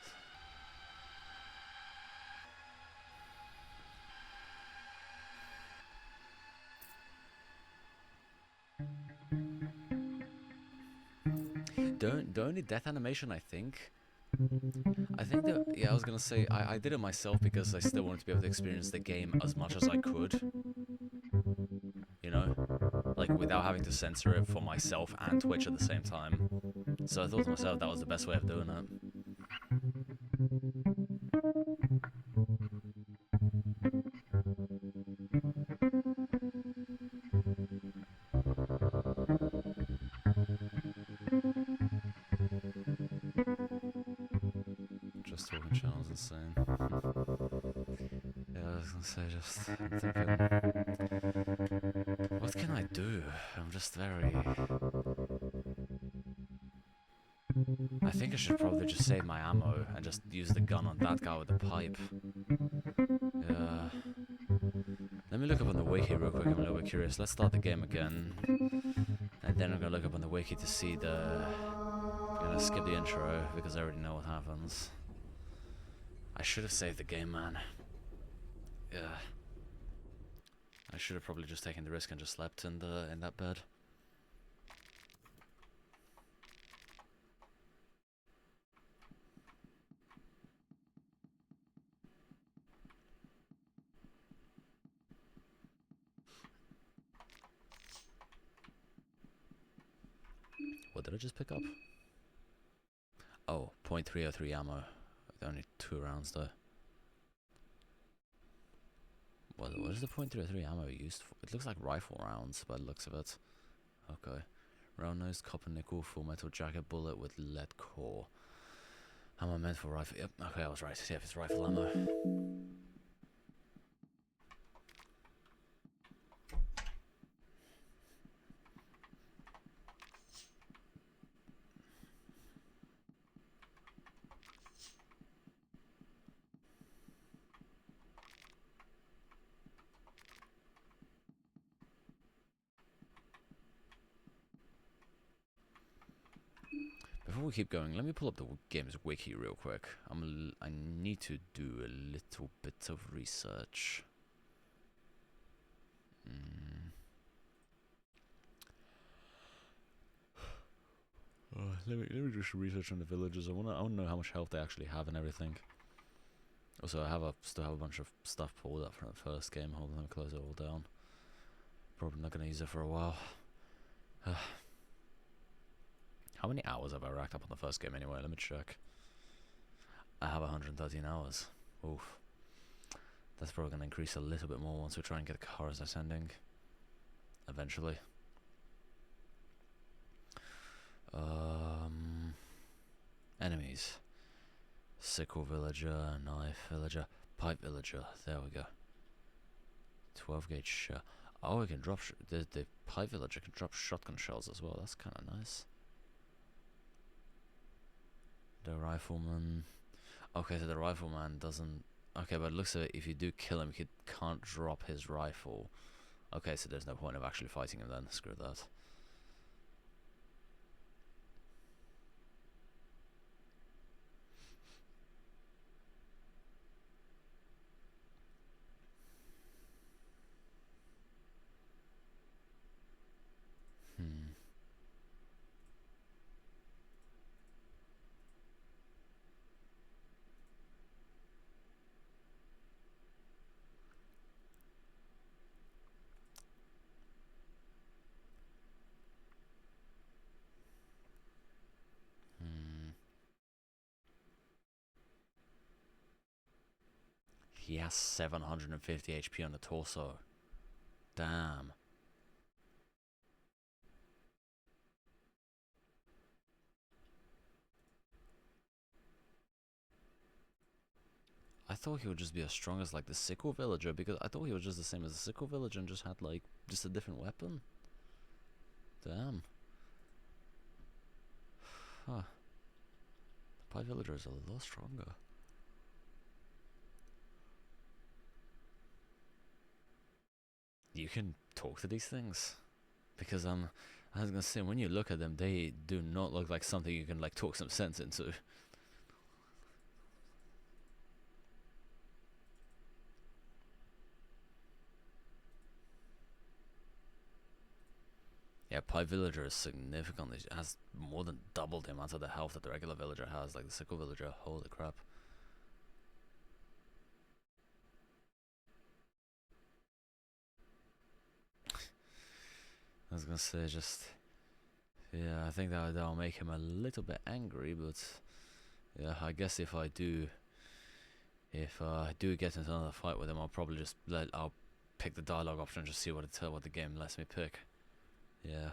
The only death animation I think that, yeah, I was gonna say, I did it myself because I still wanted to be able to experience the game as much as I could. You know? Like, without having to censor it for myself and Twitch at the same time. So I thought to myself that was the best way of doing it. Just talking channels insane. Yeah, I was gonna say, I'm thinking, what can I do? I'm just very... I think I should probably just save my ammo and just use the gun on that guy with the pipe. Yeah. Let me look up on the wiki real quick, I'm a little bit curious. Let's start the game again. And then I'm gonna look up on the wiki to see the... I'm gonna skip the intro because I already know what happens. I should have saved the game, man. Yeah. I should have probably just taken the risk and just slept in that bed. What did I just pick up? Oh, .303 ammo. Only 2 rounds though. What is the .303 ammo used for? It looks like rifle rounds by the looks of it. Okay. Round nose, copper nickel, full metal jacket, bullet with lead core. Ammo meant for rifle. Yep, okay, I was right. Yeah, it's rifle ammo. Before we keep going, let me pull up the game's wiki real quick. I need to do a little bit of research. Let me just research on the villagers. I wanna know how much health they actually have and everything. Also, still have a bunch of stuff pulled up from the first game. Hold on, let me close it all down. Probably not gonna use it for a while. How many hours have I racked up on the first game anyway? Let me check. I have 113 hours. Oof. That's probably gonna increase a little bit more once we try and get cars ascending. Eventually. Enemies. Sickle villager, knife villager, pipe villager. There we go. 12 gauge shell. Oh, we can drop. The pipe villager can drop shotgun shells as well. That's kind of nice. The rifleman. Okay, so the rifleman doesn't. Okay, but it looks like if you do kill him, he can't drop his rifle. Okay, so there's no point of actually fighting him then. Screw that. He has 750 HP on the torso. Damn. I thought he would just be as strong as like the sickle villager, because I thought he was just the same as the sickle villager and just had like just a different weapon. Damn. Huh. The pipe villager is a lot stronger. You can talk to these things, because I was gonna say, when you look at them, they do not look like something you can like talk some sense into. Yeah, pipe villager is significantly, has more than double the amount of the health that the regular villager has, like the sickle villager. Holy crap. I was gonna say, just, yeah, I think that'll make him a little bit angry, but yeah, I guess if I do get into another fight with him, I'll probably just I'll pick the dialogue option and just see what the game lets me pick. Yeah.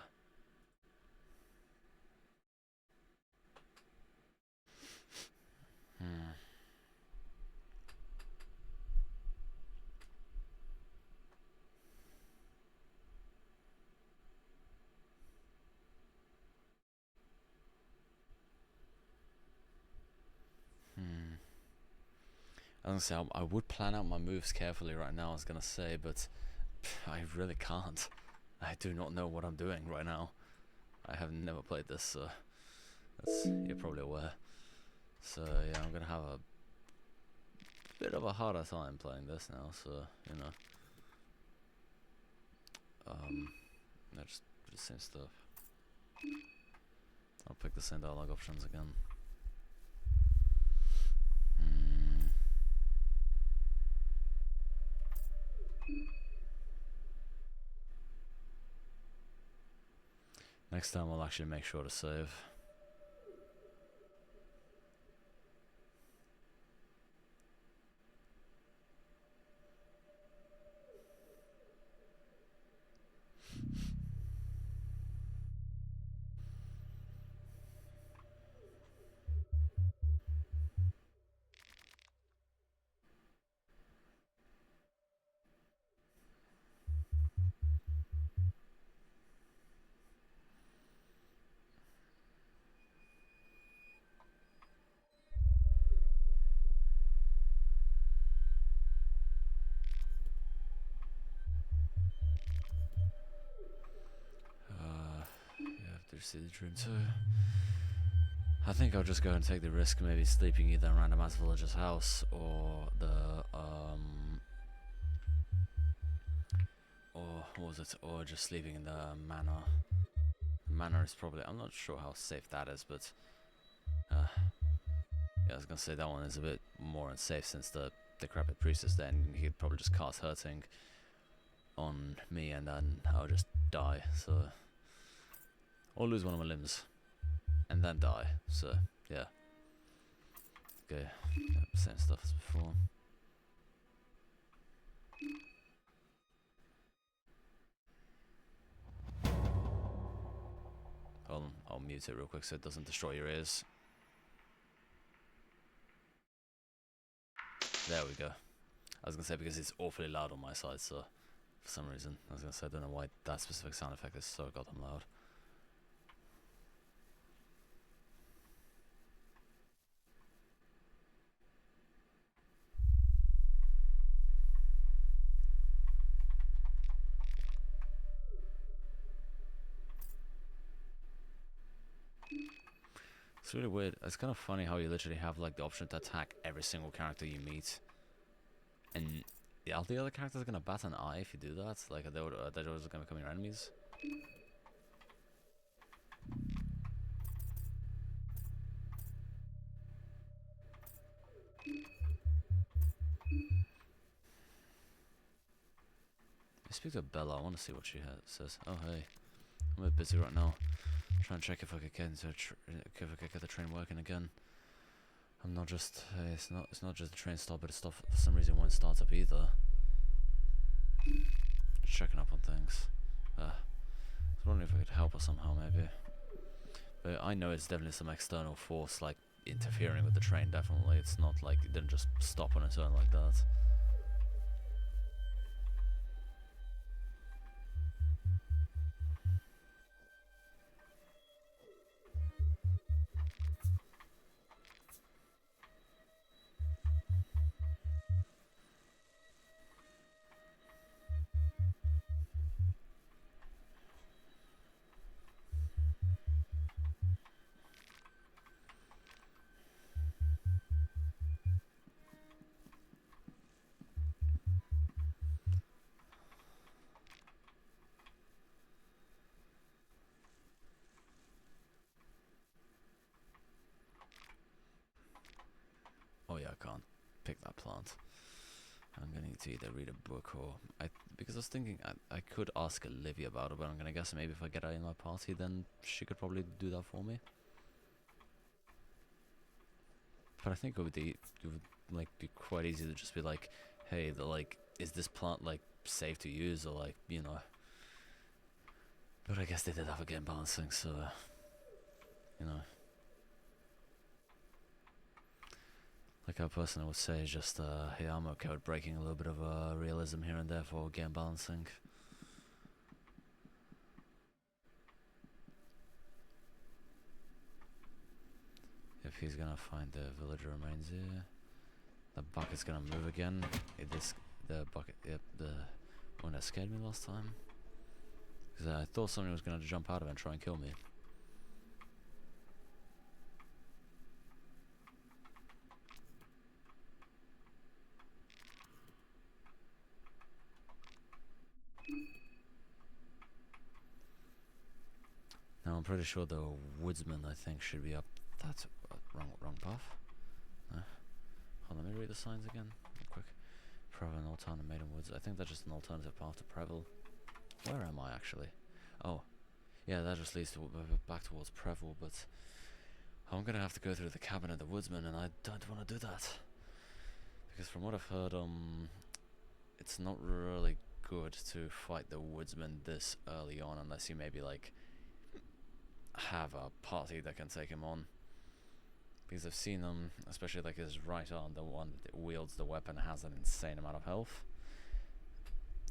I was gonna say, I would plan out my moves carefully right now, I was gonna say, but I really can't. I do not know what I'm doing right now. I have never played this, so you're probably aware. So yeah, I'm gonna have a bit of a harder time playing this now, so, you know. No, just the same stuff. I'll pick the same dialogue options again. Next time I'll actually make sure to save. Yeah, there's the dream too. I think I'll just go and take the risk, maybe sleeping either around a mass villager's house or or what was it? Or just sleeping in the manor. The manor is probably, I'm not sure how safe that is, but yeah, I was gonna say that one is a bit more unsafe since the decrepit priest is there, and he'd probably just cast hurting on me, and then I'll just die. So, or lose one of my limbs, and then die. So yeah, okay, yeah, same stuff as before. Hold on, I'll mute it real quick so it doesn't destroy your ears. There we go. I was gonna say because it's awfully loud on my side, so for some reason I was gonna say I don't know why that specific sound effect is so goddamn loud. It's really weird. It's kind of funny how you literally have like the option to attack every single character you meet, and are the other characters gonna bat an eye if you do that? Like, are they always gonna become your enemies? I speak to Bella. I want to see what she says. Oh hey, I'm a bit busy right now. Try and check if I could get into if I could get the train working again. I'm not just it's not just the train stop, but it's stuff for some reason won't start up either. Just checking up on things. I was wondering if I could help her somehow, maybe. But I know it's definitely some external force like interfering with the train. Definitely, it's not like it didn't just stop on its own like that. Oh yeah, I can't pick that plant. I'm gonna need to either read a book or because I was thinking I could ask Olivia about it, but I'm gonna guess maybe if I get her in my party, then she could probably do that for me. But I think it would like be quite easy to just be like, hey, is this plant like safe to use, or like, you know. But I guess they did have a game balancing, so you know. Like our person would say, just yeah, I'm okay with breaking a little bit of realism here and there for game balancing. If he's gonna find the villager remains here, the bucket's gonna move again. The bucket, yep, the one that scared me last time. Because I thought somebody was gonna jump out of it and try and kill me. Now I'm pretty sure the woodsman, I think, should be up that wrong path. Hold on, let me read the signs again real quick. Preville, Old Town, and Maiden Woods. I think that's just an alternative path to Preville. Where am I actually? Oh, yeah, that just leads to back towards Preville, but I'm gonna have to go through the cabin of the woodsman, and I don't want to do that because from what I've heard, it's not really good to fight the woodsman this early on unless you maybe like have a party that can take him on. Because I've seen him, especially like his right arm, the one that wields the weapon, has an insane amount of health.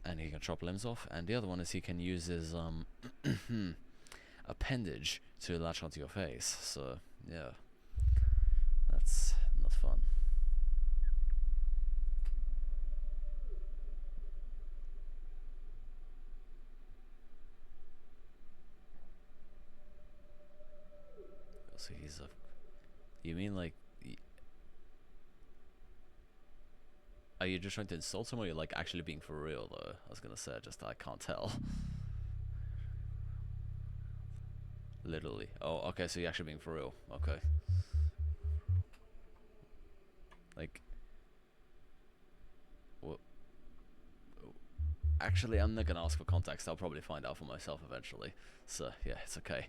And he can chop limbs off. And the other one is he can use his appendage to latch onto your face. So, yeah. That's not fun. So he's a You mean like, are you just trying to insult someone, or you're like actually being for real though? I was gonna say, just I can't tell. Literally. Oh, okay, so you're actually being for real. Okay. Like, well, actually, I'm not gonna ask for context. I'll probably find out for myself eventually. So, yeah, it's okay.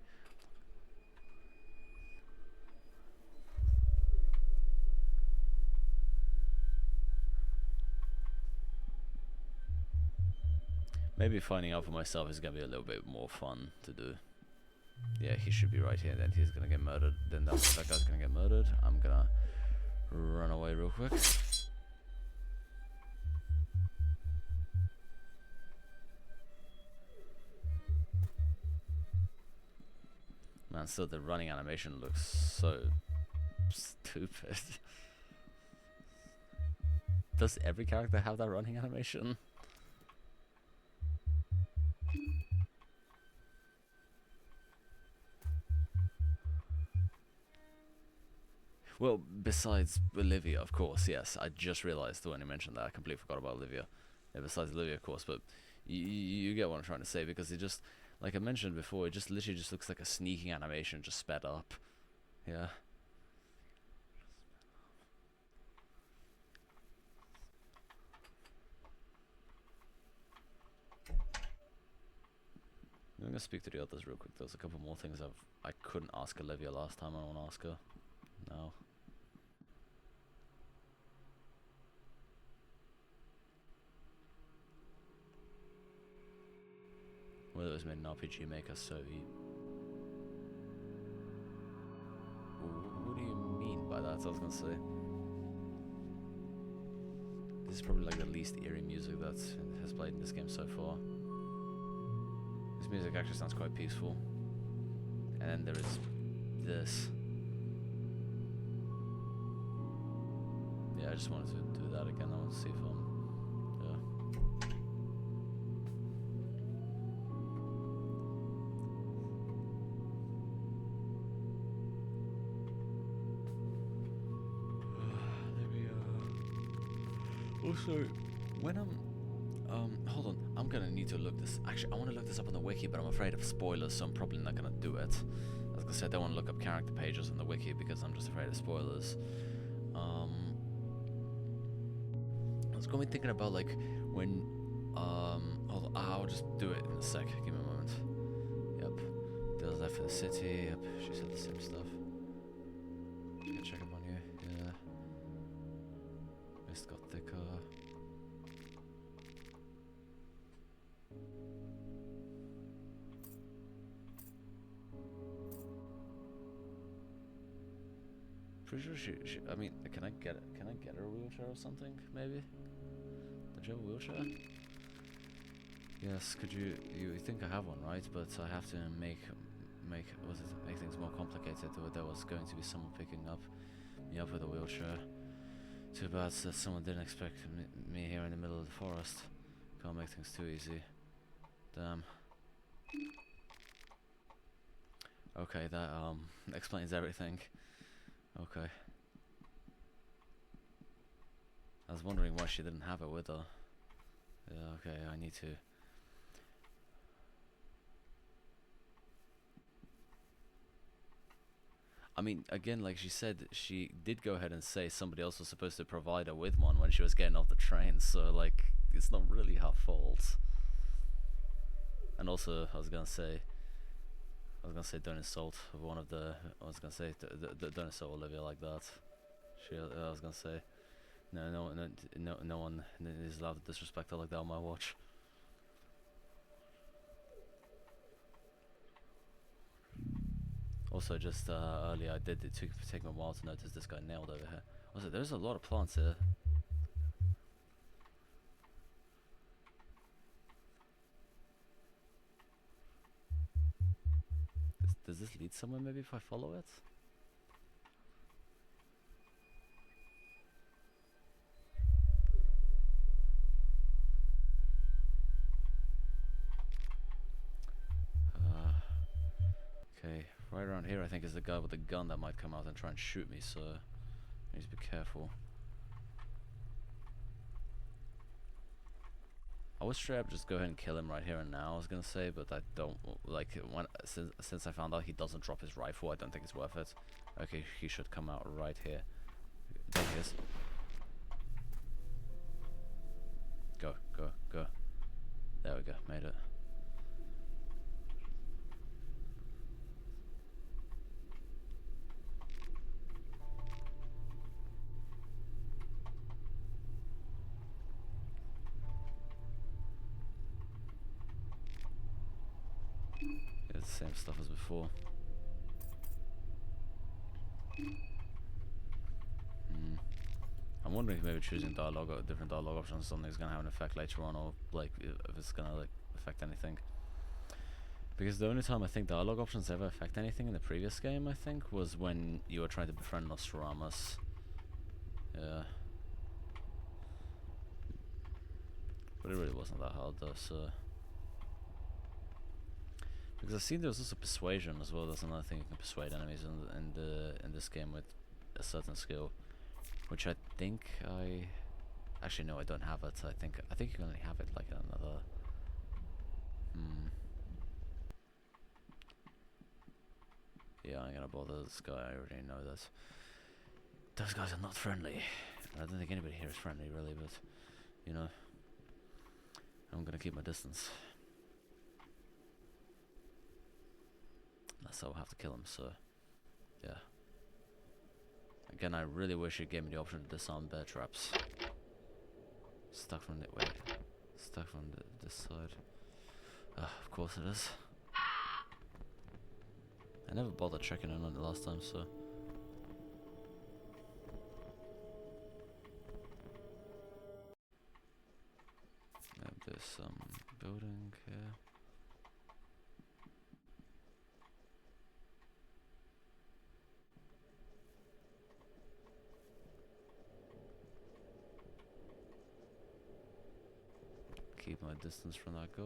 Maybe finding out for myself is gonna be a little bit more fun to do. Yeah, he should be right here. Then he's gonna get murdered. Then that guy's gonna get murdered. I'm gonna run away real quick. Man, still the running animation looks so stupid. Does every character have that running animation? Well, besides Olivia, of course, yes. I just realized when you mentioned that. I completely forgot about Olivia. Yeah, besides Olivia, of course, but you get what I'm trying to say, because it just, like I mentioned before, it just literally just looks like a sneaking animation just sped up. Yeah. I'm gonna speak to the others real quick. There's a couple more things I couldn't ask Olivia last time. I want to ask her now. Whether it was made in RPG Maker, so what do you mean by that? I was gonna say, this is probably like the least eerie music that has played in this game so far. This music actually sounds quite peaceful. And then there is this. Yeah, I just wanted to do that again. I want to see if yeah. Also, when hold on, I'm gonna need to look this. Actually, I want to look this up on the wiki, but I'm afraid of spoilers, so I'm probably not gonna do it. As I said, I don't want to look up character pages on the wiki because I'm just afraid of spoilers. I was going to be thinking about like when, hold on, I'll just do it in a sec. Give me a moment. Yep, Dale's left for the city. Yep, she said the same stuff. Just gonna check up on you. Yeah. Mist got thicker. Pretty sure she. I mean, can I get her a wheelchair or something? Maybe. Did you have a wheelchair? Yes. Could you? You think I have one, right? But I have to make things more complicated. There was going to be someone picking me up with a wheelchair. Too bad that someone didn't expect me here in the middle of the forest. Can't make things too easy. Damn. Okay, that explains everything. Okay. I was wondering why she didn't have it with her. Yeah, okay, I need to. I mean, again, like she said, she did go ahead and say somebody else was supposed to provide her with one when she was getting off the train, so, like, it's not really her fault. And also, I was gonna say, don't insult one of the. I was gonna say, don't insult Olivia like that. I was gonna say, no one is allowed to disrespect her like that on my watch. Also, just earlier, it took me a while to notice this guy nailed over here. Also, there's a lot of plants here. Does this lead somewhere maybe if I follow it? Okay, right around here, I think, is the guy with the gun that might come out and try and shoot me, so I need to be careful. I was straight up just go ahead and kill him right here and now, I was gonna say, but I don't, like, since I found out he doesn't drop his rifle, I don't think it's worth it. Okay, he should come out right here. There he is. Go, go, go. There we go, made it. Yeah, the same stuff as before. I'm wondering if maybe choosing dialogue or different dialogue options something is gonna have an effect later on, or like if it's gonna like affect anything. Because the only time I think dialogue options ever affect anything in the previous game, I think, was when you were trying to befriend Nostradamus. Yeah. But it really wasn't that hard though, so. Because I've seen there's also persuasion as well. That's another thing, you can persuade enemies in this game with a certain skill, which I think actually no, I don't have it. I think you can only have it like another. Yeah, I'm gonna bother this guy. I already know that. Those guys are not friendly. I don't think anybody here is friendly, really, but you know, I'm gonna keep my distance. That's how I'll have to kill him, so yeah. Again, I really wish it gave me the option to disarm bear traps. Stuck from the stuck from this side. Of course it is. I never bothered checking in on it last time, so. There's some building here. Keep my distance from that guy.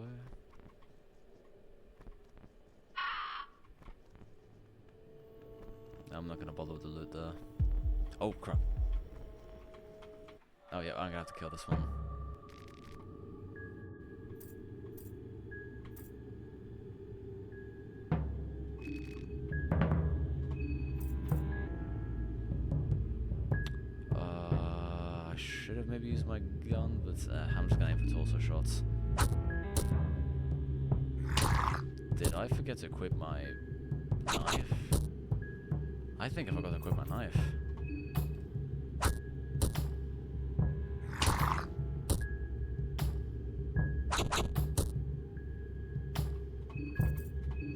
I'm not gonna bother with the loot there. Oh crap. Oh yeah, I'm gonna have to kill this one. I should have maybe used my gun, but I'm just gonna aim for torso shots. Did I forget to equip my knife? I think I forgot to equip my knife.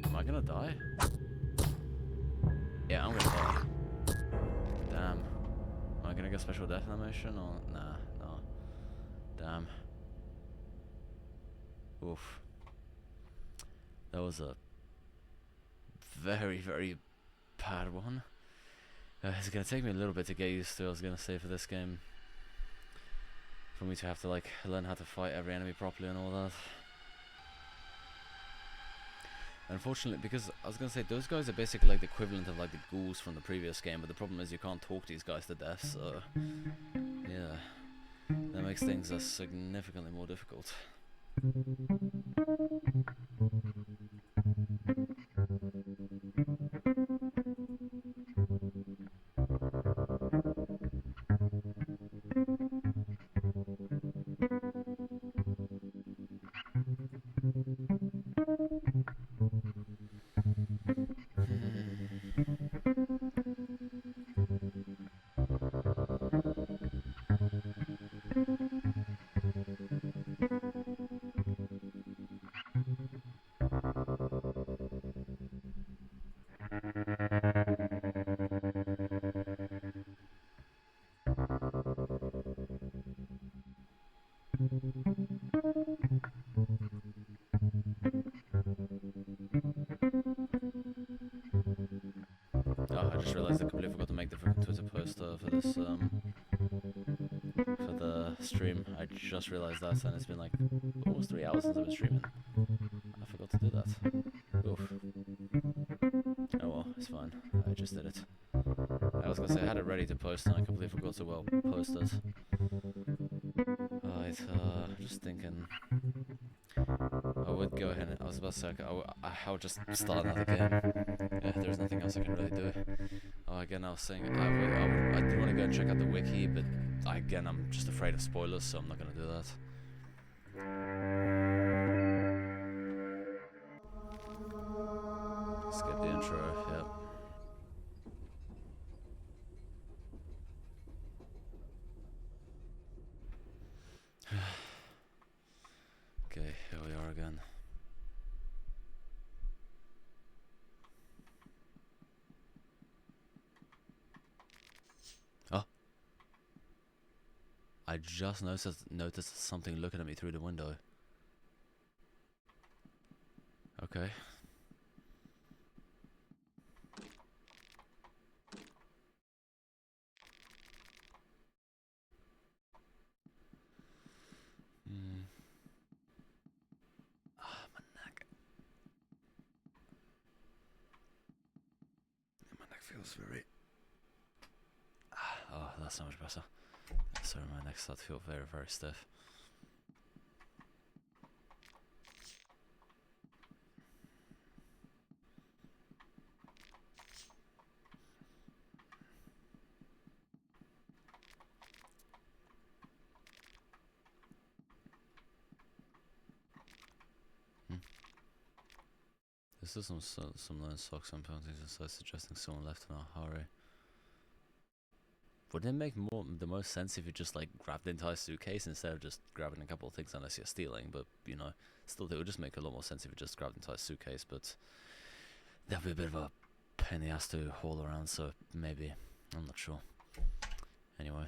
Am I gonna die? Yeah, I'm gonna die. Damn. Am I gonna get special death animation or nah, no. Damn. Oof. That was a very, very bad one. It's gonna take me a little bit to get used to, I was gonna say, for this game. For me to have to like learn how to fight every enemy properly and all that. Unfortunately, because I was gonna say those guys are basically like the equivalent of like the ghouls from the previous game, but the problem is you can't talk these guys to death, so yeah. That makes things significantly more difficult. Oh, I just realized I completely forgot to make the freaking Twitter post for this, for the stream. I just realized that, and it's been like almost 3 hours since I've been streaming. I forgot to do that. Oof. Oh well. it's fine. I just did it. I was gonna say I had it ready to post and I completely forgot to post it. Alright, just thinking. I would go ahead and, I was about to say, I'll just start another game. Yeah, there's nothing else I can really do. Oh, again, I was saying, I do want to go and check out the wiki, but again, I'm just afraid of spoilers, so I'm not gonna do that. Skip the intro, yep. Okay, here we are again. Oh. I just noticed something looking at me through the window. Okay. My neck. My neck feels very... Oh, that's so much better. Sorry, my neck started to feel very, very stiff. This is some lone socks and penalties inside suggesting someone left in a hurry. Wouldn't it make the most sense if you just like grabbed the entire suitcase instead of just grabbing a couple of things unless you're stealing? But you know, still, it would just make a lot more sense if you just grabbed the entire suitcase. But that'd be a bit of a pain in the ass to haul around. So maybe, I'm not sure. Anyway.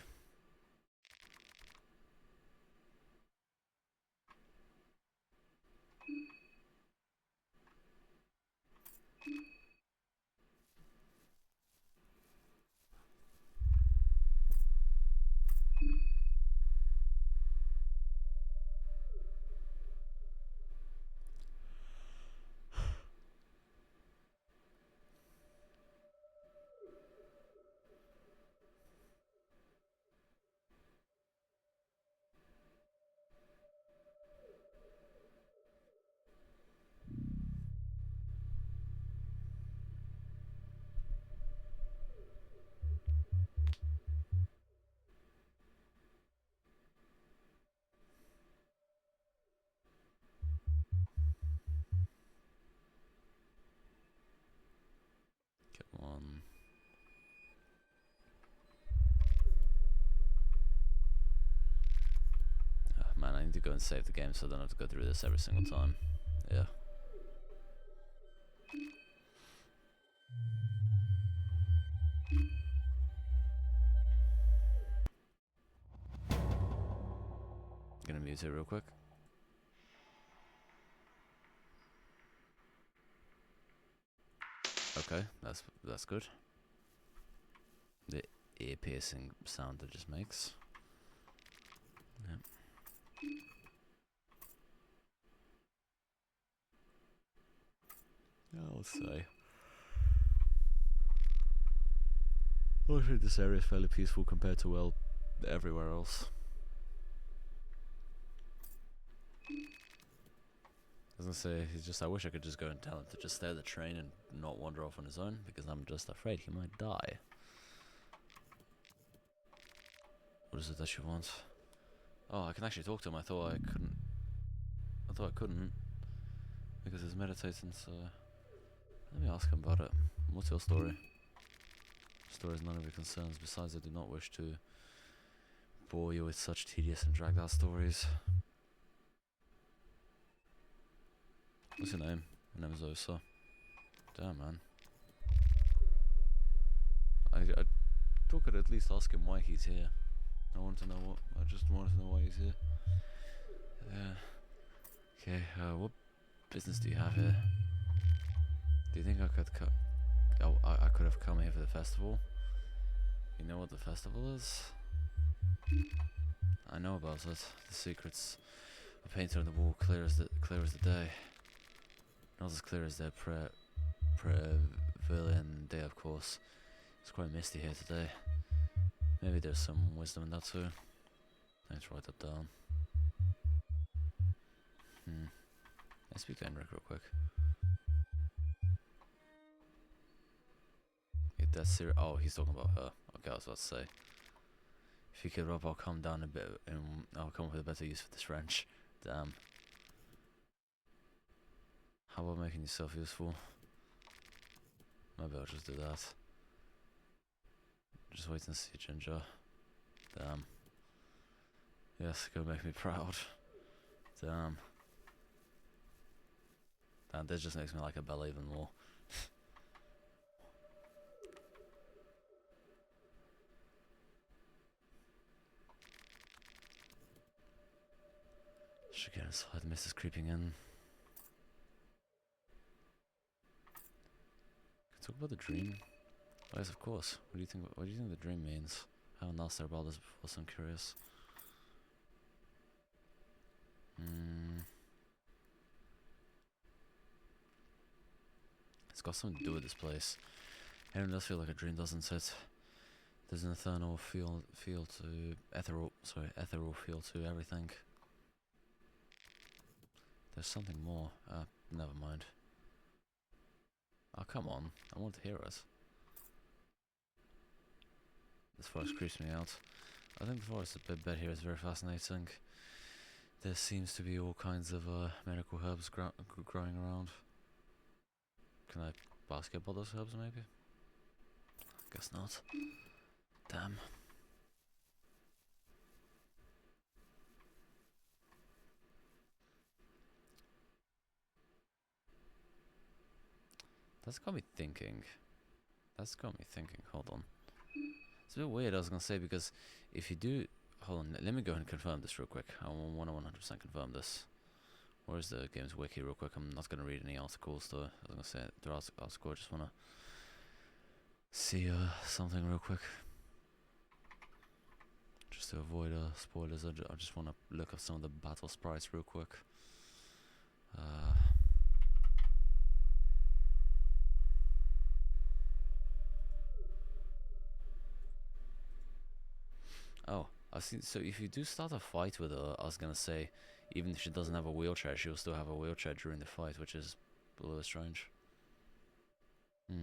Come on. Oh, man, I need to go and save the game so I don't have to go through this every single time. Yeah. Gonna mute it real quick. Okay, that's good. The ear-piercing sound it just makes. Yep. I'll say. I think this area is fairly peaceful compared to, well, everywhere else. I was gonna say, I wish I could just go and tell him to just stay at the train and not wander off on his own, because I'm just afraid he might die. What is it that you want? Oh, I can actually talk to him. I thought I couldn't. Because he's meditating, so... Let me ask him about it. What's your story? Story is none of your concerns. Besides, I do not wish to bore you with such tedious and dragged out stories. What's your name? My name is Osa. Damn, man. I thought I could at least ask him why he's here. I just wanted to know why he's here. Yeah. Okay, what business do you have here? Do you think I could I could have come here for the festival? You know what the festival is? I know about it. The secrets are painted on the wall, clear as the day. Not as clear as their early in the day, of course. It's quite misty here today. Maybe there's some wisdom in that too. Let's write that down. Let's speak to Enric real quick. If that's serious. Oh, he's talking about her. Okay, I was about to say. If you could, Rob, I'll calm down a bit and I'll come up with a better use for this wrench. Damn. How about making yourself useful? Maybe I'll just do that. Just wait and see, Ginger. Damn. Yes, gonna make me proud. Damn. Damn, this just makes me like a Bella even more. Should get inside, mist is creeping in. Can talk about the dream? Oh yes, of course. What do you think the dream means? I haven't asked her about this before, so I'm curious. It's got something to do with this place. It does feel like a dream, doesn't it? There's an ethereal feel to ethereal feel to everything. There's something more. Never mind. Oh, come on. I want to hear it. This forest creeps me out. I think the forest bed here is very fascinating. There seems to be all kinds of medical herbs growing around. Can I basketball those herbs, maybe? Guess not. Damn. That's got me thinking. Hold on. It's a bit weird, I was gonna say, because if you do... Hold on, let me go ahead and confirm this real quick. I want to 100% confirm this. Where's the game's wiki real quick? I'm not gonna read any articles though. I was gonna say the article. I just wanna see something real quick. Just to avoid spoilers, I just wanna look up some of the battle sprites real quick. Oh, I've seen. So if you do start a fight with her, I was gonna say, even if she doesn't have a wheelchair, she'll still have a wheelchair during the fight, which is a little strange. Hmm.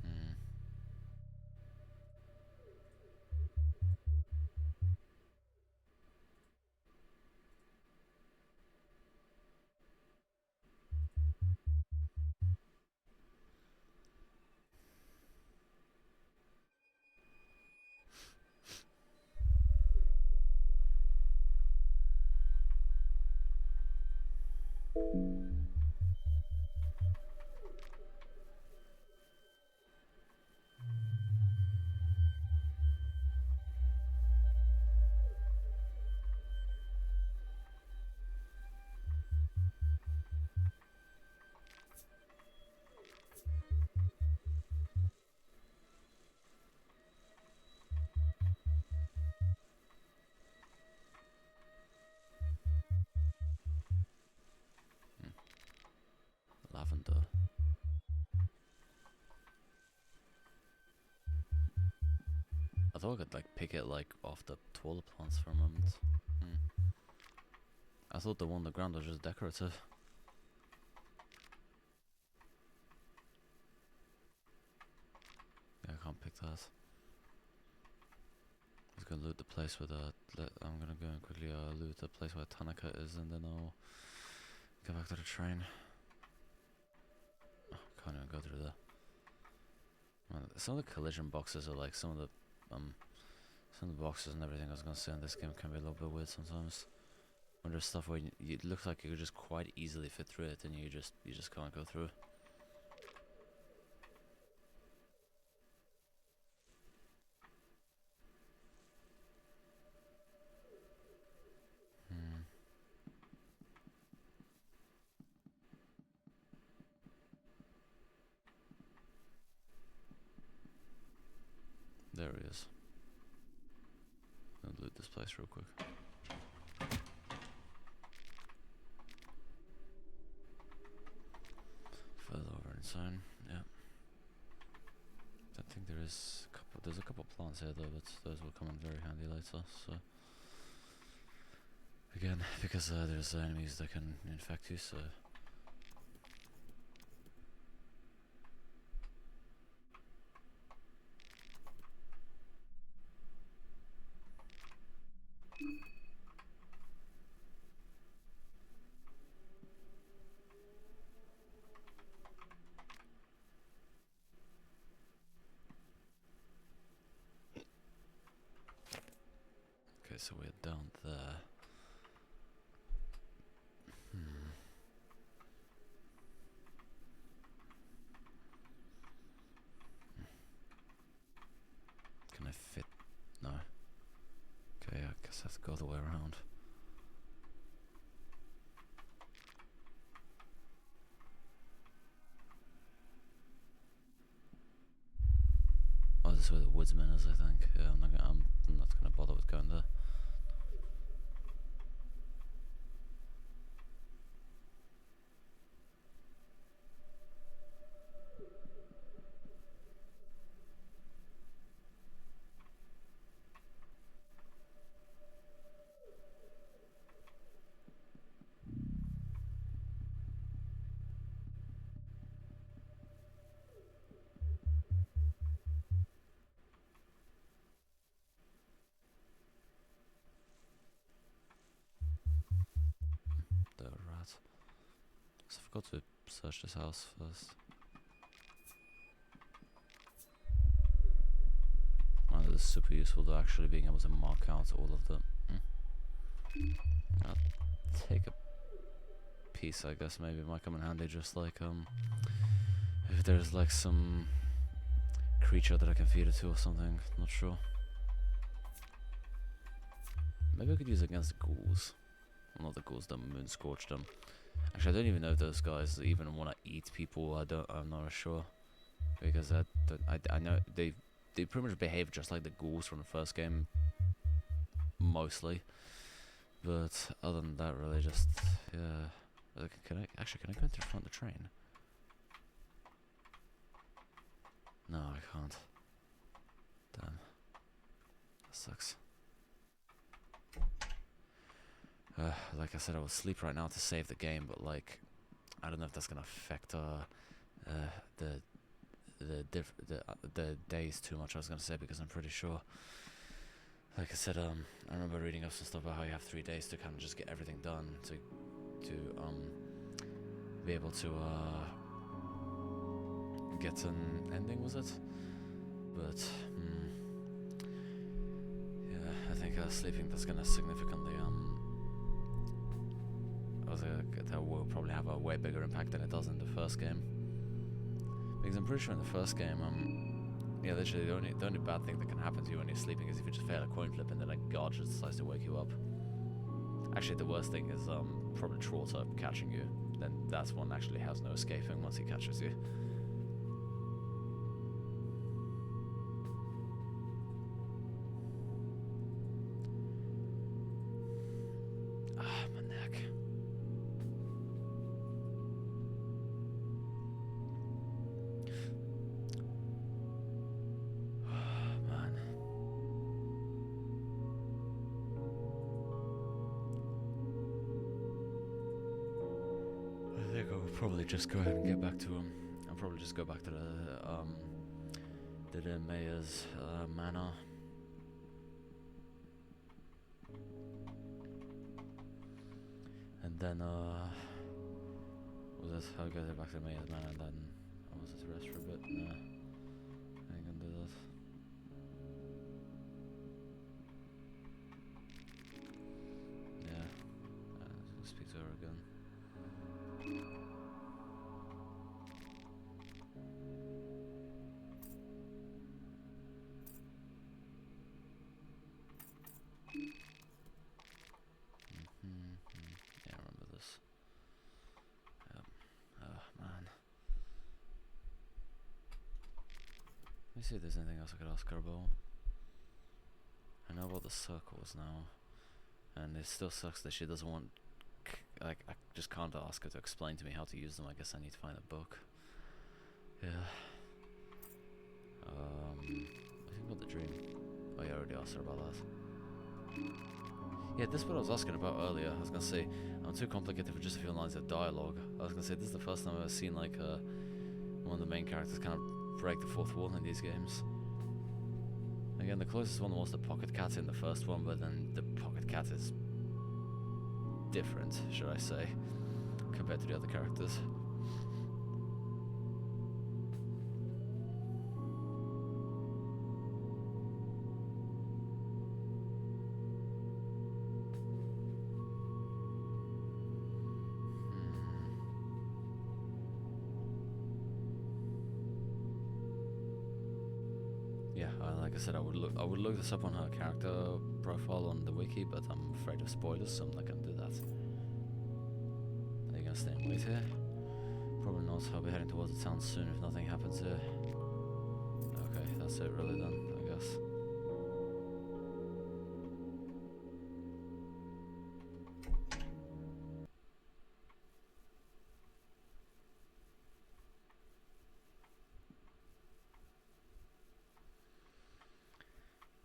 Hmm. Lavender. I thought I could like pick it like off the taller plants for a moment. Hmm. I thought the one on the ground was just decorative. Yeah, I can't pick that. I'm just gonna loot the place where I'm gonna go and quickly loot the place where Tanaka is, and then I'll go back to the train. Oh, can't even go through there. Some of the collision boxes are like some of the boxes and everything I was gonna say in this game can be a little bit weird sometimes. When there's stuff where it looks like you could just quite easily fit through it, and you just can't go through. There he is. Gonna loot this place real quick. zone. Yeah. I think there's a couple plants here though, but those will come in very handy later. So again, because there's enemies that can infect you, so. Okay, so we're down there. Can I fit? No. Okay, I guess I have to go the way around. Oh, this is where the woodsman is, I think. Yeah, I'm not gonna bother with going there. The rat. So I forgot to search this house first. Well, this is super useful to actually being able to mark out all of the. I'll take a piece, I guess. Maybe it might come in handy, just like if there's like some creature that I can feed it to or something. Not sure. Maybe I could use it against the ghouls. Well, not the ghouls, the moon scorched them. Actually, I don't even know if those guys even want to eat people. I'm not sure, because I know they pretty much behave just like the ghouls from the first game, mostly. But other than that, really, just yeah. Can I go into the front of the train? No, I can't. Damn, that sucks. Like I said, I will sleep right now to save the game, but like, I don't know if that's gonna affect the days too much. I was gonna say, because I'm pretty sure. Like I said, I remember reading up some stuff about how you have 3 days to kind of just get everything done to be able to get an ending, was it? But yeah, I think sleeping, that's gonna significantly that will probably have a way bigger impact than it does in the first game. Because I'm pretty sure in the first game, yeah, literally the only bad thing that can happen to you when you're sleeping is if you just fail a coin flip and then a guard just decides to wake you up. Actually, the worst thing is probably Trotter catching you. Then that's one actually has no escaping once he catches you. Ah, my neck. Man. I think I'll probably just go ahead and get back to him. I'll probably just go back to the mayor's manor. And then was it? I'll go back to the mayor's manor and then was it to rest for a bit? Nah, I ain't gonna do that. Yeah, I'll speak to her again. Yeah, I remember this. Yep. Oh, man. Let me see if there's anything else I could ask her about. I know about the circles now. And it still sucks that she doesn't want... Like, I just can't ask her to explain to me how to use them. I guess I need to find a book. Yeah. I think about the dream. Oh yeah, I already asked her about that. Yeah, this is what I was asking about earlier. I was gonna say, I'm too complicated for just a few lines of dialogue. I was gonna say, this is the first time I've ever seen like one of the main characters kind of break the fourth wall in these games. Again, the closest one was the pocket cat in the first one, but then the pocket cat is different, should I say, compared to the other characters. Yeah, like I said, I would look this up on her character profile on the wiki, but I'm afraid of spoilers, so I'm not gonna do that. Are you gonna stay and wait here? Probably not. I'll be heading towards the town soon if nothing happens here. Okay, that's it really then, I guess.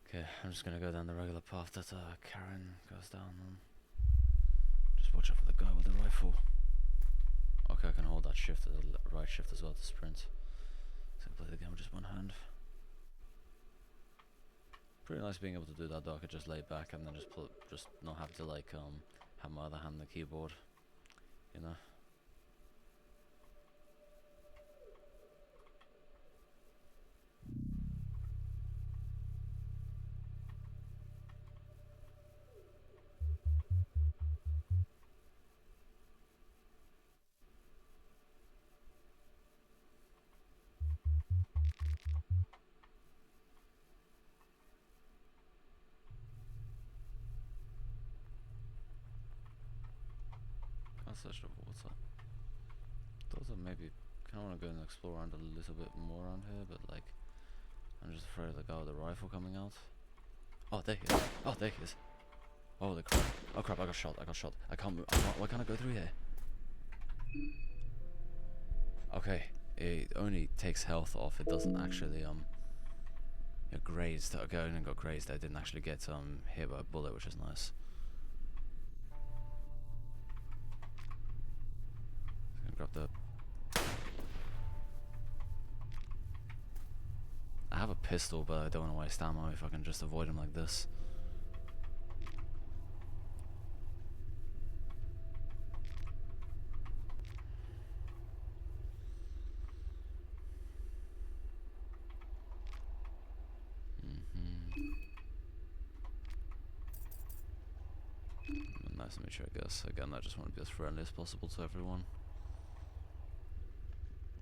Okay, I'm just gonna go down the regular path that Karen goes down on. Just watch out for the guy with the rifle. Okay, I can hold that shift, right shift as well to sprint. So I can play the game with just one hand. Pretty nice being able to do that though. I could just lay back and then just not have to like have my other hand on the keyboard, you know. Can't search the water. Thought that maybe kind of want to go and explore around a little bit more around here, but like I'm just afraid of the guy with the rifle coming out. Oh, there he is. Oh, there he is. Holy crap. Oh crap, I got shot. I can't move. Why can't I go through here? Okay, it only takes health off. It doesn't actually, get grazed. Okay, I only got grazed. I didn't actually get, hit by a bullet, which is nice. I'm gonna grab the... I have a pistol, but I don't want to waste ammo if I can just avoid him like this. Nice to meet you, I guess. Again, I just want to be as friendly as possible to everyone.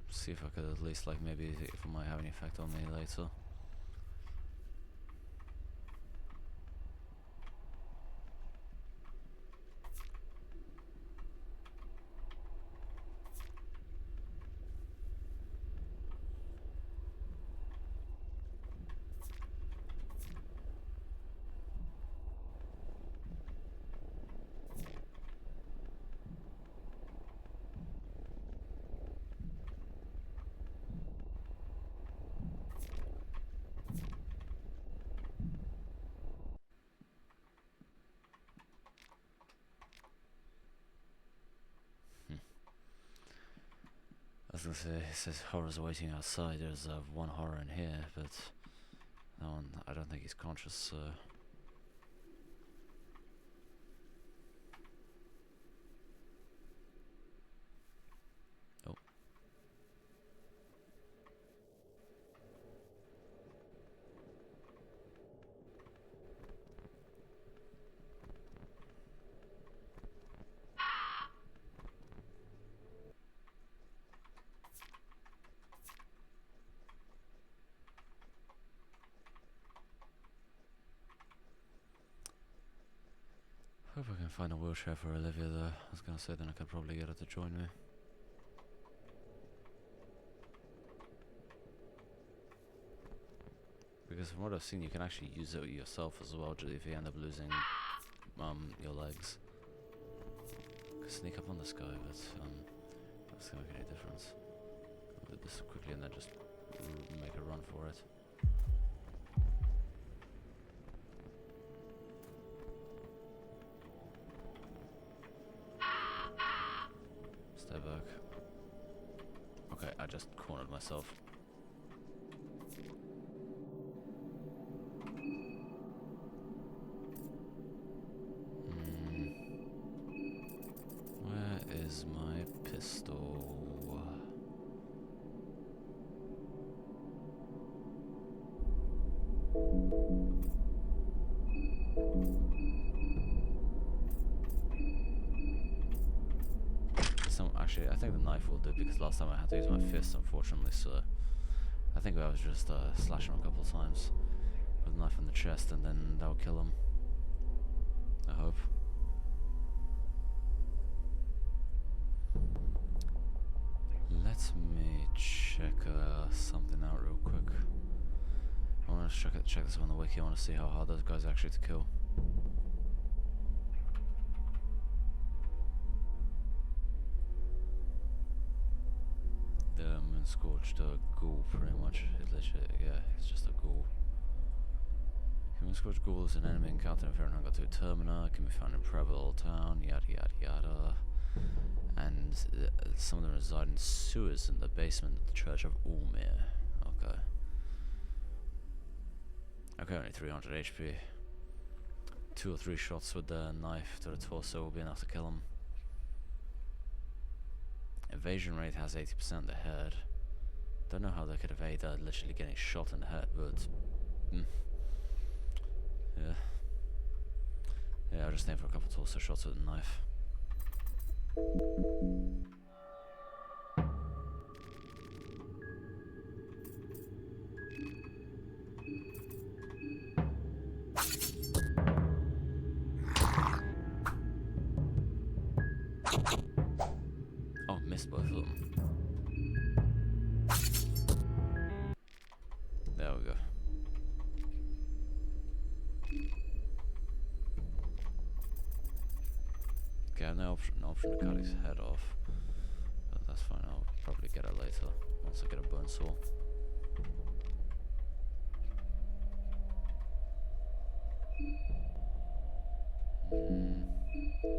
See if I could at least, like, maybe if it might have any effect on me later. I was gonna say, it says horrors waiting outside. There's one horror in here, but that one, I don't think he's conscious, so... Oh. Hope I can find a wheelchair for Olivia though. I was gonna say then I could probably get her to join me. Because from what I've seen, you can actually use it yourself as well, if you end up losing your legs. Could sneak up on this guy, but that's gonna make any difference. do this quickly and then just make a run for it. Stay back. Okay, I just cornered myself. Where is my pistol? Actually, I think the knife will do because last time I had to use my fist, unfortunately, so I think I was just slash him a couple of times with a knife in the chest and then that will kill him. I hope. Let me check something out real quick. I want to check this on the wiki. I want to see how hard those guys are actually to kill. The Moonscorched ghoul, pretty much. Yeah, it's just a ghoul. Moonscorched ghoul is an enemy encountered in Fahrenheit 2 Termina. Can be found in Preble Town. Yada yada yada. And some of them reside in sewers in the basement of the Church of Ulmir. Okay. Okay, only 300 HP. 2 or 3 shots with the knife to the torso will be enough to kill him. Evasion rate has 80% in the head. Don't know how they could evade that literally getting shot in the head, but yeah. Yeah, I'll just aim for a couple torso shots with the knife. Oh, missed both of them. There we go. Okay, I have no option to cut his head off. But that's fine, I'll probably get it later, once I get a bone saw.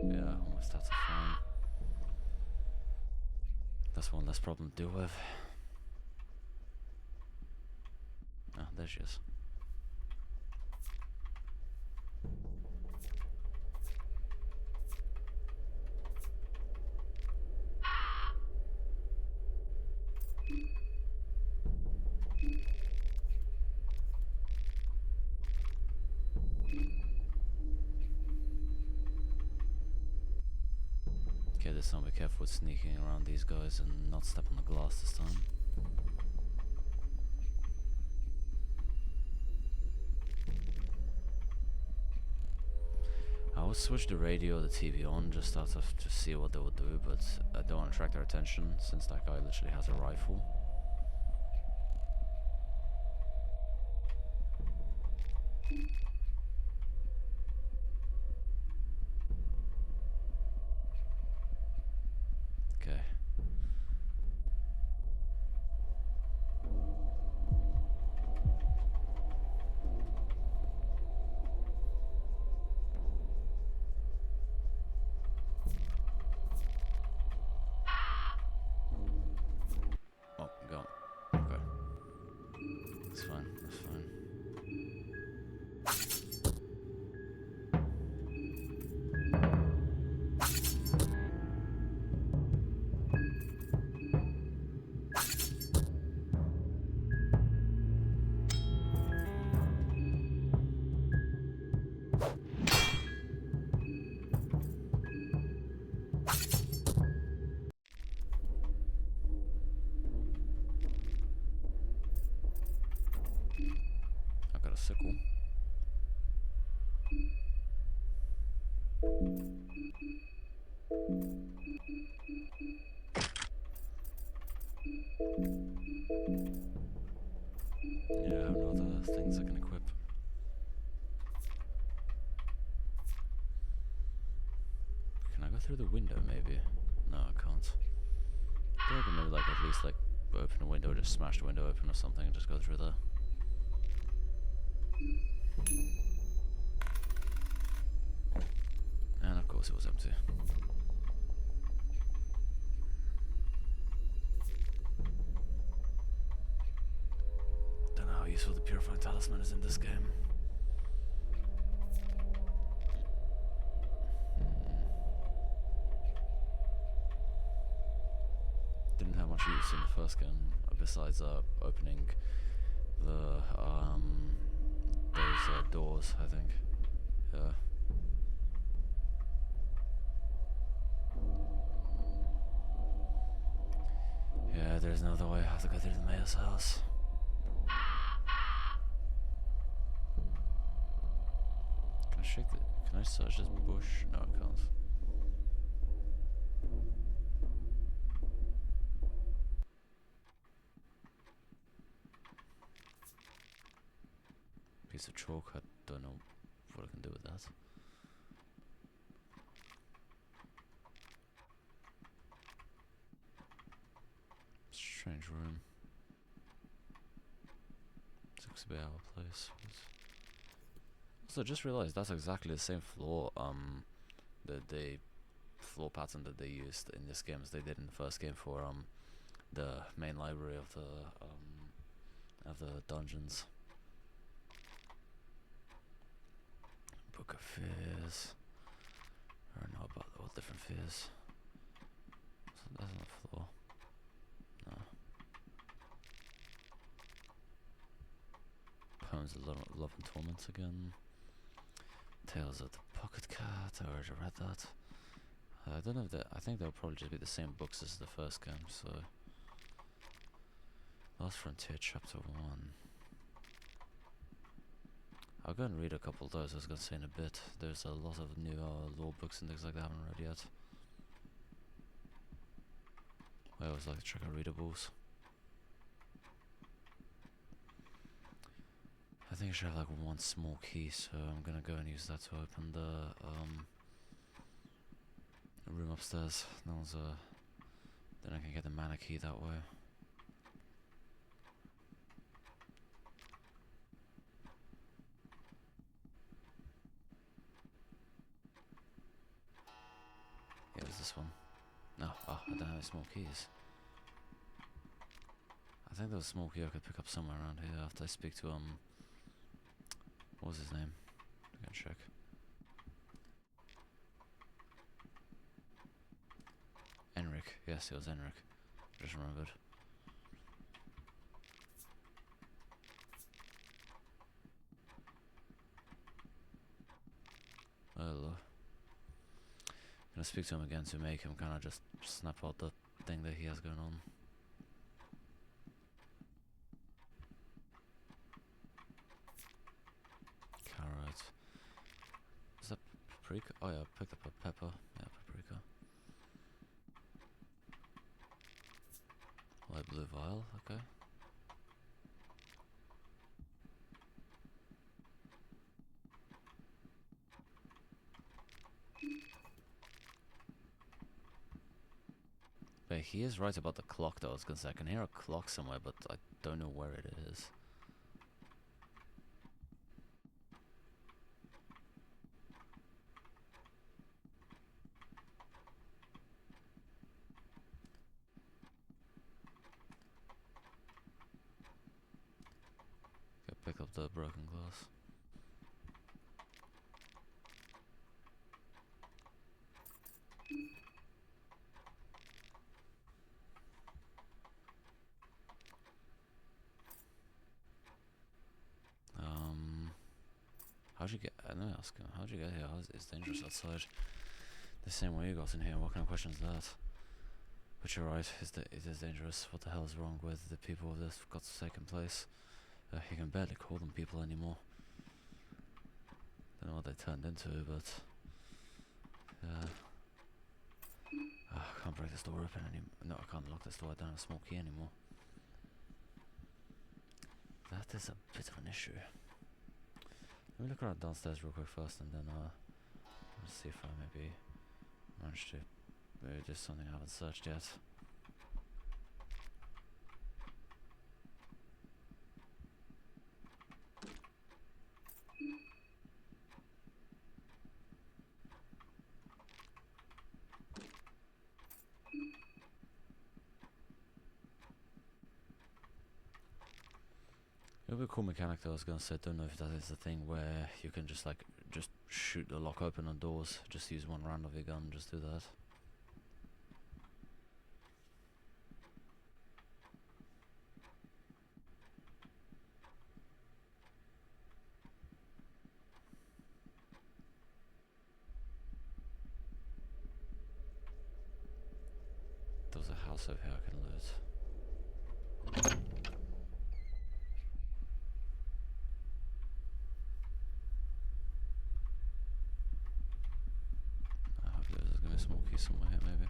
Yeah, almost that's fine. That's one less problem to deal with. Ah, there she is. Okay, this time be careful with sneaking around these guys and not step on the glass this time. I would switch the radio or the TV on just out of to see what they would do, but I don't want to attract their attention since that guy literally has a rifle. Okay. Oh, go. Okay. That's fine, that's fine. I got a sickle. Yeah, I have no other things I can equip. Can I go through the window maybe? No, I can't. I think I can maybe like at least like open a window, just smash the window open or something and just go through there. And of course it was empty. Don't know how useful the Purifying Talisman is in this game. Didn't have much use in the first game, besides opening the those doors, I think. Yeah. Yeah, there's no other way. I have to go through the mayor's house. Can I shake the... Can I search this bush? No, I can't. Piece of chalk, I don't know what I can do with that. Strange room. Looks to be our place. So I just realized that's exactly the same floor, the floor pattern that they used in this game as they did in the first game for the main library of the dungeons. Book of Fears. I don't know about all different fears. So that's on the floor. No. Poems of Love and Torment again. Tales of the Pocket Cat. I already read that. I don't know if I think they'll probably just be the same books as the first game. So, Last Frontier, Chapter 1. I'll go and read a couple of those. I was going to say in a bit. There's a lot of new lore books and things like that I haven't read yet. I always like to check out readables. I think I should have like one small key, so I'm gonna go and use that to open the room upstairs. Then I can get the mana key that way. Yeah, it was this one. No, I don't have any small keys. I think there was a small key I could pick up somewhere around here after I speak to what was his name? I can check. Enric. Yes, it was Enric. Just remembered. Hello. Gonna speak to him again to make him kind of just snap out the thing that he has going on. Carrot. Is that paprika? Oh yeah, I picked up a pepper. Yeah, paprika. Light blue vial, okay. But he is right about the clock though. I was gonna say I can hear a clock somewhere, but I don't know where it is. Okay, pick up the broken glass. How'd you get? I know. How'd you get here? It's dangerous outside. The same way you got in here. What kind of question is that? But you're right. It is dangerous. What the hell is wrong with the people of this got taken place? You can barely call them people anymore. Don't know what they turned into, but I can't break this door open anymore. No, I can't lock this door. I don't have a small key anymore. That is a bit of an issue. Let me look around downstairs real quick first, and then let's see if I maybe manage to maybe do something I haven't searched yet. cool mechanic though, I was gonna say, don't know if that is the thing where you can just like, just shoot the lock open on doors, just use one round of your gun, just do that. There's a house over here I can loot. I hope there's gonna be a small key somewhere here, maybe.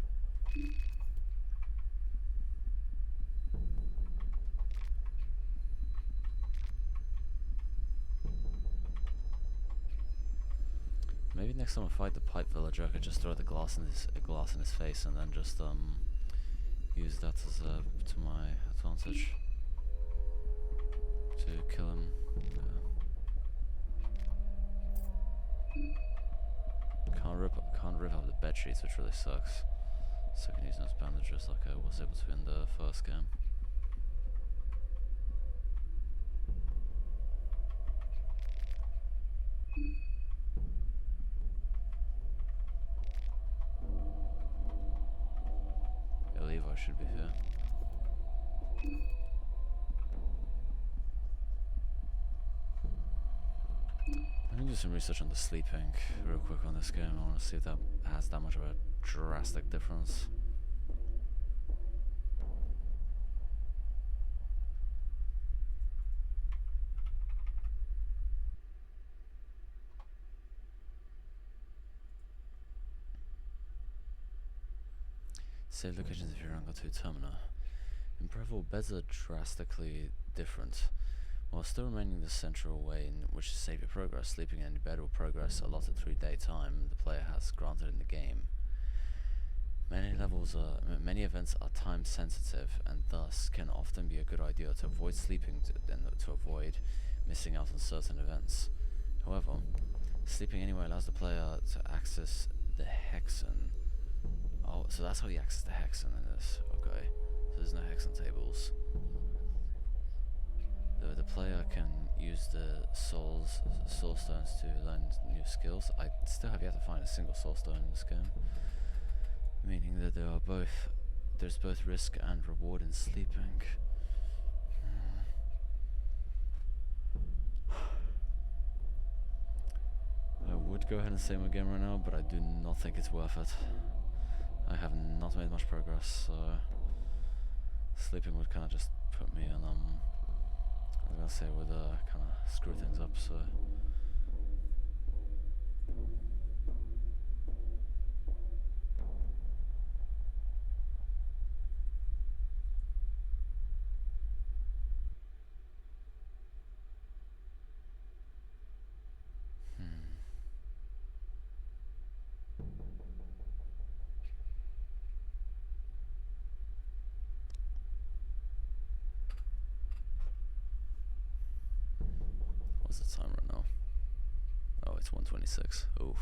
Maybe next time I fight the pipe villager, I could just throw the glass in his face and then just use that as to my advantage to kill him. Can't rip up the bed sheets, which really sucks. So I can use those bandages like I was able to in the first game. Yeah, Levi should be here. Let me do some research on the sleeping real quick on this game. I want to see if that has that much of a drastic difference. Save locations if you're on go to Termina. In Breville, beds are drastically different. While still remaining the central way in which to save your progress, sleeping in your bed will progress allotted through daytime the player has granted in the game. Many events are time sensitive and thus can often be a good idea to avoid sleeping to avoid missing out on certain events. However, sleeping anywhere allows the player to access the hexen. Oh, so that's how you access the hexen in this. Okay, so there's no hexen tables. The player can use the soul stones to learn new skills. I still have yet to find a single soul stone in this game, meaning that there's both risk and reward in sleeping. I would go ahead and save my game right now, but I do not think it's worth it. I have not made much progress, so sleeping would kind of just put me in I was gonna say would kind of screw things up, so. What's the time right now? Oh, it's 1:26. Oof.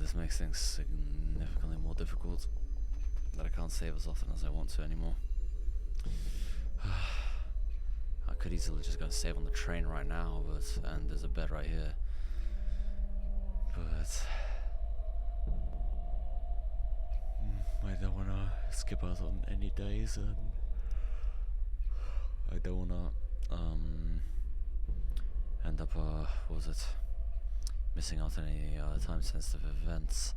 This makes things significantly more difficult. That I can't save as often as I want to anymore. I could easily just go and save on the train right now, and there's a bed right here. But I don't want to skip out on any days, and I don't want to end up what was it, missing out on any time sensitive events.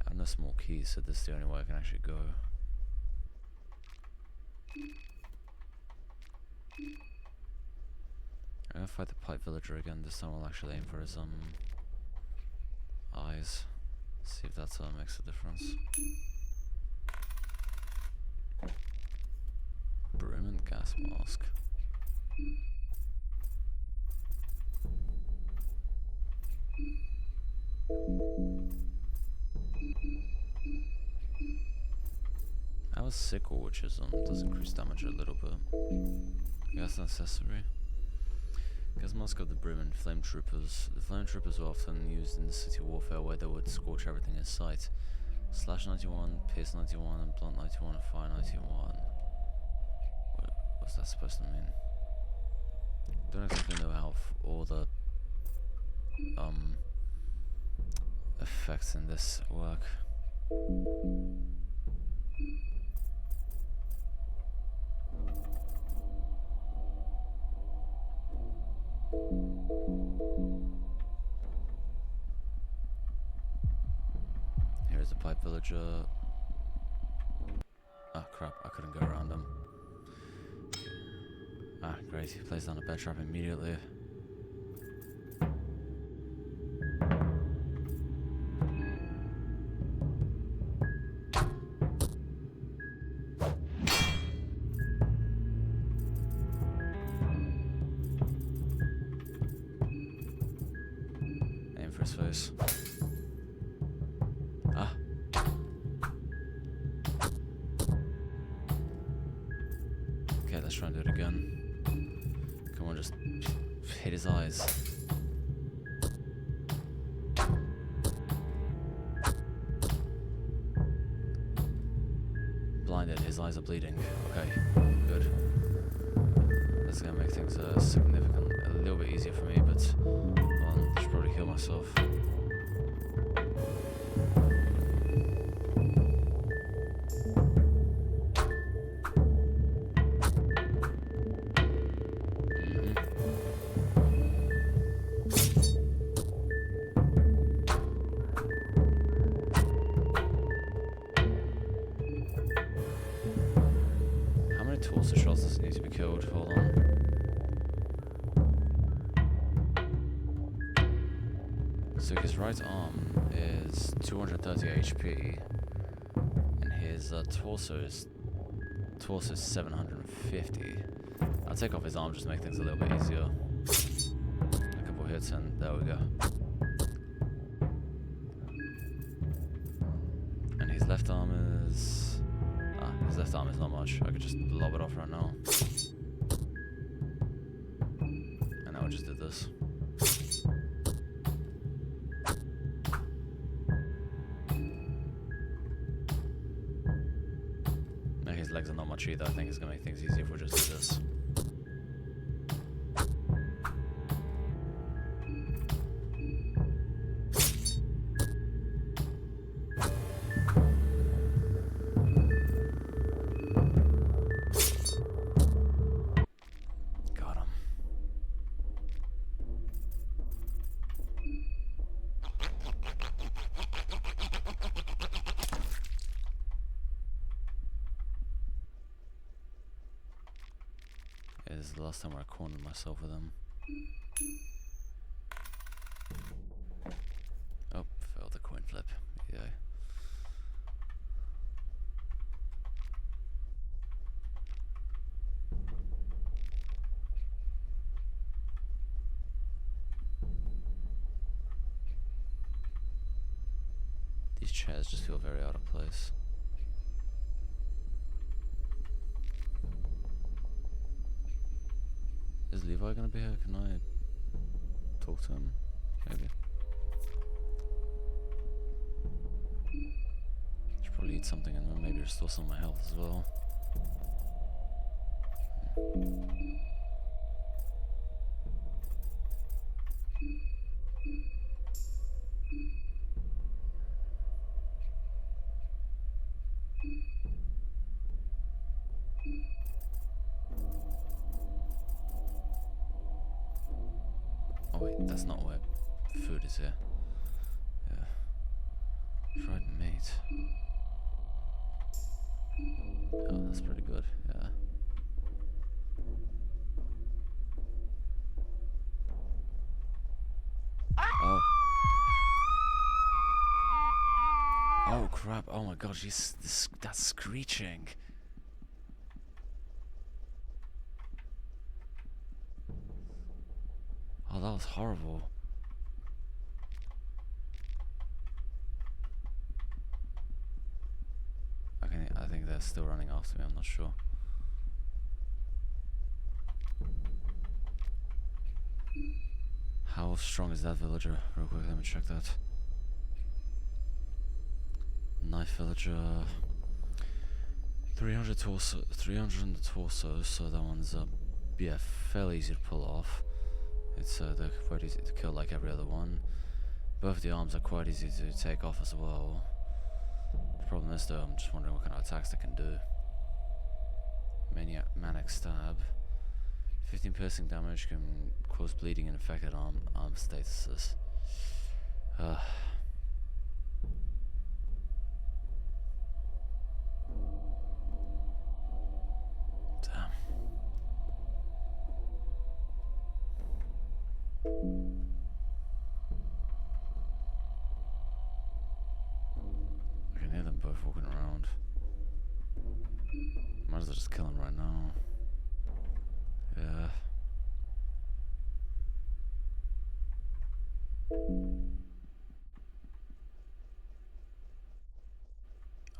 I have no small keys, so this is the only way I can actually go. I'm gonna fight the pipe villager again. This time I'll actually aim for his eyes. See if that makes a difference. Broom and gas mask. How is sickle, which is does increase damage a little bit. I guess necessary. Guess Mask of the Brim and Flame Troopers. The Flame Troopers were often used in the city warfare where they would scorch everything in sight. Slash 91, Pierce 91, and Blunt 91, and Fire 91. What's that supposed to mean? Don't exactly know how all the effects in this work. Here's a pipe villager. Ah, crap, I couldn't go around him. Ah, great, he plays down a bed trap immediately. Aim for his face. Ah. Okay, let's try and do it again. Come on, just hit his eyes. Blinded, his eyes are bleeding. Okay, good. That's gonna make things significant, a little bit easier for me, but I should probably heal myself. How many tools or shots does it need to be killed? Hold on. So his right arm is 230 HP, and his torso is 750. I'll take off his arm just to make things a little bit easier. A couple hits and there we go. And his left arm is... his left arm is not much. I could just lob it off right now. And now we just did this. Now his legs are not much either. I think it's gonna make things easier if we just do this. This is the last time where I cornered myself with him. Oh, failed the coin flip. Yeah. These chairs just feel very out of place. Is Levi gonna be here? Can I talk to him? Maybe. Should probably eat something and then maybe restore some of my health as well. Oh wait, that's not where food is here. Yeah. Fried meat. Oh, that's pretty good, yeah. Oh. Oh crap, oh my god, that's screeching. Oh, that was horrible. still running after me, I'm not sure. How strong is that villager? Real quick, let me check that. Knife villager. 300 torso, 300 on the torso, so that one's yeah, fairly easy to pull off. It's they're quite easy to kill like every other one. Both the arms are quite easy to take off as well. The problem is though, I'm just wondering what kind of attacks they can do. Manic stab. 15 piercing damage can cause bleeding in affected arm statuses. Damn. I can hear them both walking around. Might as well just kill him right now. Yeah.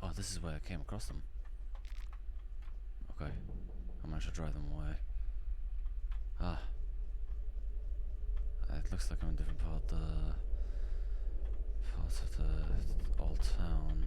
Oh, this is where I came across them. Okay. I managed to drive them away. Ah. It looks like I'm in a different part of the old town.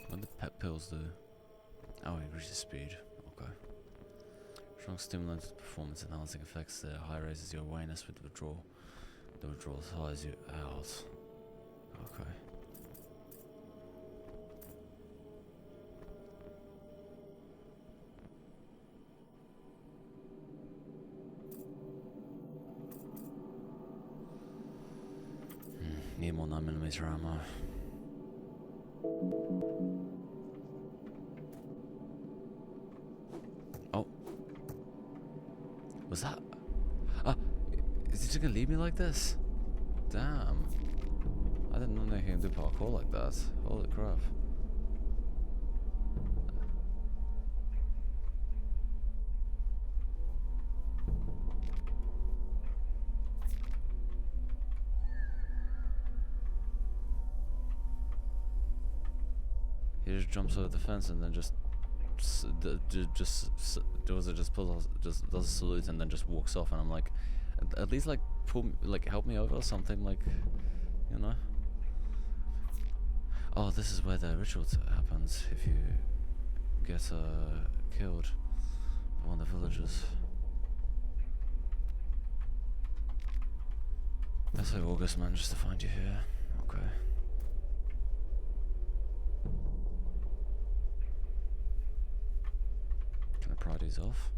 What do pet pills do? Oh, it increases speed. Okay. Strong stimulant with performance enhancing effects. The high raises your awareness with withdrawal. The withdrawal tires you out. Okay. Need more 9mm ammo. Oh. Was that? Is he just gonna leave me like this? Damn. I didn't know they can do parkour like that. Holy crap. He just jumps over the fence and then just does a salute and then just walks off, and I'm like, at least like help me over or something, like, you know. Oh, this is where the ritual happens if you get killed by one of the villagers. That's how August managed to find you here. Okay. Can I pry these off?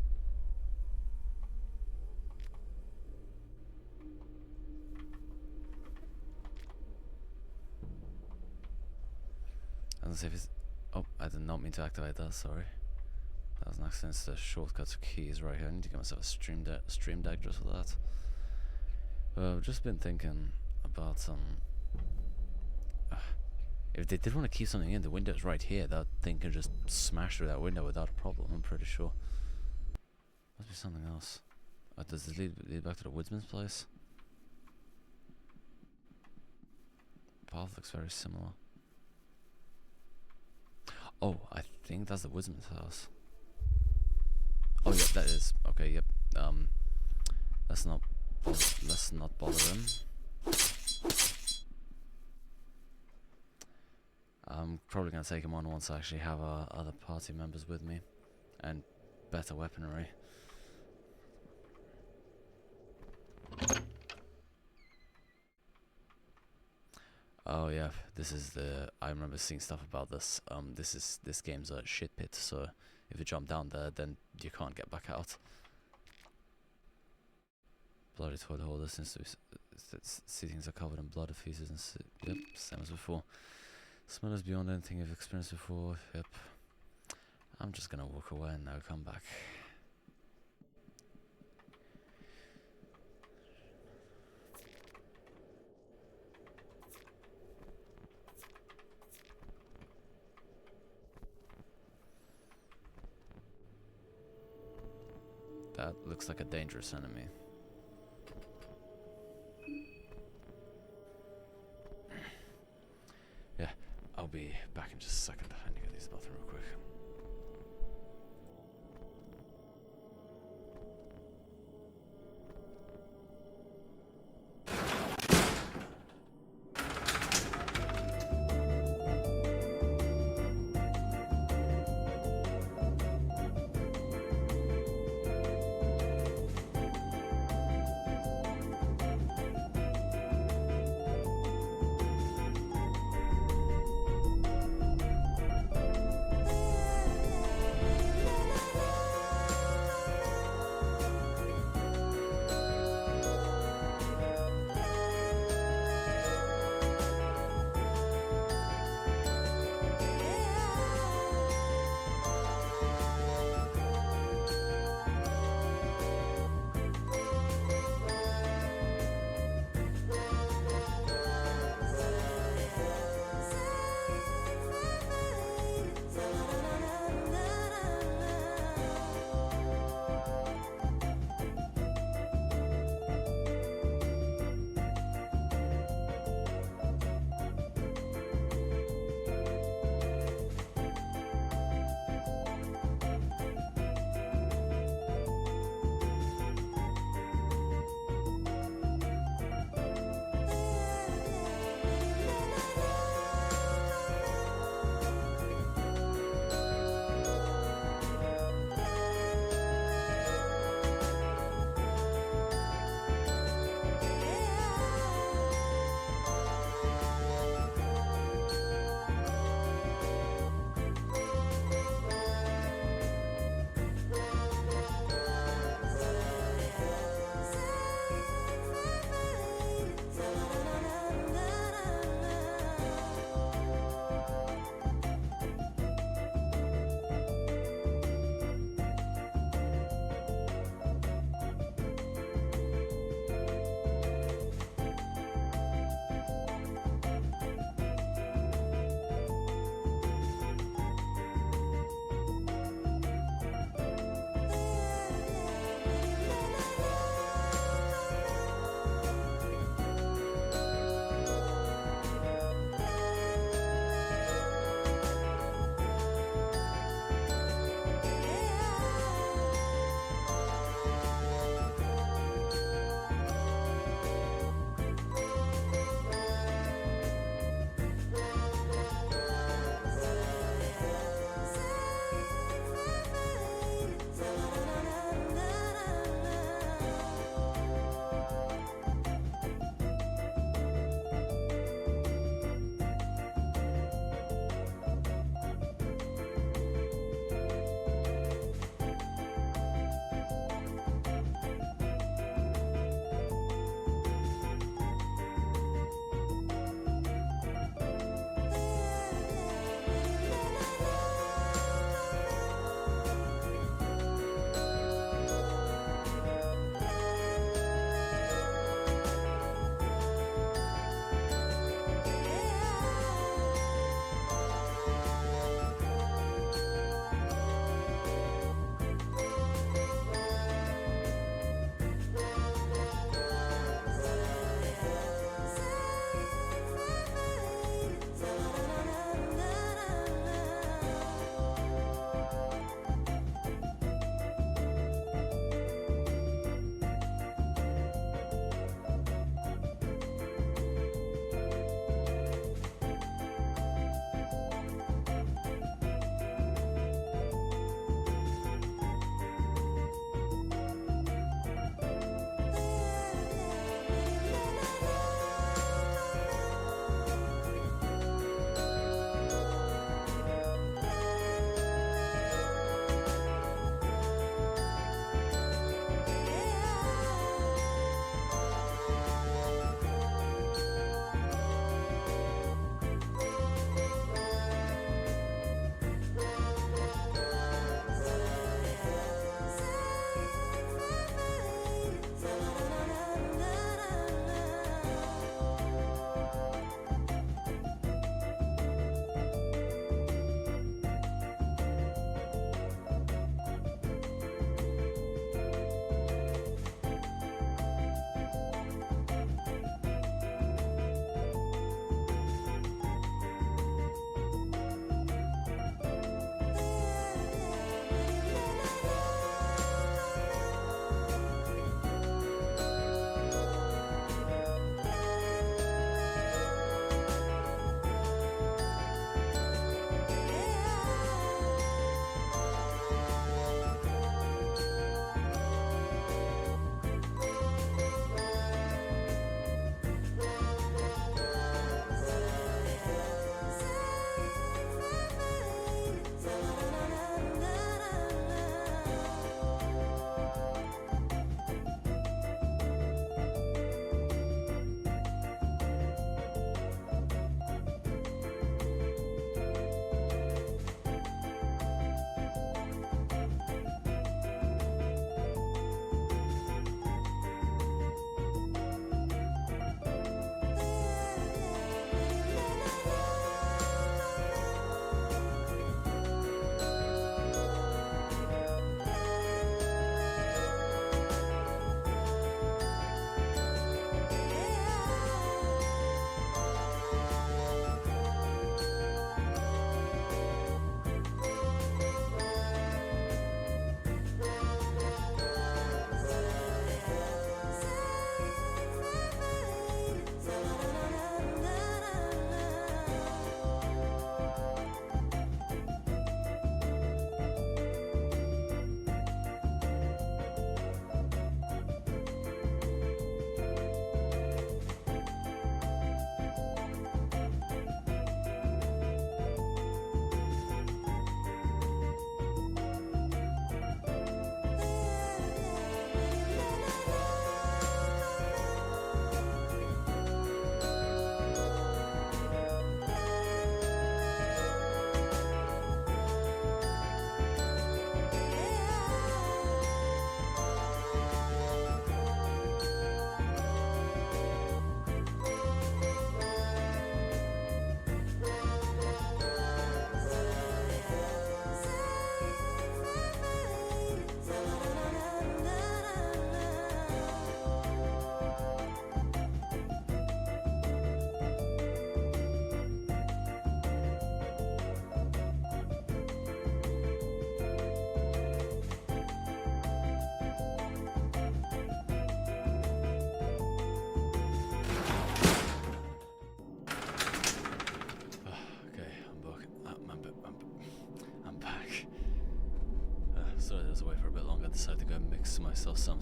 I don't see if it's. Oh, I did not mean to activate that, sorry. That was an accident. The shortcuts keys right here. I need to get myself a stream deck just for that. I've just been thinking about some. If they did want to keep something in, the window's right here. That thing can just smash through that window without a problem, I'm pretty sure. Must be something else. Does this lead back to the woodsman's place? Path looks very similar. Oh, I think that's the woodsman's house. Oh, yeah, that is. Okay, yep. Let's not bother him. I'm probably gonna take him on once I actually have other party members with me and better weaponry. Oh yeah, this is the. I remember seeing stuff about this. This game's a shit pit. So if you jump down there, then you can't get back out. Bloody toilet holders. Seatings are covered in blood, feces, and yep, same as before. Smell is beyond anything you've experienced before. Yep. I'm just gonna walk away and now come back. That looks like a dangerous enemy. Yeah, I'll be back in just a second. I need to go to the bathroom real quick.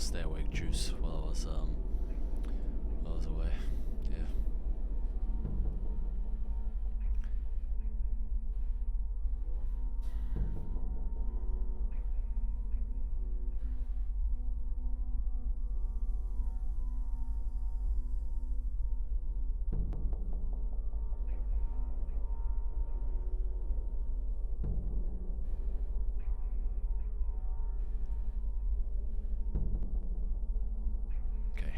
stay awake juice while I was away. Yeah. Okay.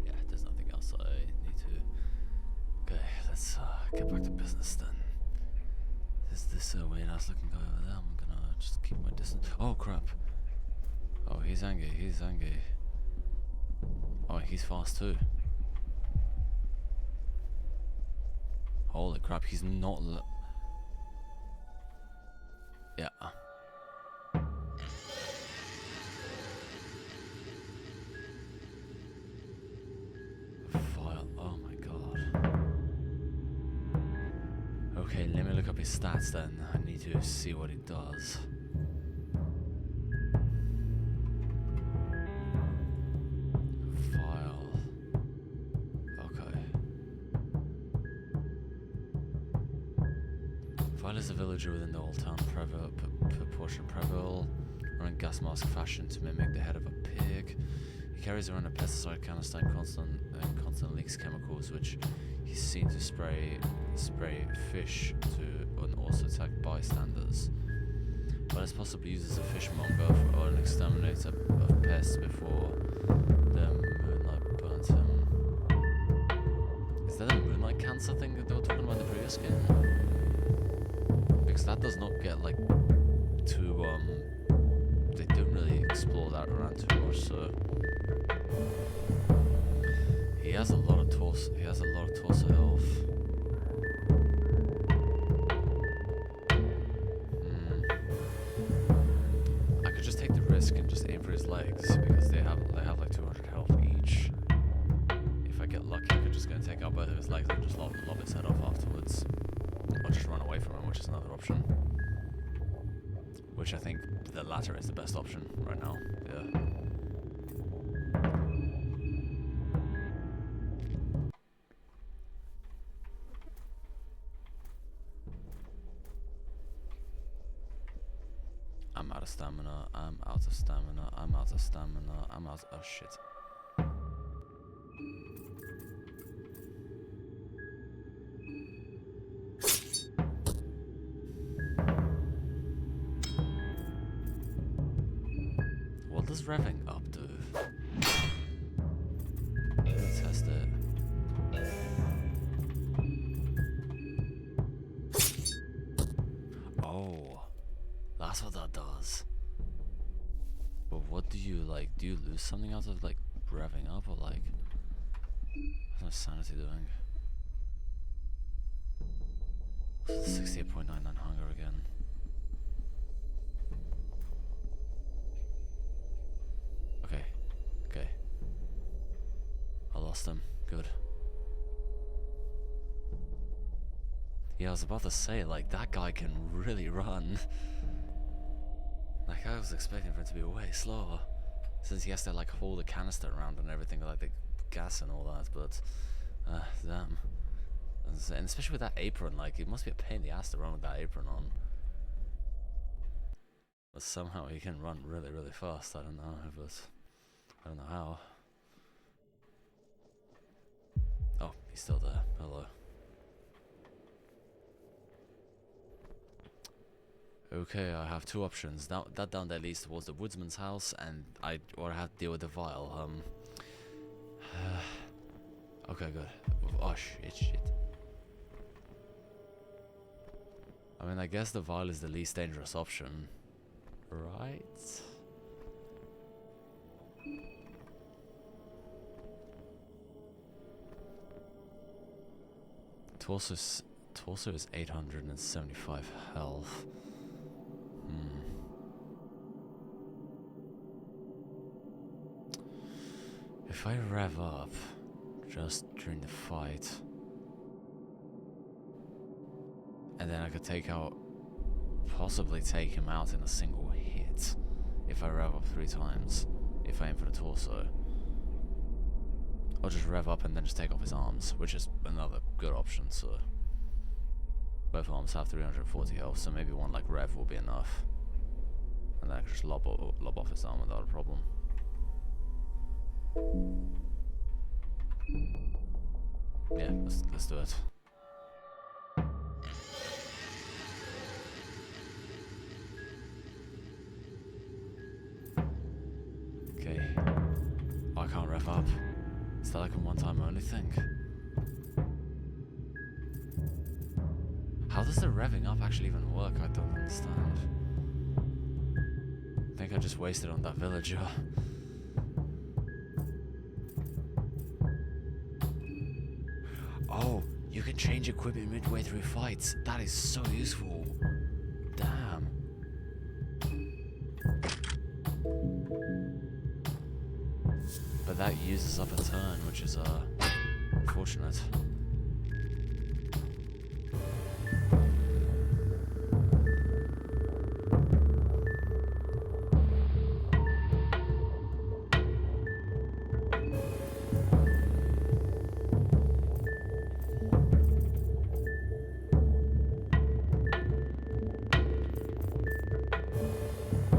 Yeah, there's nothing else I need to. Okay, let's get back to business then. Is this weird ass looking guy over there? I'm gonna just keep my distance. Oh crap. Oh, he's angry, he's angry. Oh, he's fast too. Holy crap, he's not yeah. File, oh my god. Okay, let me look up his stats then. I need to see what he does. File. Okay. File is a villager within the old town proportion Preble, running gas mask fashion to mimic the head of a pig. He carries around a pesticide canister and constant leaks chemicals which he's seen to spray fish to and also attack bystanders. But it's possible he uses a fishmonger or an exterminator of pests before the moonlight burns him. Is that a moonlight cancer thing that they were talking about in the previous game? Because that does not get like too they don't really explore that around too much, so he has a lot of torso health. I could just take the risk and just aim for his legs because they have like 200 health each. If I get lucky, I could just go and take out both of his legs and just lob his head off afterwards. Or just run away from him, which is another option. Which I think the latter is the best option right now. Yeah. I'm out of stamina, I'm out of stamina, I'm out of stamina, I'm out. Oh shit. What does revving up do? Let's test it. Oh, that's what that does. But what do you like? Do you lose something out of like revving up, or like what's my sanity doing? 68.99 hunger again. Okay. I lost him. Good. Yeah, I was about to say, like, that guy can really run. Like, I was expecting for him to be way slower. Since he has to, like, hold the canister around and everything, like the gas and all that, but... damn. And especially with that apron, like, it must be a pain in the ass to run with that apron on. But somehow he can run really, really fast. I don't know, but... I don't know how. Oh, he's still there. Hello. Okay, I have two options. Now that down there leads towards the woodsman's house, and I have to deal with the vial. Okay, good. Oh shit. I mean, I guess the vial is the least dangerous option, right? Torso is 875 health. If I rev up just during the fight, and then I could possibly take him out in a single hit if I rev up 3 times, if I aim for the torso. Or just rev up and then just take off his arms, which is another good option, so... Both arms have 340 health, so maybe one like rev will be enough. And then I can just lob off his arm without a problem. Yeah, let's do it. Okay. Oh, I can't rev up. Is that like a one-time only thing? How does the revving up actually even work? I don't understand. I think I just wasted on that villager. Oh, you can change equipment midway through fights. That is so useful. Damn. But that uses up a turn, which is unfortunate.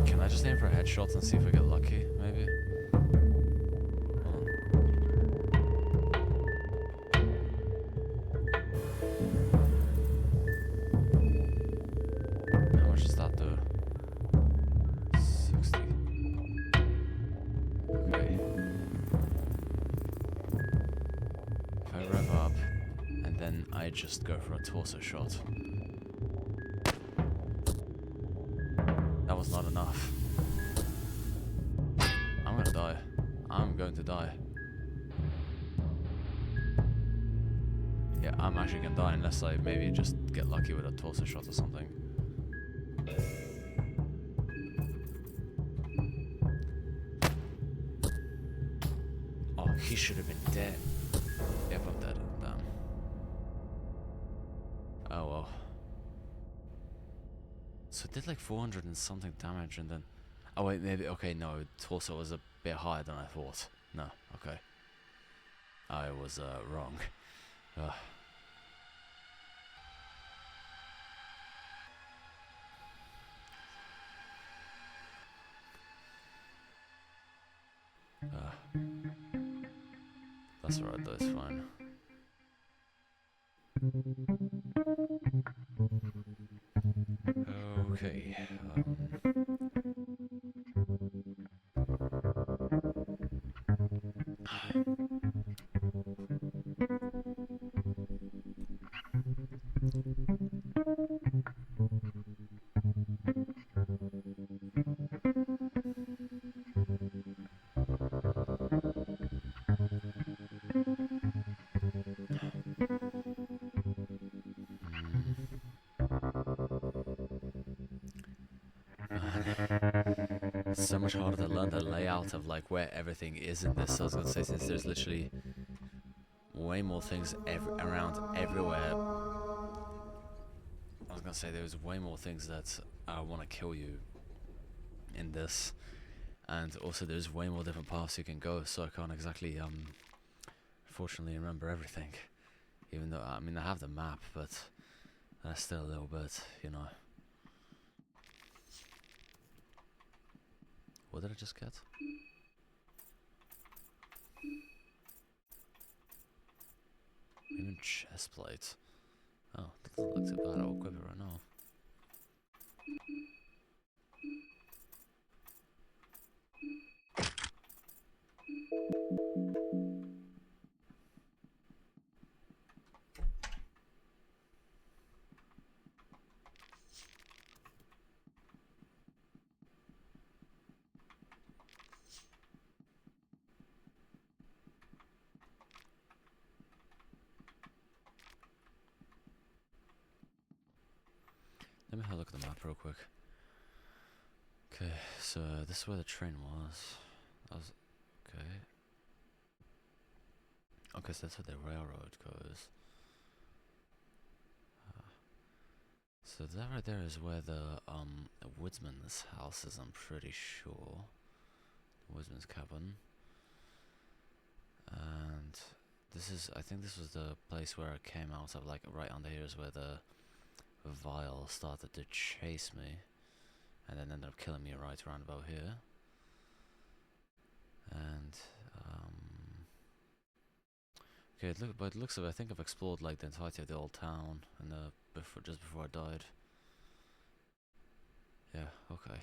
Can I just aim for headshots and see if I get lucky, maybe? How much does that do? 60. Okay. If I rev up, and then I just go for a torso shot. That was not enough. I'm gonna die. I'm going to die. Yeah, I'm actually gonna die unless I maybe just get lucky with a torso shot or something. Oh, he should have been dead. Yep, I'm dead. Damn. Oh well. So it did like 400 and something damage and then... Oh wait, maybe... Okay, no, torso was a bit higher than I thought. No, okay. I was wrong. That's alright though, it's fine. Okay, It's so much harder to learn the layout of like where everything is in this. So I was gonna say, since there's literally way more things around everywhere. I was gonna say there's way more things that want to kill you in this, and also there's way more different paths you can go. So I can't exactly, fortunately, remember everything. Even though I mean I have the map, but that's still a little bit, you know. What did I just get? Even chest plate. Oh, that doesn't look too bad. I'll equip it right now. Let me have a look at the map real quick. Okay, so this is where the train was. That was okay. Okay, so that's where the railroad goes. So that right there is where the woodsman's house is, I'm pretty sure. The woodsman's cabin. And this is, I think this was the place where I came out of, like right under here is where the vial started to chase me. And then ended up killing me right around about here. And, okay, by the looks of it, I think I've explored like the entirety of the old town and just before I died. Yeah, okay.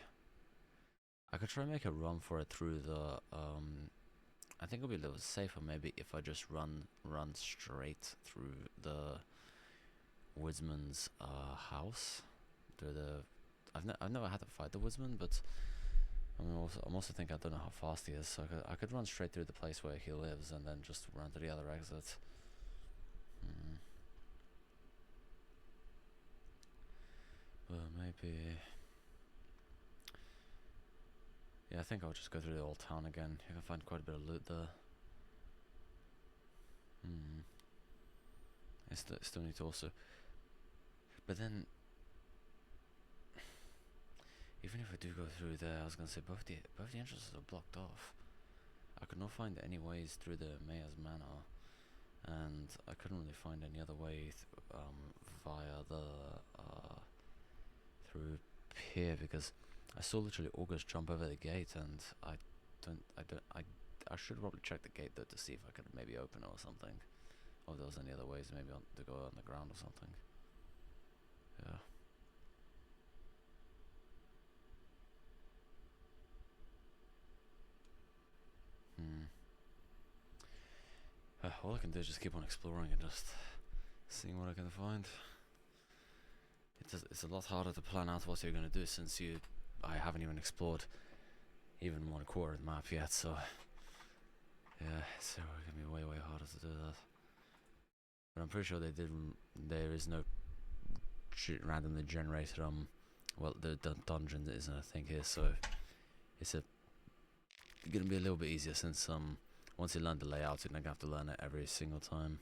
I could try and make a run for it through the, I think it'll be a little safer maybe if I just run straight through the woodsman's house. Through the, I've never had to fight the woodsman, but I'm also thinking I don't know how fast he is, so I could run straight through the place where he lives and then just run to the other exit. But maybe, yeah, I think I'll just go through the old town again. You can find quite a bit of loot there. I still need to also, but then, even if I do go through there, I was gonna say both the entrances are blocked off. I could not find any ways through the mayor's manor, and I couldn't really find any other way via the through here because I saw literally August jump over the gate, and I should probably check the gate though to see if I could maybe open it or something, or if there was any other ways maybe to go on the ground or something. Yeah. All I can do is just keep on exploring and just seeing what I can find. It's a lot harder to plan out what you're gonna do since I haven't even explored even 1/4 of the map yet, so yeah, it's gonna be way harder to do that. But I'm pretty sure there is no randomly generated well, the dungeon isn't a thing here, so it's gonna be a little bit easier since once you learn the layout, you're not gonna have to learn it every single time.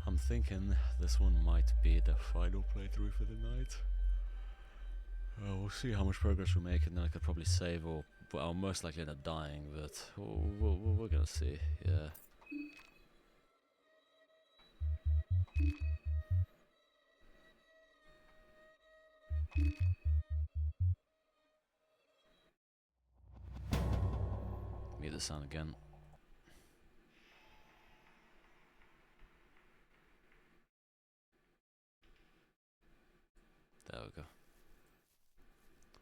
I'm thinking this one might be the final playthrough for the night. We'll see how much progress we make, and then I could probably save, or I'll most likely end up dying, but we're gonna see, yeah. Mute the sound again. There we go.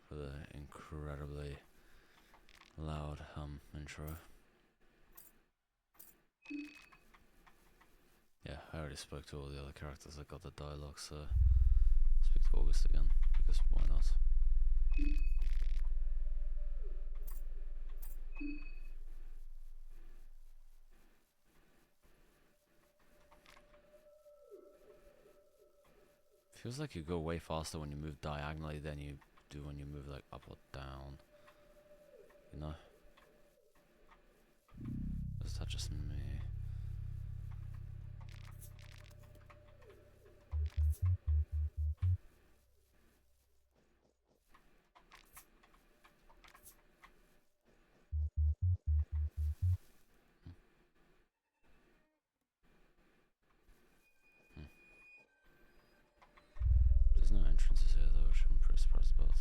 For the incredibly loud intro. Yeah, I already spoke to all the other characters that got the dialogue, so speak to August again, because why not? Feels like you go way faster when you move diagonally than you do when you move like up or down. You know? Is that just me? entrances here though, which I'm pretty surprised about.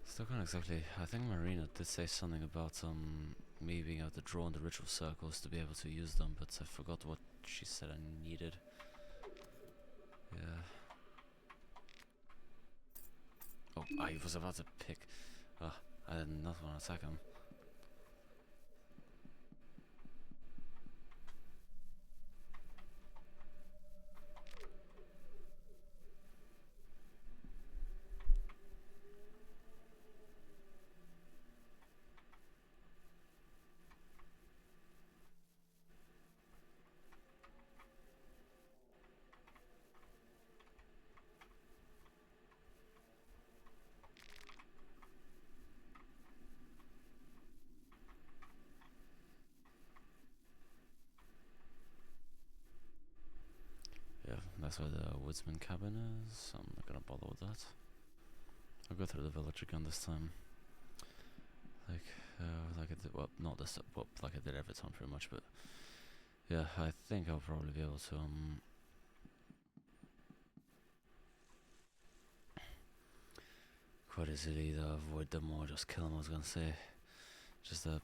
Still can't exactly. I think Marina did say something about me being able to draw on the ritual circles to be able to use them, but I forgot what she said I needed. Yeah. Oh, I was about to pick. I did not want to attack him. Yeah, that's where the woodsman cabin is. I'm not gonna bother with that. I'll go through the village again this time. Like I did, well, not this, well, like I did every time pretty much, but yeah, I think I'll probably be able to, quite easily either avoid them or just kill them, I was gonna say. Just the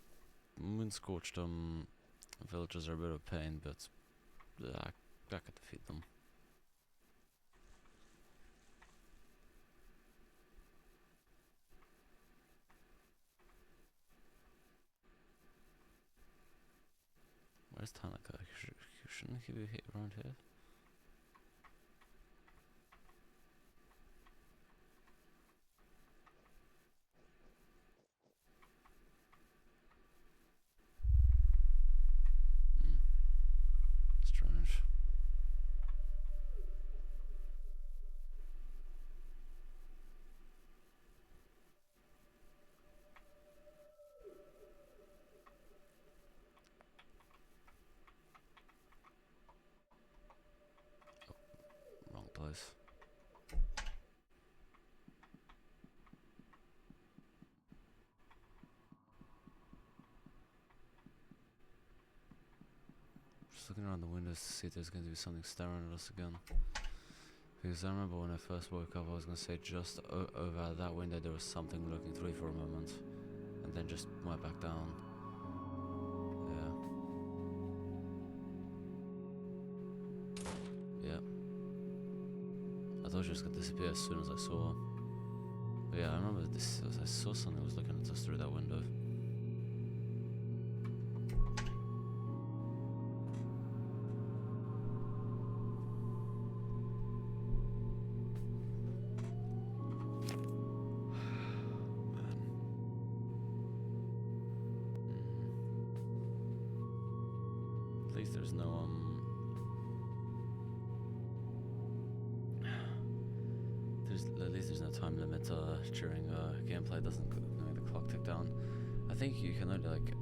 moon-scorched, villagers are a bit of a pain, but I could defeat them. Where's Tanaka? Shouldn't he be around here? Strange. Wrong place. Just looking around the windows to see if there's going to be something staring at us again. Because I remember when I first woke up, I was going to say just over that window there was something looking through for a moment. And then just went back down. Yeah. Yeah. I thought she was going to disappear as soon as I saw her. But yeah, I remember this. I saw something that was looking at us through that window. At least there's no at least there's no time limit during gameplay. Doesn't make the clock tick down. I think you can only like.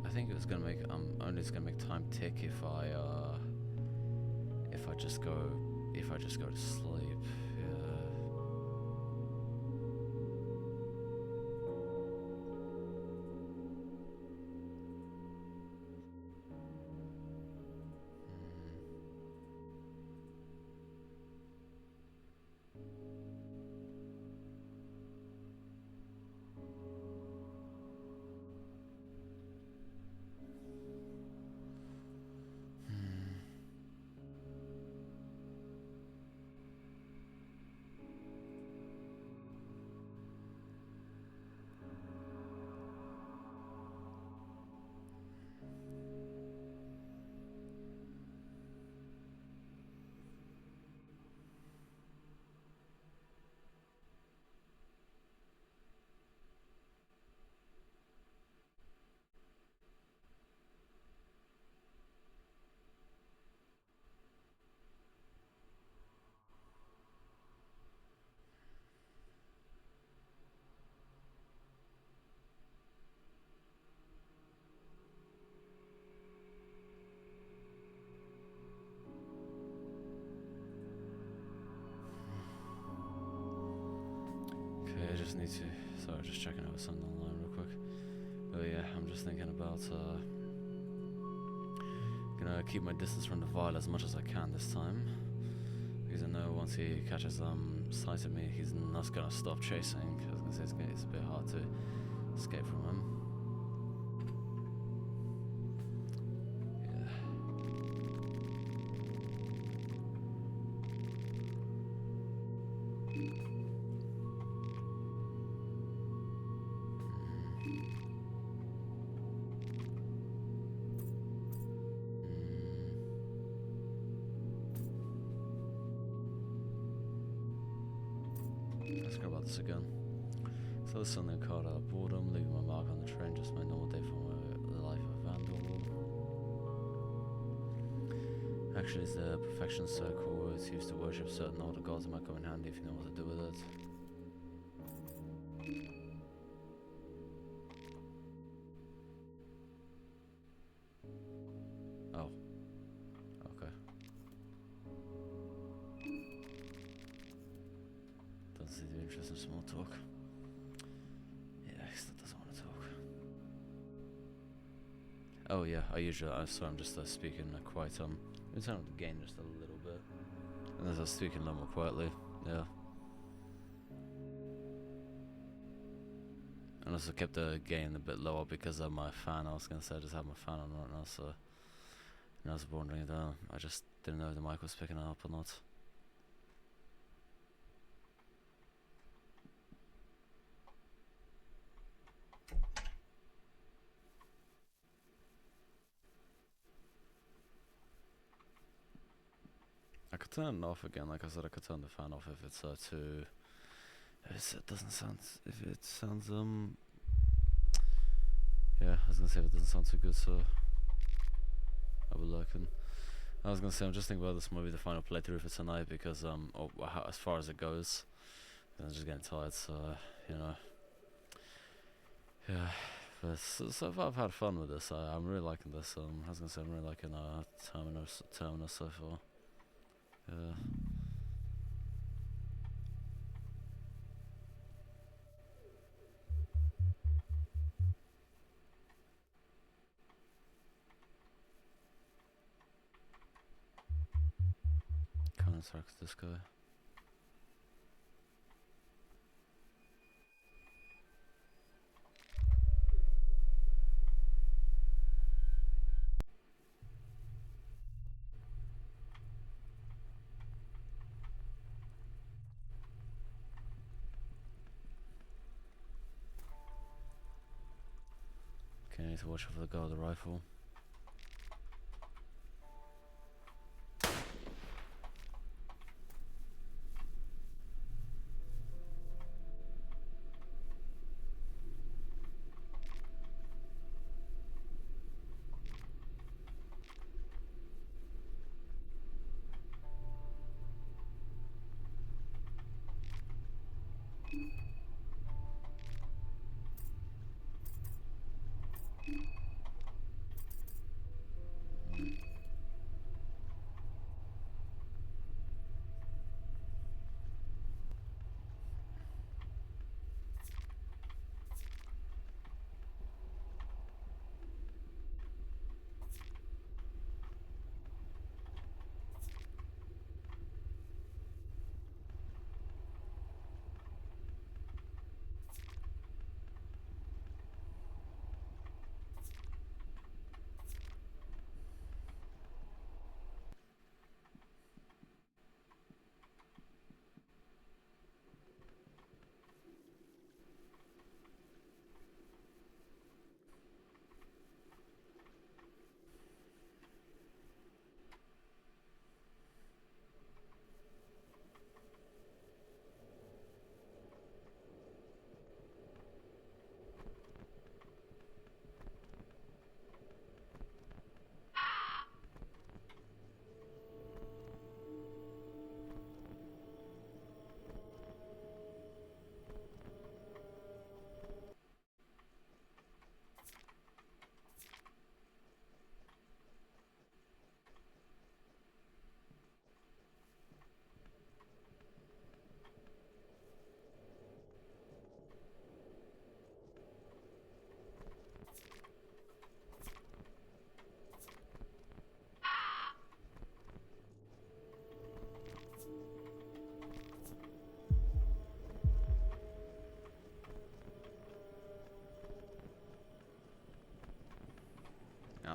I think it was gonna make only it's gonna make time tick if I just go to sleep. Yeah. just need to. Sorry, just checking out something online real quick. But yeah, I'm just thinking about gonna keep my distance from the Vile as much as I can this time, because I know once he catches sight of me, he's not gonna stop chasing. I was gonna say it's a bit hard to escape from him. Let's go about this again. So there's something called boredom, leaving my mark on the train, just my normal day for my life of vandal. Actually, it's the perfection circle. It's used to worship certain older gods. It might come in handy if you know what to do with it. Oh. Okay. Doesn't seem to be interested in small talk. Yeah, he still doesn't want to talk. Oh yeah, I usually, so I'm just speaking quite, in turn up the gain just a little bit. And as I was speaking a little more quietly, yeah. And also kept the gain a bit lower because of my fan. I was gonna say I just have my fan on right now, so I was wondering if I just didn't know if the mic was picking it up or not. I could turn it off again. Like I said, I could turn the fan off if it's too. If it doesn't sound. If it sounds Yeah, I was gonna say if it doesn't sound too good, so I will look. And I was gonna say I'm just thinking about this maybe the final playthrough for tonight because as far as it goes, I'm just getting tired. So you know, yeah. But so far I've had fun with this. I'm really liking this. I was gonna say I'm really liking Termina so far. Yeah. Can't interact with this guy. Okay, I need to watch out for the guy with the rifle.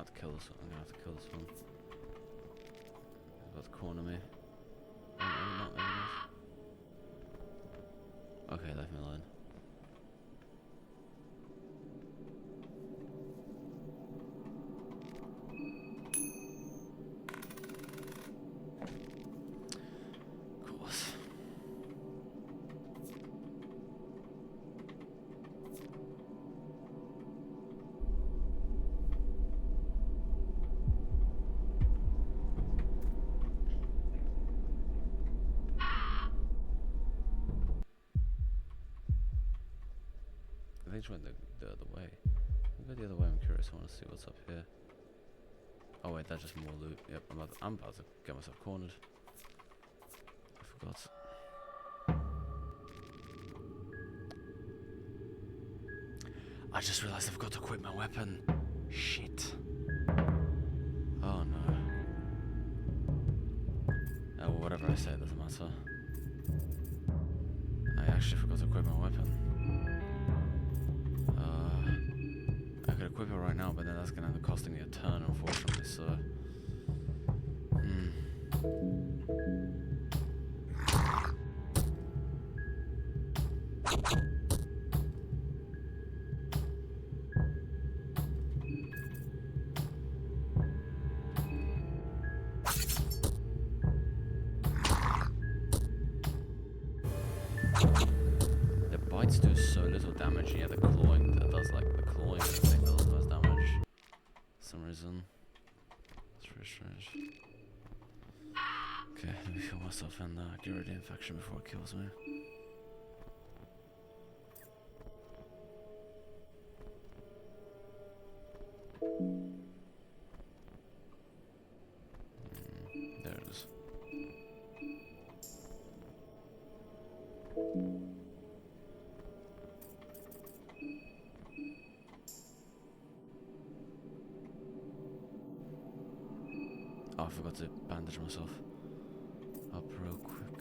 have to kill this one. I'm gonna have to kill this one. He's about to corner me. Oh, maybe not, maybe not. Okay, left me alone. Of course. I think she went the other way. We'll go the other way, I'm curious, I want to see what's up here. Oh wait, that's just more loot. Yep, I'm about to get myself cornered. I forgot. I just realized I forgot to equip my weapon. Shit. Oh no. Oh, well, whatever I say, it doesn't matter. I actually forgot to equip my weapon. I could equip it right now, but then that's gonna end up costing me a turn, unfortunately, so... The bites do so little damage, and yet the clawing that does, like, the clawing is the thing that does the most damage. For some reason. It's very strange. Okay, let me heal myself and get rid of the infection before it kills me. There it is. Oh, I forgot to bandage myself up real quick.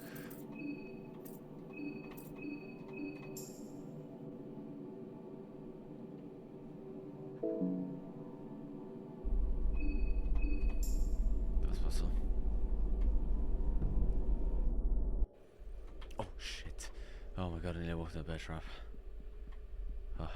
That's better. Oh shit. Oh my god, I nearly walked in a bear trap. Oh.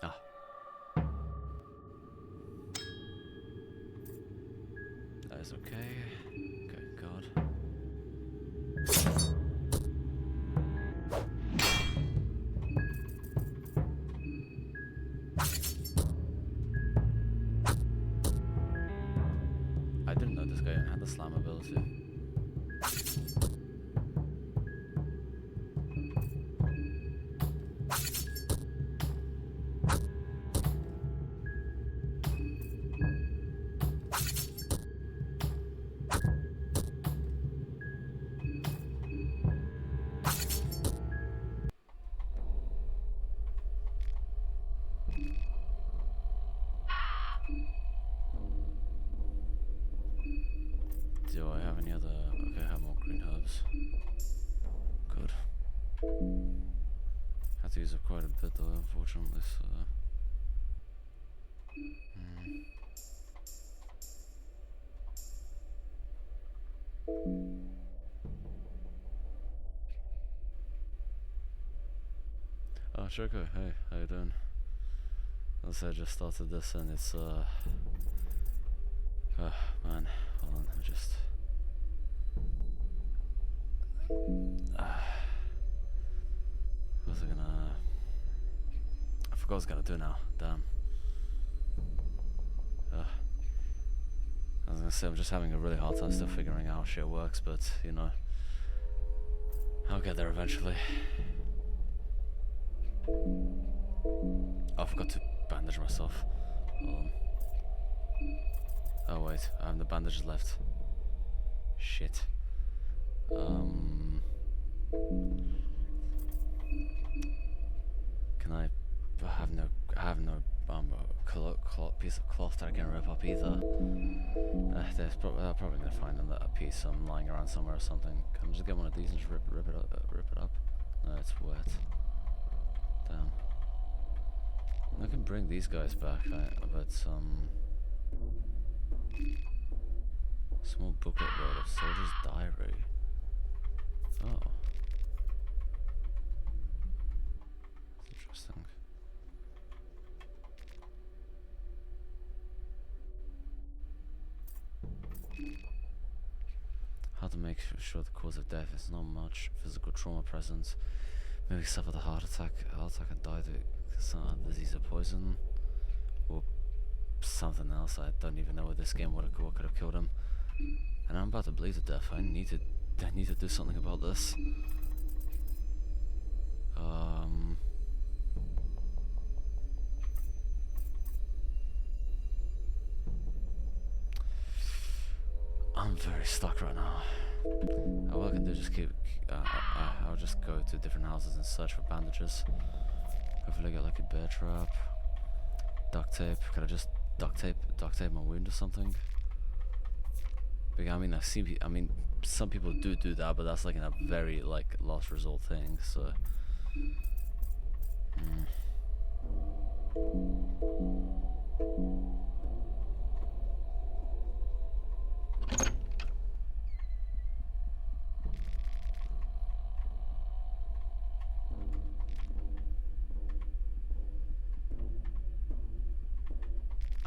Ah. That is okay. Okay, God. I didn't know this guy even had the slam ability. Do I have any other... Okay, I have more green herbs. Good. Had to use up quite a bit though, unfortunately, so... Oh, Choco, hey, how you doing? As I just started this and it's man, hold on, I just what was I gonna, I forgot what I was gonna do now, damn. I was gonna say I'm just having a really hard time still figuring out how shit works, but you know, I'll get there eventually. Oh, I forgot to bandage myself. Hold on. Oh wait, I have the bandages left. Shit. Can I have no piece of cloth that I can rip up either. There's probably gonna find a piece lying around somewhere or something. Can I just get one of these and just rip it up? No, it's wet. Damn. I can bring these guys back, but small booklet load of soldier's diary. Oh. That's interesting. How to make sure the cause of death is not much physical trauma present. Maybe suffered a heart attack and died of some disease or poison, or something else. I don't even know what this game what could have killed him. And I'm about to bleed to death. I need to do something about this. I'm very stuck right now. All I can do is just I'll just go to different houses and search for bandages. Hopefully I get like a bear trap. Duct tape. Could I just duct tape my wound or something? Because, I mean, some people do that, but that's like in a very like last resort thing. So.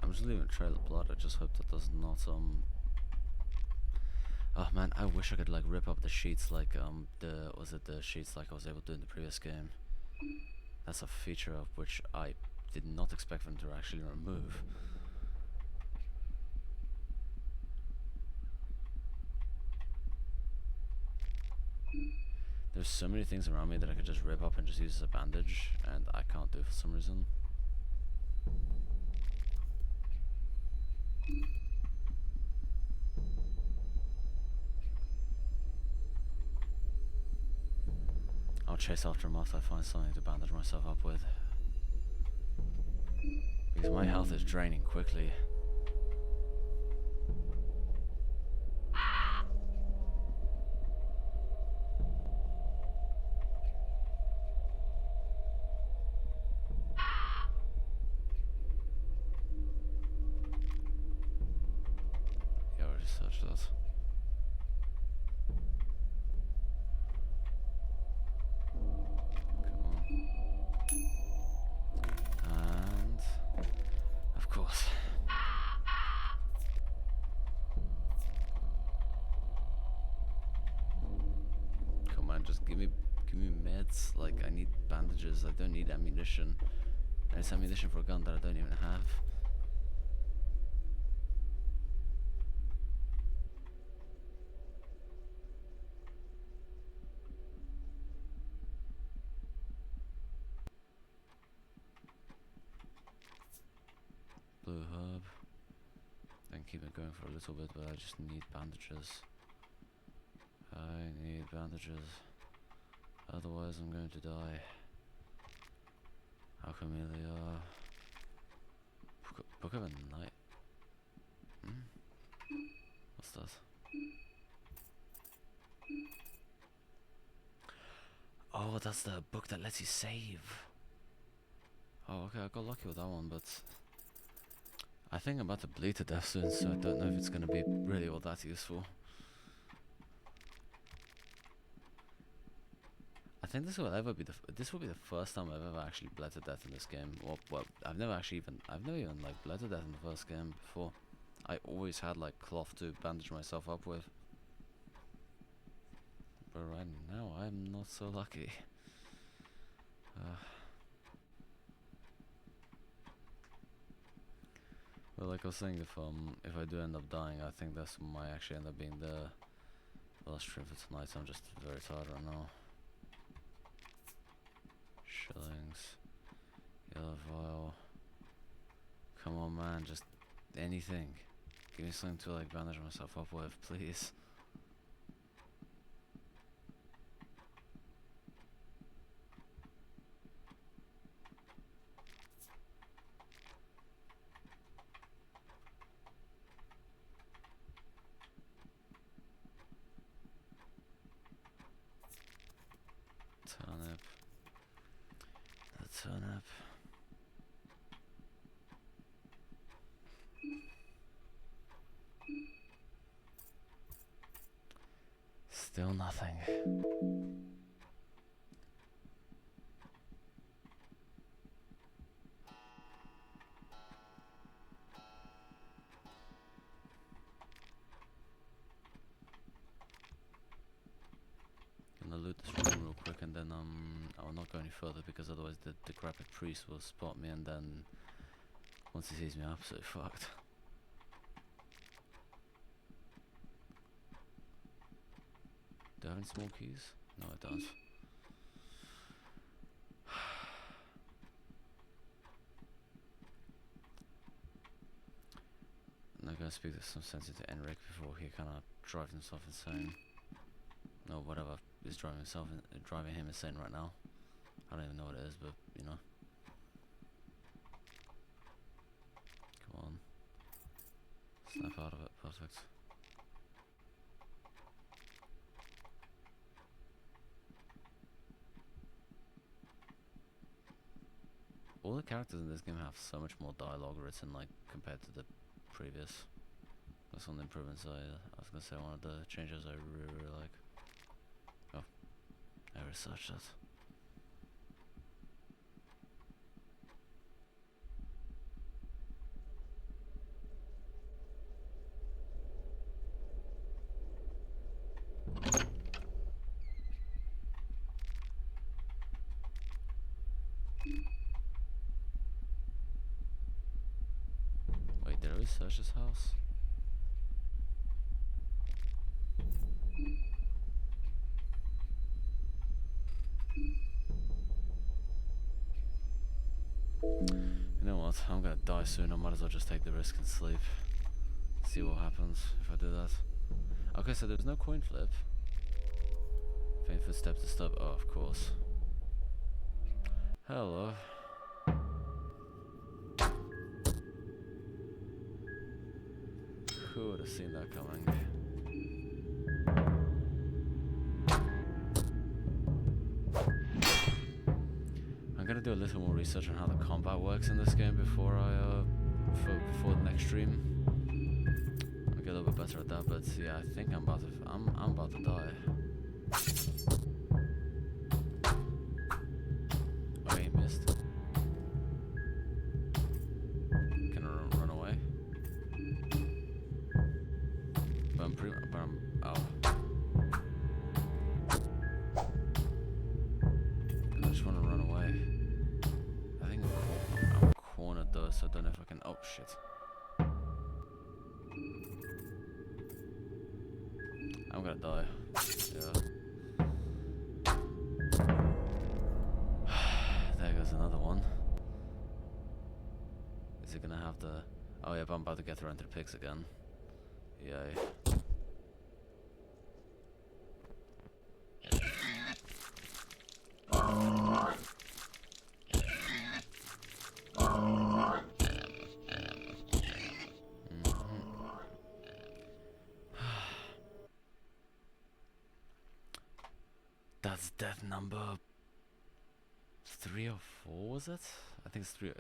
I'm just leaving a trail of blood. I just hope that does not oh man, I wish I could like rip up the sheets like the sheets like I was able to do in the previous game. That's a feature of which I did not expect them to actually remove. There's so many things around me that I could just rip up and just use as a bandage, and I can't do it for some reason. I'll chase after him after I find something to bandage myself up with. Because my health is draining quickly. Yeah, I already searched that. Just give me meds. Like, I need bandages. I don't need ammunition. There's ammunition for a gun that I don't even have. Blue herb. I can keep it going for a little bit, but I just need bandages. I need bandages. Otherwise I'm going to die. Alchemelia. Book of a Night. What's that? Oh, that's the book that lets you save. Oh, okay, I got lucky with that one, but I think I'm about to bleed to death soon, so I don't know if it's gonna be really all that useful. I think this will ever be this will be the first time I've ever actually bled to death in this game. Well, I've never even like bled to death in the first game before. I always had like cloth to bandage myself up with. But right now I'm not so lucky. Well, like I was saying, if I do end up dying, I think this might actually end up being the last stream for tonight. So I'm just very tired right now. Shillings, yellow vial. Come on, man, just anything. Give me something to like bandage myself up with, please. Turnip. The turnip. Still nothing. Gonna loot this room real quick and then I will not go any further because otherwise the decrepit priest will spot me and then once he sees me I'm absolutely fucked. Do I have any small keys? No, I don't. I'm not gonna speak some sense into Enric before he kind of drives himself insane. No, whatever is driving him insane right now. I don't even know what it is, but you know. Come on. Snap out of it, perfect. All the characters in this game have so much more dialogue written, like, compared to the previous. That's one of the improvements I was gonna say, one of the changes I really like. Oh, I researched that. Wait, did I research this house? You know what, I'm gonna die soon, I might as well just take the risk and sleep. See what happens if I do that. Okay, so there's no coin flip. Faint footsteps to stop, oh of course. Hello. Who would have seen that coming? I'm gonna do a little more research on how the combat works in this game before before the next stream. I'll get a little bit better at that, but yeah, I think I'm about to die. Oh, he missed. Can I run away? But oh. I just want to run away. I think I'm cornered though, so I don't know if I can. Oh shit. I'm gonna die. Yeah. There goes another one. Is it gonna have the... Oh yeah, but I'm about to get her into the pigs again. Yay. That's death number 3 or 4, was it? I think it's 3.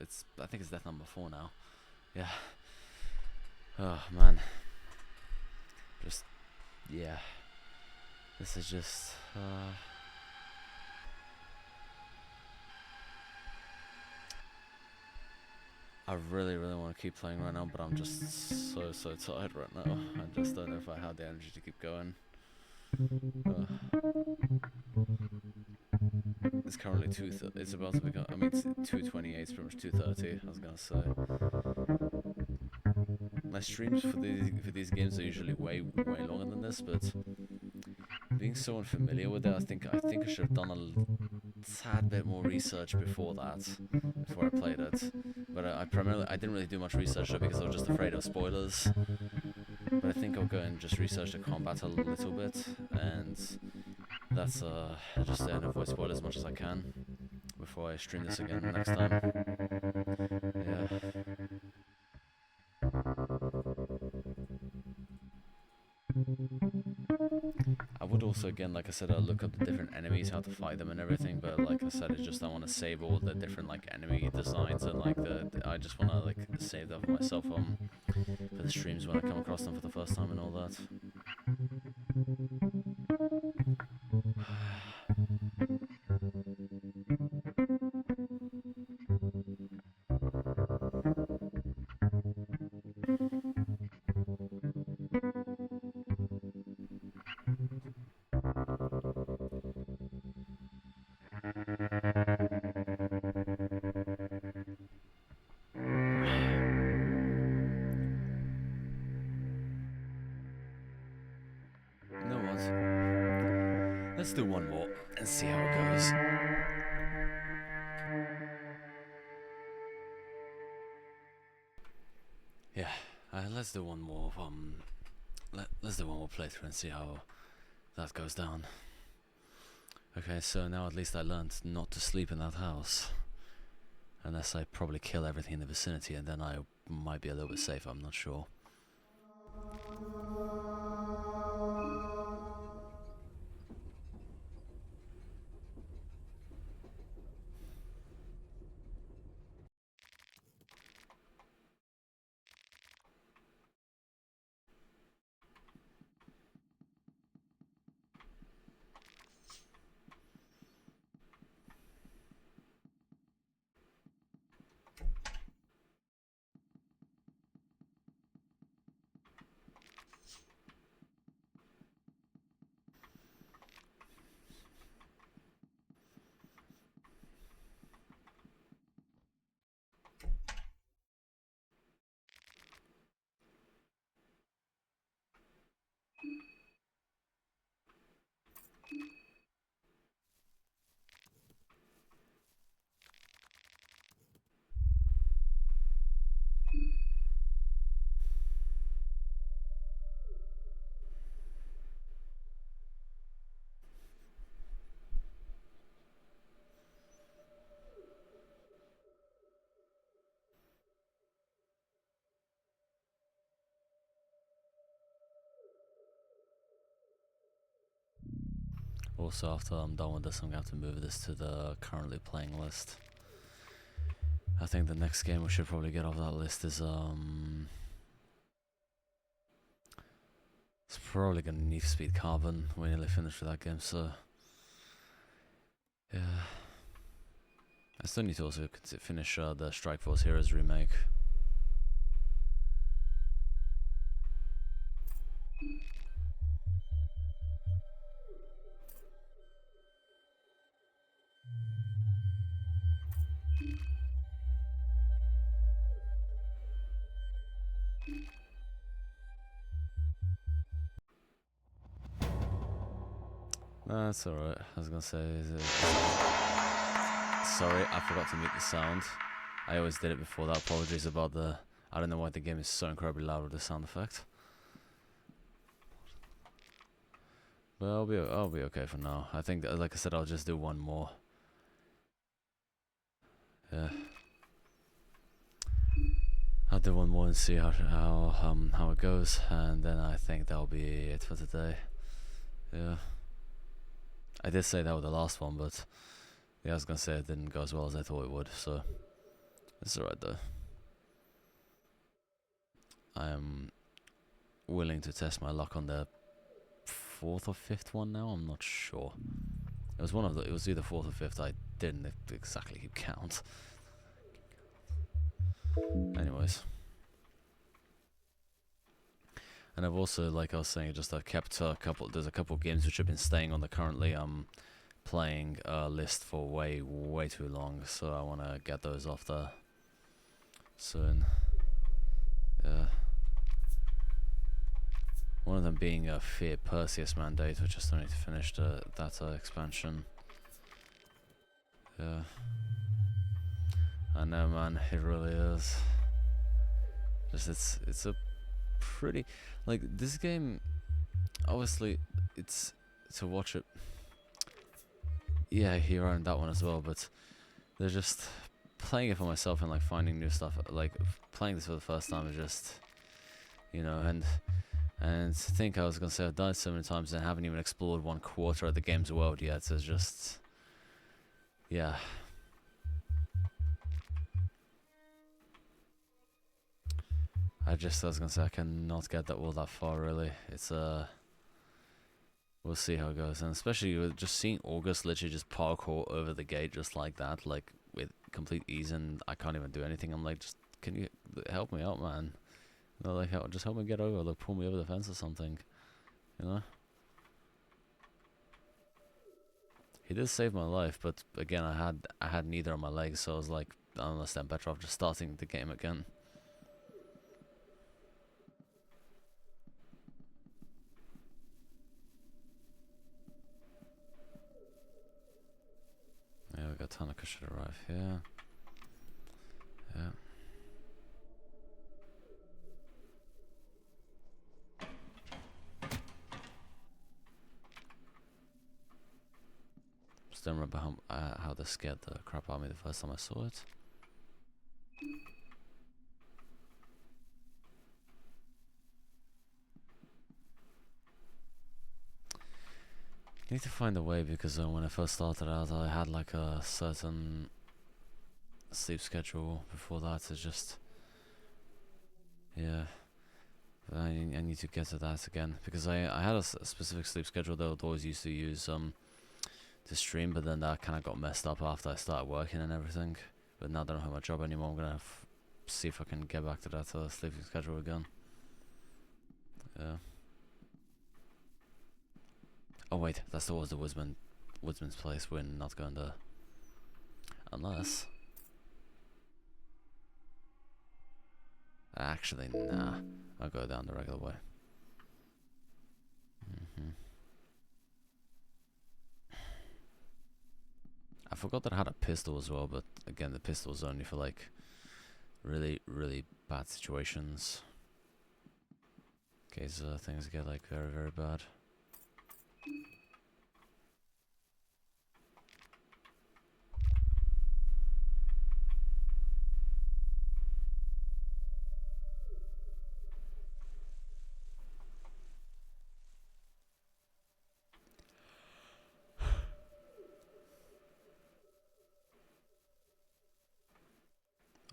I think it's death number 4 now. Yeah. Oh man. Just yeah. This is just I really, really want to keep playing right now, but I'm just so tired right now. I just don't know if I have the energy to keep going. It's currently it's about to become. I mean, it's 2:28. It's pretty much 2:30. I was gonna say. My streams for these games are usually way longer than this, but being so unfamiliar with it, I think I should have done a tad bit more research before I played it. But I didn't really do much research though because I was just afraid of spoilers. But I think I'll go and just research the combat a little bit, and that's just to avoid spoilers as much as I can before I stream this again next time. Yeah. I would also, again, like I said, I'll look up the different enemies, how to fight them and everything, but like I said, it's just I want to save all the different like enemy designs and like I just want to like save that for myself for the streams when I come across them for the first time and all that. Let's do one more and see how it goes. Yeah, let's do one more. Let's do one more playthrough and see how that goes down. Okay, so now at least I learned not to sleep in that house, unless I probably kill everything in the vicinity, and then I might be a little bit safe. I'm not sure. Also, after I'm done with this, I'm going to have to move this to the currently playing list. I think the next game we should probably get off that list is it's probably gonna Need for Speed Carbon. We're nearly finished with that game, so yeah. I still need to also finish the Strike Force Heroes remake. That's alright. I was gonna say, sorry, I forgot to mute the sound. I always did it before that. Apologies about the. I don't know why the game is so incredibly loud with the sound effect. But I'll be okay for now. I think, like I said, I'll just do one more. Yeah. I'll do one more and see how it goes, and then I think that'll be it for today. Yeah. I did say that with the last one, but yeah, I was gonna say it didn't go as well as I thought it would, so it's alright though. I am willing to test my luck on the 4th or 5th one now. I'm not sure. It was either 4th or 5th. I didn't exactly keep count. Anyways. And I've also, like I was saying, just I've kept a couple. There's a couple of games which have been staying on the currently playing list for way too long. So I want to get those off there soon. Yeah. One of them being a Fear Perseus Mandate, which I still need to finish that expansion. Yeah. I know, man. It really is. Just it's a pretty, like, this game. Obviously, it's to watch it. Yeah, you own that one as well, but they're just playing it for myself and like finding new stuff. Like playing this for the first time is just, and to think I was gonna say I've done it so many times and haven't even explored 1/4 of the game's world yet. It's just, yeah. I was gonna say I cannot get that world that far really. It's we'll see how it goes, and especially with just seeing August literally just parkour over the gate just like that, like with complete ease, and I can't even do anything. I'm like, just can you help me out, man? Like, just help me get over, like pull me over the fence or something, He did save my life, but again, I had neither of my legs, so I was like, unless I'm better off just starting the game again. Yeah, we got Tanaka should arrive here. Yeah. Still remember how this scared the crap out of me the first time I saw it. I need to find a way, because when I first started out, I had like a certain sleep schedule. Before that, it's just, yeah. But I need to get to that again, because I had a specific sleep schedule that I always used to use to stream, but then that kind of got messed up after I started working and everything. But now that I don't have my job anymore, I'm gonna see if I can get back to that sleeping schedule again. Yeah. Oh wait, that's the Woodsman's place. We're not going there. Unless... Actually, nah. I'll go down the regular way. I forgot that I had a pistol as well, but again, the pistol is only for like really, really bad situations. In case things get like very, very bad.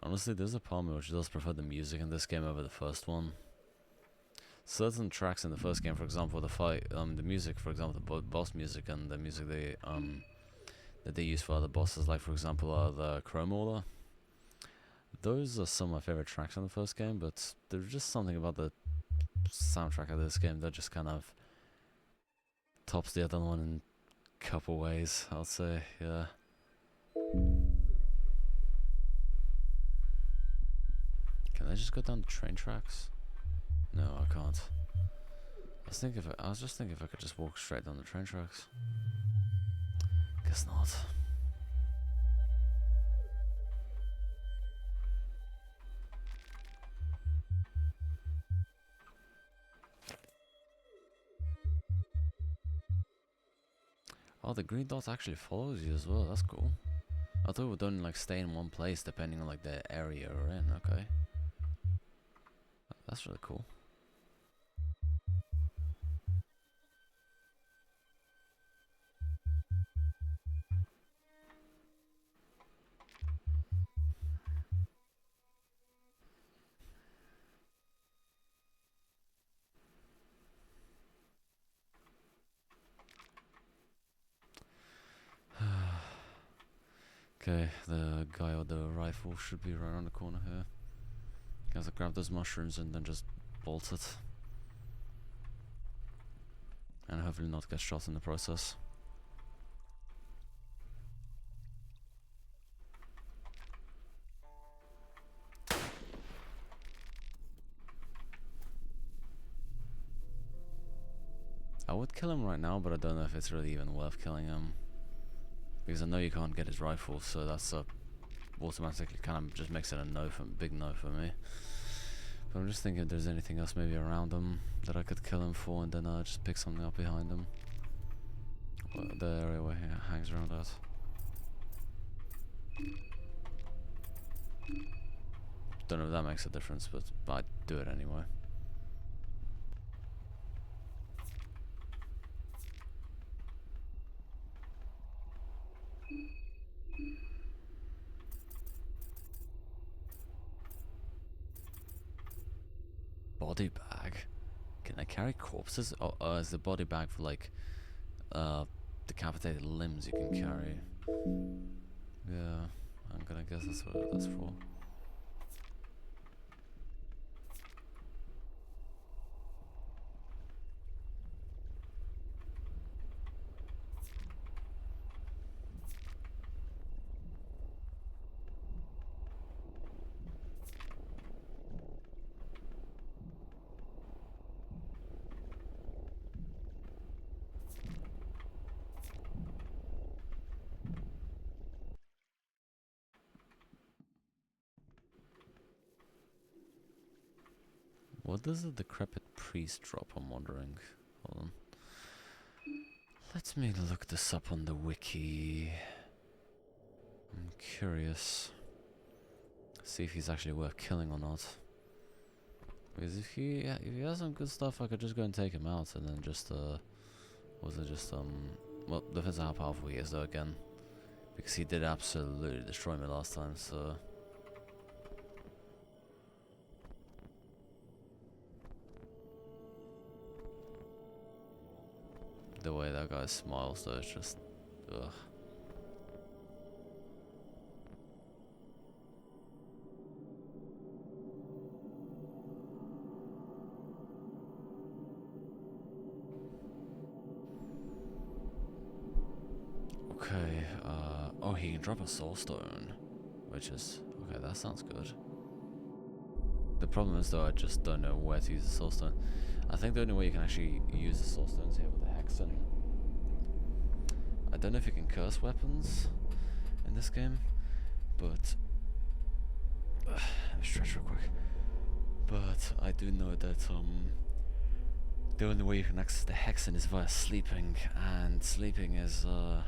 Honestly, there's a part of me which does prefer the music in this game over the first one. Certain tracks in the first game, for example, the music, for example, the boss music and the music that they use for other bosses, like for example, the Chrome Order. Those are some of my favorite tracks in the first game, but there's just something about the soundtrack of this game that just kind of tops the other one in a couple ways, I'll say, yeah. Can I just go down the train tracks? No, I can't. I was just thinking if I could just walk straight down the train tracks. Guess not. Oh, the green dot actually follows you as well. That's cool. I thought it would only like stay in one place depending on like the area we're in. Okay, that's really cool. Okay, the guy with the rifle should be right around the corner here. Guess I'll grab those mushrooms and then just bolt it. And hopefully not get shot in the process. I would kill him right now, but I don't know if it's really even worth killing him. Because I know you can't get his rifle, so that's automatically kind of just makes it a no for big no for me. But I'm just thinking if there's anything else maybe around him that I could kill him for, and then just pick something up behind him. The area where he hangs around at. Don't know if that makes a difference, but I'd do it anyway. Body bag? Can I carry corpses? Oh, is the body bag for like decapitated limbs you can carry? Yeah, I'm gonna guess that's what that's for. What does the decrepit priest drop, I'm wondering? Hold on. Let me look this up on the wiki. I'm curious. See if he's actually worth killing or not. Because if he has some good stuff, I could just go and take him out and then just well, depends on how powerful he is though again. Because he did absolutely destroy me last time, so the way that guy smiles though, it's just ugh. Okay, oh, he can drop a soul stone, which is okay, that sounds good. The problem is though, I just don't know where to use the soul stone. I think the only way you can actually use the soul stones here with the hexen. I don't know if you can curse weapons in this game, but let me stretch real quick. But I do know that the only way you can access the hexen is via sleeping, and sleeping is a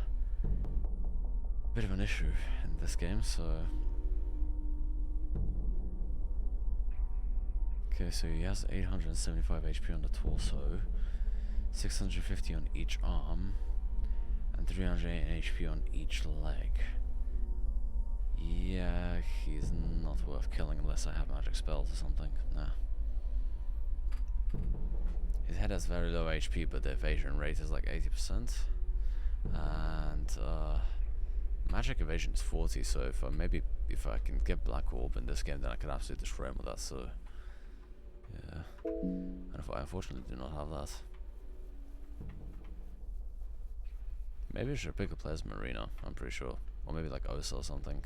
bit of an issue in this game, so okay, so he has 875 HP on the torso, 650 on each arm, and 308 HP on each leg. Yeah, he's not worth killing unless I have magic spells or something. Nah. His head has very low HP, but the evasion rate is like 80%. And magic evasion is 40, so if I can get Black Orb in this game, then I can absolutely destroy him with that, so yeah. And if I unfortunately do not have that. Maybe I should pick a Plasma Arena, I'm pretty sure. Or maybe like Osa or something.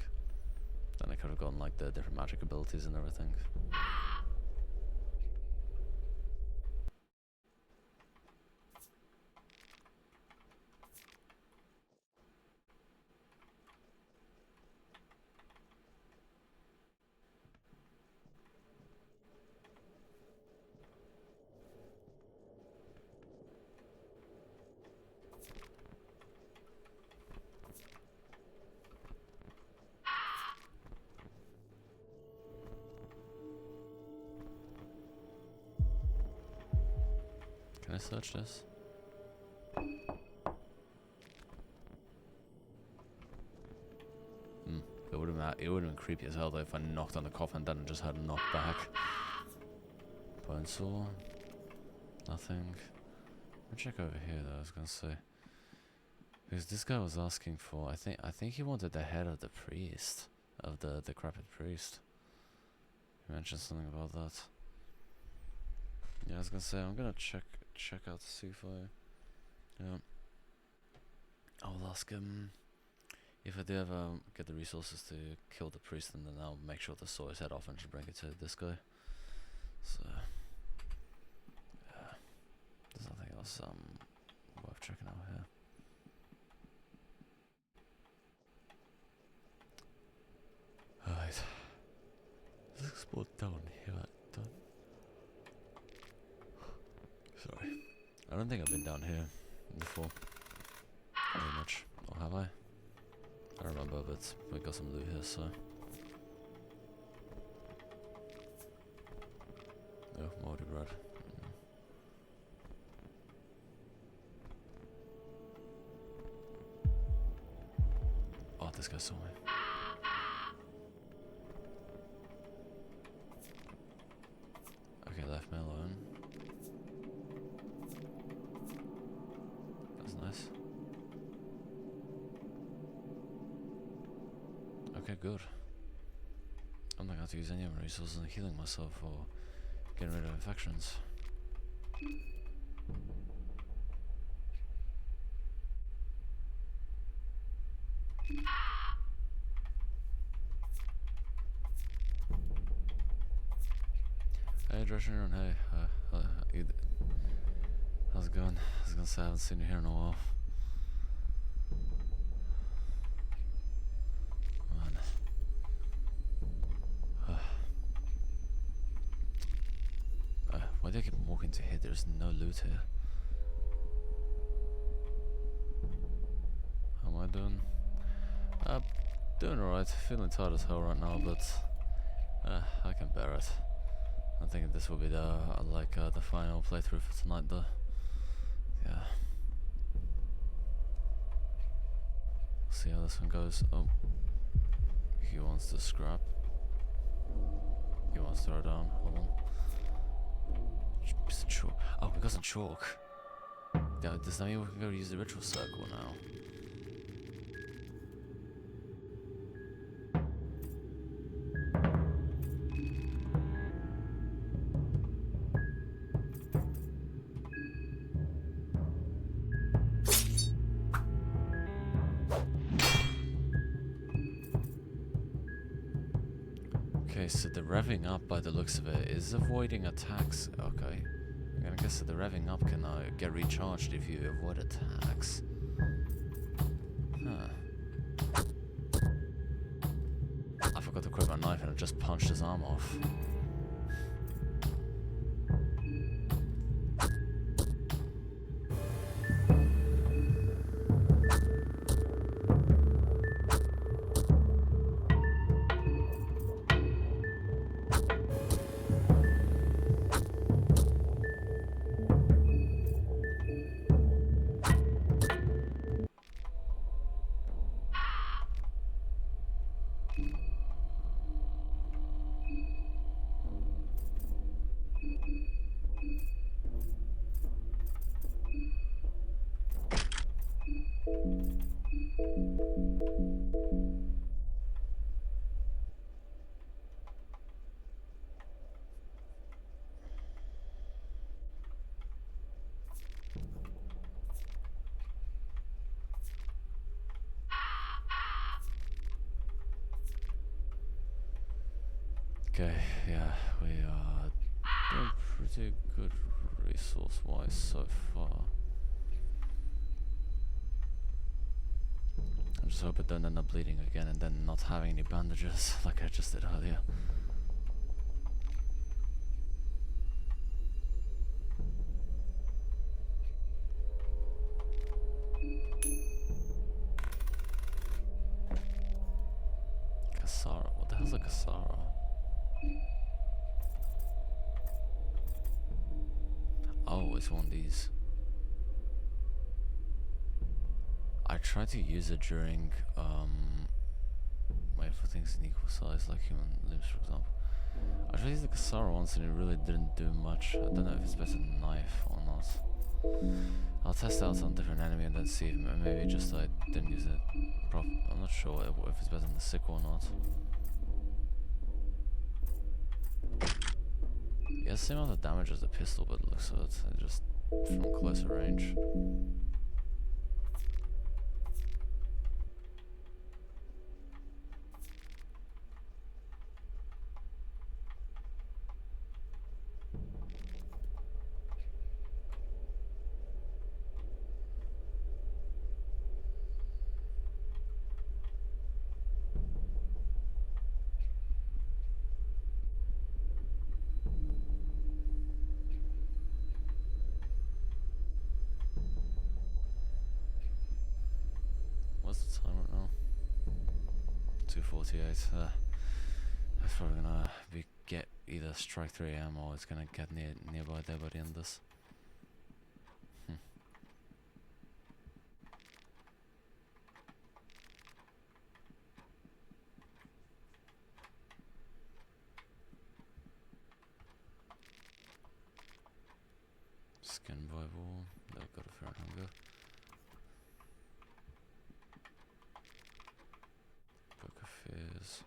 Then I could have gotten like the different magic abilities and everything. Can I search this? It would have been creepy as hell though if I knocked on the coffin then and just had a knock back. Bone saw. Nothing. I'll check over here though, I was gonna say. Because this guy was asking for I think he wanted the head of the priest. Of the decrepit priest. You mentioned something about that. Yeah, I was gonna say I'm gonna check out to see if I'll ask him if I do ever get the resources to kill the priest, and then I'll make sure to saw his head off and just bring it to this guy. So yeah, there's nothing else worth checking out here. Alright. Let's explore down here. Sorry. I don't think I've been down here before. Very much. Or have I? I don't remember, but we got some loot here, so. Oh, moldy bread. Oh, this guy saw me. Okay, left me alone. That's nice. Okay, good. I'm not going to use any of my resources on healing myself or getting rid of infections. Hey, Drescher, hey, how's it going? I was gonna say I haven't seen you here in a while. Man. Why do I keep walking to here? There's no loot here. How am I doing? Doing alright. Feeling tired as hell right now, but I can bear it. I think this will be the the final playthrough for tonight, though. Yeah. See how this one goes. Oh, he wants to scrap. He wants to throw down. Hold on. Piece of chalk. Oh, we got some chalk. Yeah, does that mean we can go use the ritual circle now? Okay, so the revving up by the looks of it is avoiding attacks. Okay. I guess that the revving up can get recharged if you avoid attacks. Huh. I forgot to grab my knife and I just punched his arm off. Okay, yeah, we are doing pretty good resource-wise so far. I just hope I don't end up bleeding again and then not having any bandages like I just did earlier. Kasara, what the hell's a Kasara? Oh, it's one of these. I tried to use it during, wait for things in equal size, like human limbs, for example. I tried to use the Kasara once and it really didn't do much. I don't know if it's better than knife or not. I'll test out some different enemy and then see if maybe just I didn't use it I'm not sure if it's better than the sick or not. Yeah, same amount of damage as the pistol, but it looks so it's just from closer range. What's the time right now? 2:48. That's probably gonna get either strike 3 AM or it's gonna get nearby there by the end of this. Skin Bible. They've got a fair hunger. Book of Fears.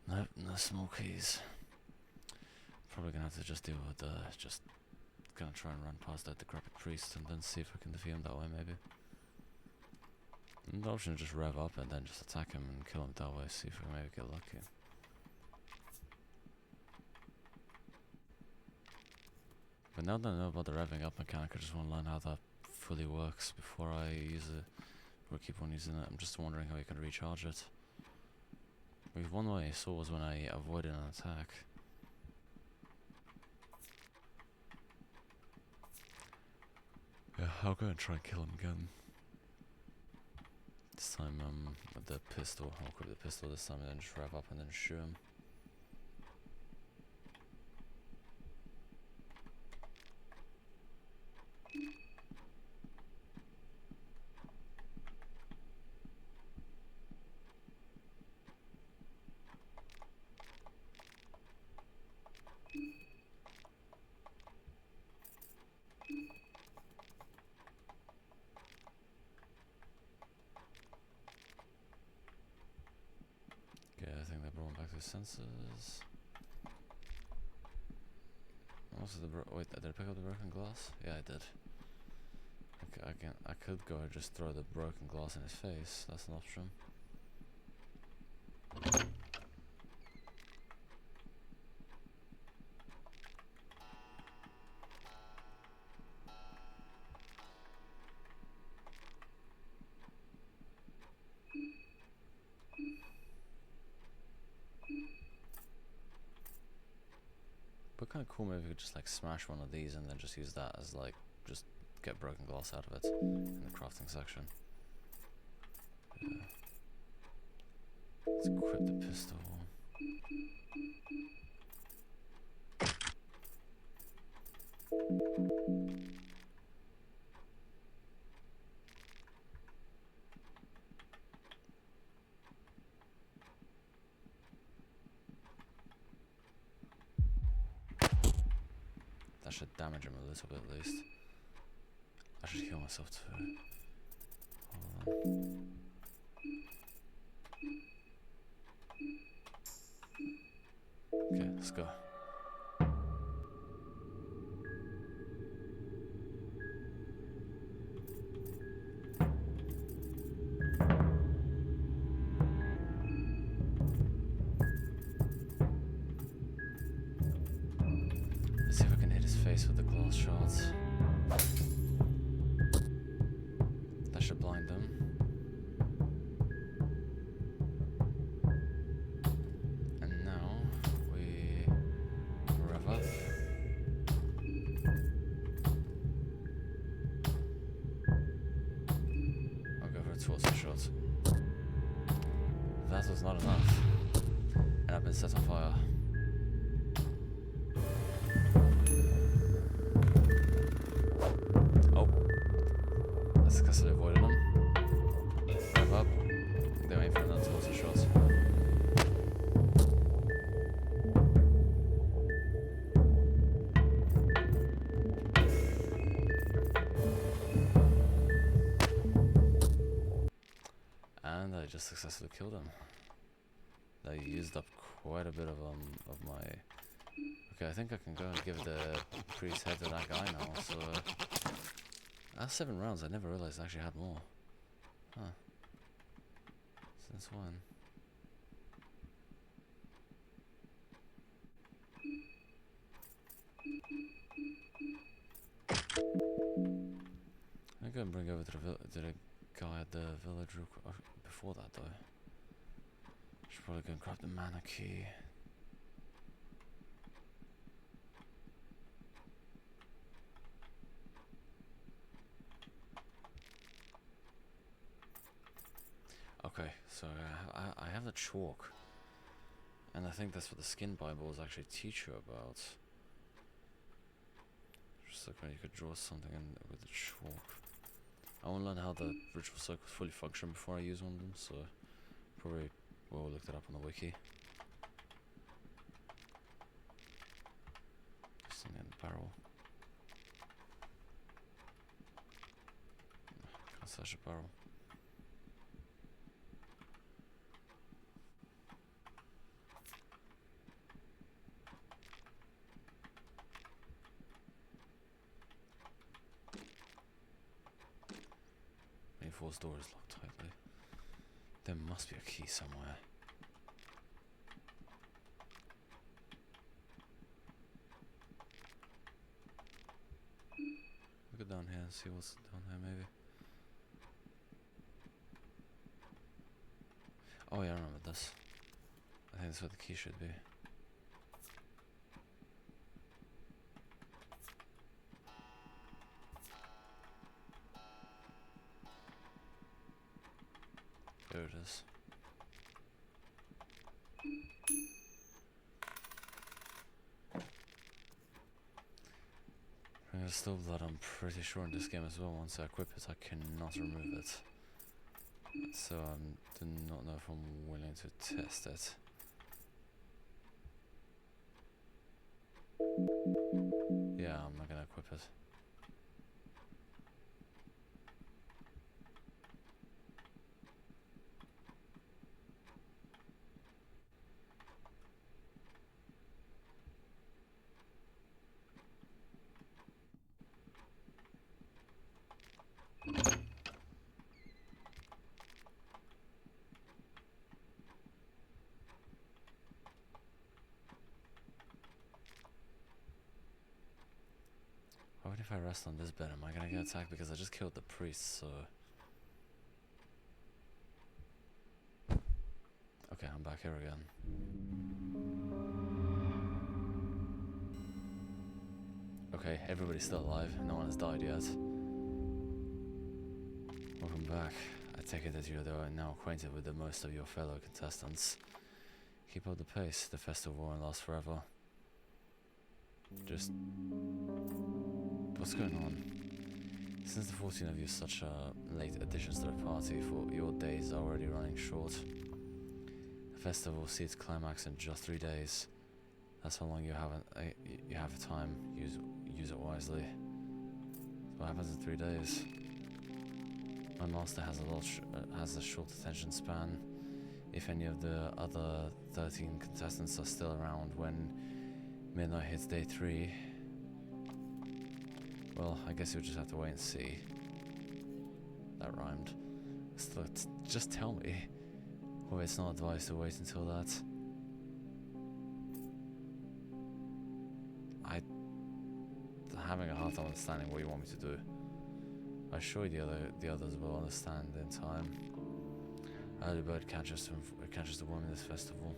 Nope, no small keys. Probably gonna have to just deal with just gonna try and run past that decrepit priest and then see if I can defeat him that way maybe. And the option is just rev up and then just attack him and kill him that way, see if we maybe get lucky. But now that I know about the revving up mechanic, I just want to learn how that fully works before I use it, or keep on using it. I'm just wondering how you can recharge it. With one way I saw was when I avoided an attack. Yeah, I'll go and try and kill him again. This time, with the pistol. I'll equip the pistol this time and then just rev up and then shoot him. Okay, I think they brought him back to his senses. Also, wait, did I pick up the broken glass? Yeah, I did. Okay, I could go and just throw the broken glass in his face. That's an option. But kind of cool, maybe we could just like smash one of these and then just use that as like, just get broken glass out of it in the crafting section. Yeah. Let's equip the pistol. That should damage him a little bit at least. I should heal myself too. Hold on. Okay, let's go. Let's see if I can hit his face with the glass shards. That should blind them. And now we rev up. torso shots. That was not enough. And I've been set on fire. Oh. I successfully avoided them. Wrap up. They're waiting for another torso shot. And I just successfully killed him. I used up quite a bit of my. Okay, I think I can go and give the priest head to that guy now. So that's 7 rounds. I never realized I actually had more. Huh? Since when? I'm gonna bring over to the guy at the village before that though. Should probably go and grab the mana key. Okay, so I have the chalk, and I think that's what the skin Bibles actually teach you about. Just like when you could draw something in with the chalk. I want to learn how the ritual circles fully function before I use one of them, so probably will look that up on the wiki. Something in the barrel. Can't search a barrel. Force door is locked tightly. There must be a key somewhere. Look down here and see what's down here maybe. Oh yeah, I remember this. I think that's where the key should be. There it is. Bring the still blood, I'm pretty sure in this game as well, once I equip it I cannot remove it. So I do not know if I'm willing to test it. Yeah, I'm not gonna equip it. What if I rest on this bed? Am I gonna get attacked? Because I just killed the priest, so... Okay, I'm back here again. Okay, everybody's still alive. No one has died yet. Welcome back. I take it that you are now acquainted with the most of your fellow contestants. Keep up the pace. The festival won't last forever. Just... What's going on? Since the 14 of you such late additions to the party, for your days are already running short. The festival will see its climax in just 3 days. That's how long you have time. Use it wisely. What happens in 3 days? My master has a short attention span. If any of the other 13 contestants are still around when midnight hits day 3, well, I guess you'll just have to wait and see. That rhymed. Still, just tell me. Well, it's not advised to wait until that. I'm having a hard time understanding what you want me to do. I'm sure the others will understand in time. Early bird catches the worm in this festival.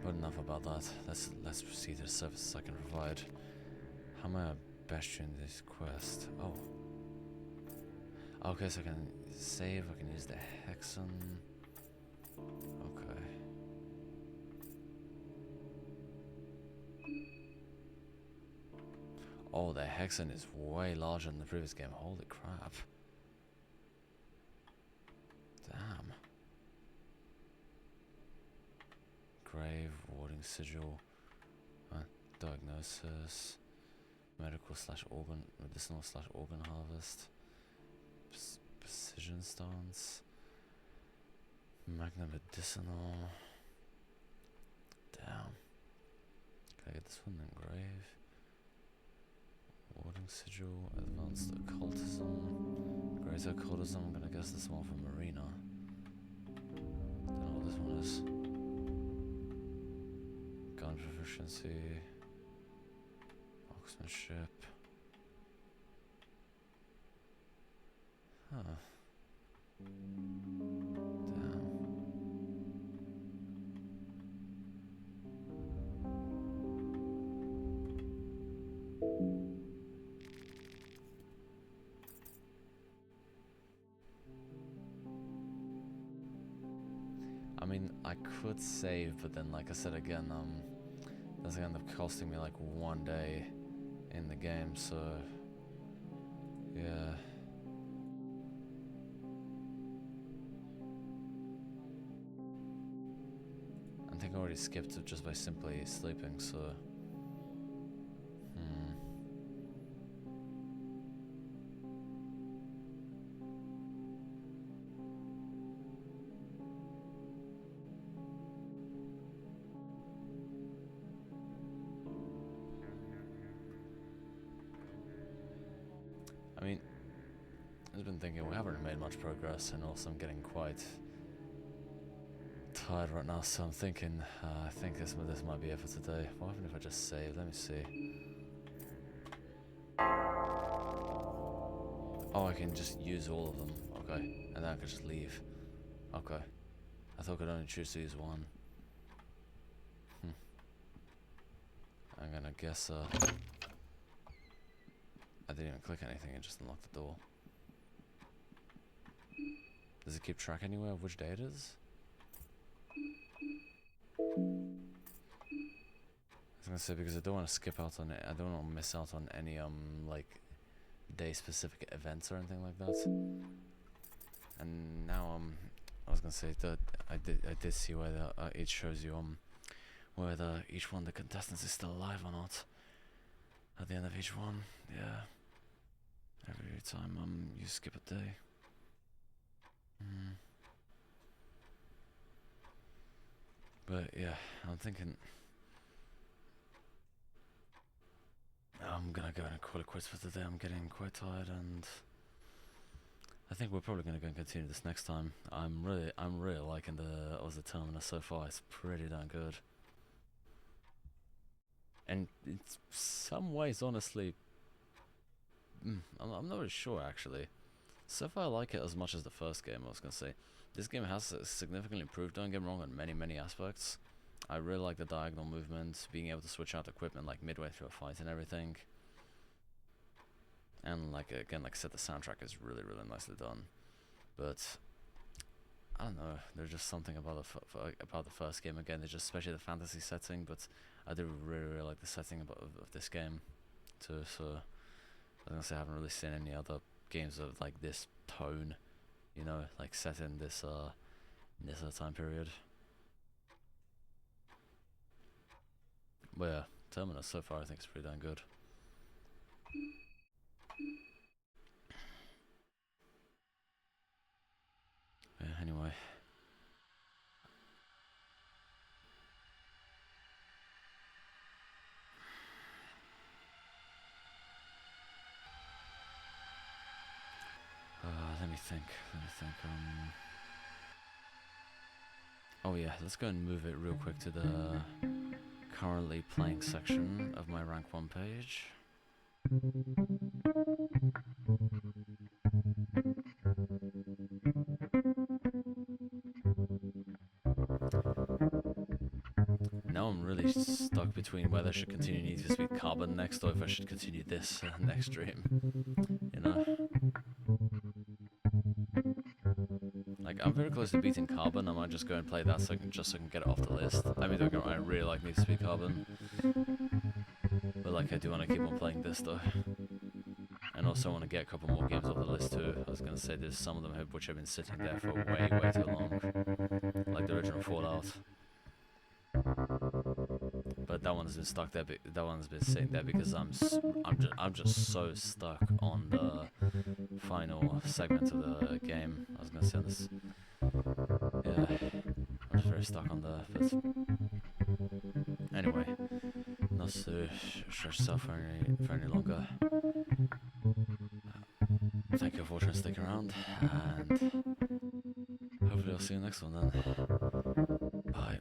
But enough about that. Let's proceed to the services I can provide. How may I best you in this quest? Oh. Okay, so I can save, I can use the hexen. Okay. Oh, the hexen is way larger than the previous game. Holy crap. Damn. Grave, warding sigil, diagnosis, medicinal/organ harvest, precision stance, magna medicinal. Damn. Can I get this one then? Grave, warding sigil, advanced occultism, great occultism. I'm gonna guess this one from Marina. Don't know what this one is. Gun proficiency, marksmanship. Huh. Damn. I mean, I could save, but then, like I said again, that's gonna end up costing me like 1 day in the game, so yeah. I think I already skipped it just by simply sleeping, so I mean, I've been thinking we haven't made much progress, and also I'm getting quite tired right now, so I'm thinking, I think this might be it for today. What happened if I just save? Let me see. Oh, I can just use all of them. Okay, and then I can just leave. Okay. I thought I could only choose to use one. I'm gonna guess, I didn't even click anything, it just unlocked the door. Does it keep track anywhere of which day it is? I was gonna say, because I don't want to skip out on it, I don't want to miss out on any, like, day-specific events or anything like that. And now, I was gonna say that I did see where it shows you, whether each one of the contestants is still alive or not. At the end of each one, yeah. Every time you skip a day. But yeah, I'm thinking I'm gonna go and call it quits for today. I'm getting quite tired, and I think we're probably gonna go and continue this next time. I'm really liking the Termina so far. It's pretty damn good. And in some ways, honestly, I'm not really sure actually. So far I like it as much as the first game, I was gonna say. This game has significantly improved, don't get me wrong, on many aspects. I really like the diagonal movement, being able to switch out equipment like midway through a fight and everything. And like again, like I said, the soundtrack is really nicely done. But I don't know, there's just something about the first game again. It's just especially the fantasy setting, but I do really like the setting of this game too. So I was gonna say I haven't really seen any other games of like this tone, you know, like set in this time period. But yeah, Terminus so far I think is pretty damn good. Yeah, anyway. Let me think. Oh yeah, let's go and move it real quick to the currently playing section of my rank 1 page. Now I'm really stuck between whether I should continue Need for Speed Carbon next or if I should continue this next stream, you know. very close to beating Carbon. I might just go and play that so I can get it off the list. I mean, don't get me wrong, I really like Need to Speed Carbon, but like I do want to keep on playing this though. And also want to get a couple more games off the list too. I was gonna say there's some of them which have been sitting there for way too long, like the original Fallout. But that one's been stuck there. That one's been sitting there because I'm just so stuck on the final segment of the game. I was gonna say this. Yeah, I'm just very stuck on the. But anyway, not to stretch yourself for any longer. Thank you for watching, stick around, and hopefully I'll see you next one then. Bye.